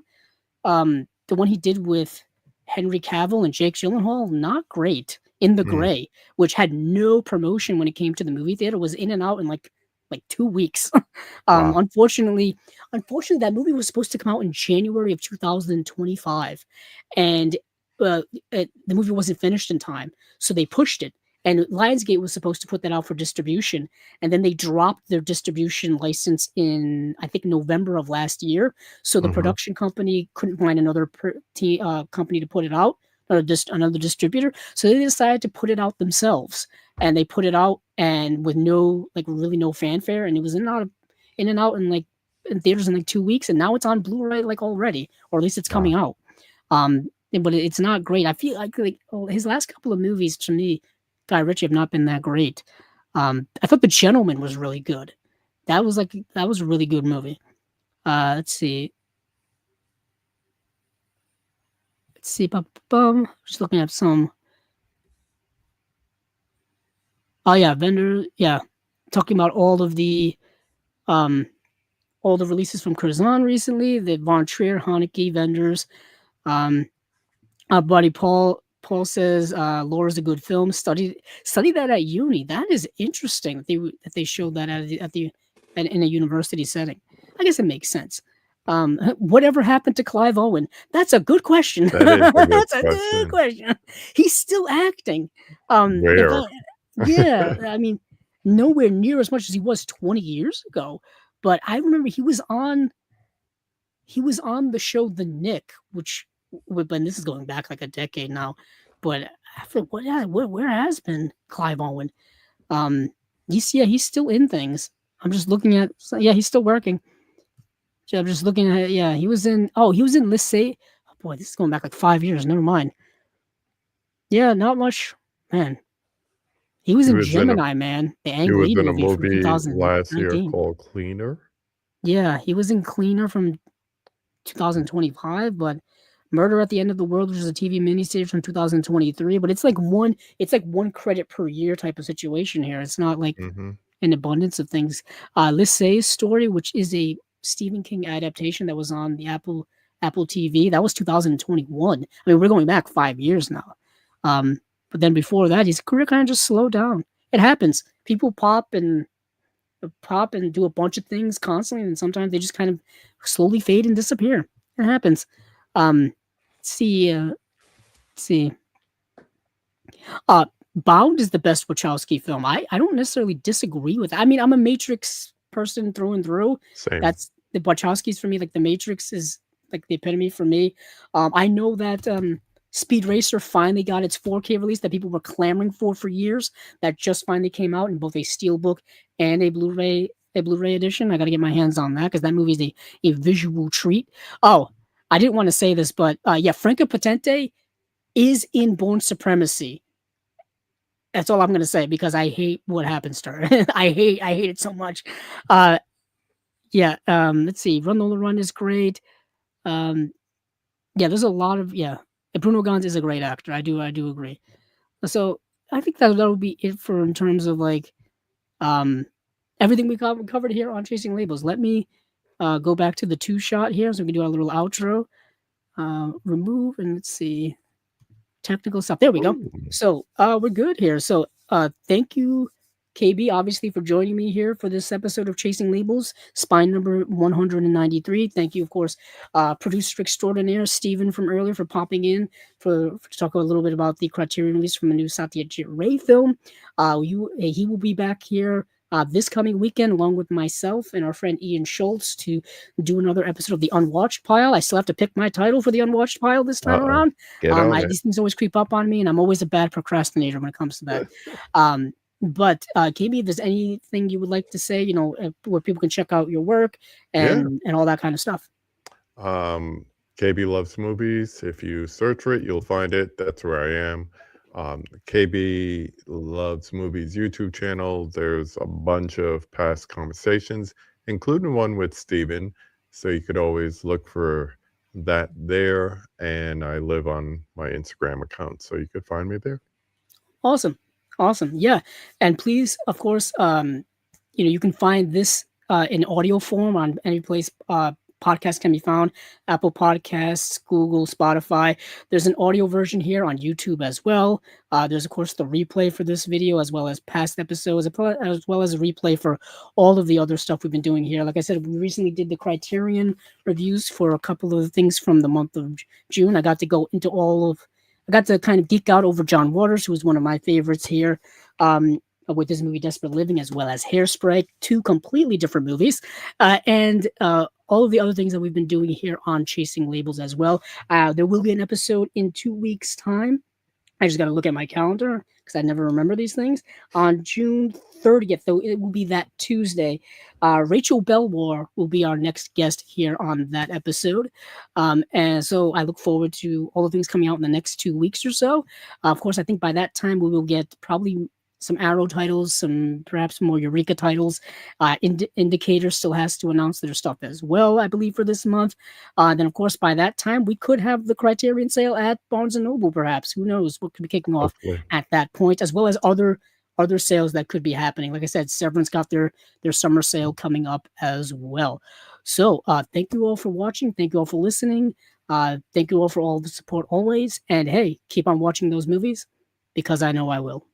the one he did with Henry Cavill and Jake Gyllenhaal, not great. In the Gray, which had no promotion when it came to the movie theater, was in and out in like 2 weeks. Wow. Unfortunately, that movie was supposed to come out in January of 2025, and the movie wasn't finished in time, so they pushed it. And Lionsgate was supposed to put that out for distribution, and then they dropped their distribution license in, I think, November of last year. So the production company couldn't find another company to put it out, or another distributor. So they decided to put it out themselves, and they put it out and with really no fanfare, and it was in and out in theaters in like 2 weeks, and now it's on Blu-ray already, or at least it's coming out. But it's not great. I feel like his last couple of movies to me, Guy Ritchie, have not been that great. I thought The Gentleman was really good. That was a really good movie. Let's see. Just looking at some. Oh yeah, vendor. Yeah, talking about all the releases from Curzon recently. The Von Trier, Haneke vendors. Our buddy Paul says Laura's a good film. Study that at uni. That is interesting that they showed that in a university setting. I guess it makes sense. Whatever happened to Clive Owen? That's a good question. That's a good question. He's still acting. Where? I mean, nowhere near as much as he was 20 years ago. But I remember he was on the show The Nick, which, and this is going back like a decade now. But after where has been Clive Owen? He's still in things. I'm just looking at. He's still working. I'm just looking at. Yeah, he was in. Let's say. Oh boy, this is going back like 5 years. Never mind. Yeah, not much, man. He was in Gemini Man, the Ang Lee movie from 2019. Last year called Cleaner. Yeah, he was in Cleaner from 2025, but Murder at the End of the World, which is a TV miniseries from 2023. But it's like one credit per year type of situation here. It's not like an abundance of things. Lisey's Story, which is a Stephen King adaptation that was on the Apple TV. That was 2021. I mean, we're going back 5 years now. But then before that, his career kind of just slowed down. It happens. People pop and do a bunch of things constantly, and sometimes they just kind of slowly fade and disappear. It happens. Let's see. Bound is the best Wachowski film. I don't necessarily disagree with that. I mean, I'm a Matrix person through and through. Same. That's the Wachowskis for me. Like, the Matrix is like the epitome for me. I know that Speed Racer finally got its 4K release that people were clamoring for years. That just finally came out in both a Steelbook and a Blu-ray edition. I got to get my hands on that because that movie is a visual treat. Oh, I didn't want to say this, but Franco Potente is in Born Supremacy. That's all I'm going to say because I hate what happens to her. I hate it so much. Let's see. Run Lola Run is great. There's a lot of Bruno Ganz is a great actor. I do agree. So I think that will be it in terms of like everything we covered here on Chasing Labels. Let me go back to the 2-shot here so we can do our little outro. Remove and let's see. Technical stuff. There we go. So we're good here. So thank you, KB, obviously, for joining me here for this episode of Chasing Labels, Spine number 193. Thank you, of course, producer extraordinaire Steven from earlier for popping in to talk a little bit about the Criterion release from a new Satyajit Ray film. He will be back here this coming weekend, along with myself and our friend Ian Schultz, to do another episode of the Unwatched Pile. I still have to pick my title for the Unwatched Pile this time around. These things always creep up on me, and I'm always a bad procrastinator when it comes to that. But KB, if there's anything you would like to say, where people can check out your work and all that kind of stuff. KB Loves Movies. If you search for it, you'll find it. That's where I am. KB Loves Movies YouTube channel. There's a bunch of past conversations, including one with Steven. So you could always look for that there. And I live on my Instagram account, so you could find me there. Awesome. Yeah. And please, of course, you can find this in audio form on any place podcasts can be found: Apple Podcasts, Google, Spotify. There's an audio version here on YouTube as well. There's, of course, the replay for this video, as well as past episodes, as well as a replay for all of the other stuff we've been doing here. Like I said, we recently did the Criterion reviews for a couple of the things from the month of June. I got to kind of geek out over John Waters, who was one of my favorites here, with his movie Desperate Living, as well as Hairspray, two completely different movies, and all of the other things that we've been doing here on Chasing Labels as well. There will be an episode in 2 weeks' time. I just got to look at my calendar because I never remember these things. On June 30th, though, it will be that Tuesday. Rachel Belwar will be our next guest here on that episode. And so I look forward to all the things coming out in the next 2 weeks or so. Of course, I think by that time we will get probably some Arrow titles, some perhaps more Eureka titles. Indicator still has to announce their stuff as well, I believe, for this month. Then, of course, by that time, we could have the Criterion sale at Barnes & Noble, perhaps. Who knows what could be kicking off at that point, as well as other sales that could be happening. Like I said, Severance got their summer sale coming up as well. So thank you all for watching. Thank you all for listening. Thank you all for all the support always. And, hey, keep on watching those movies because I know I will.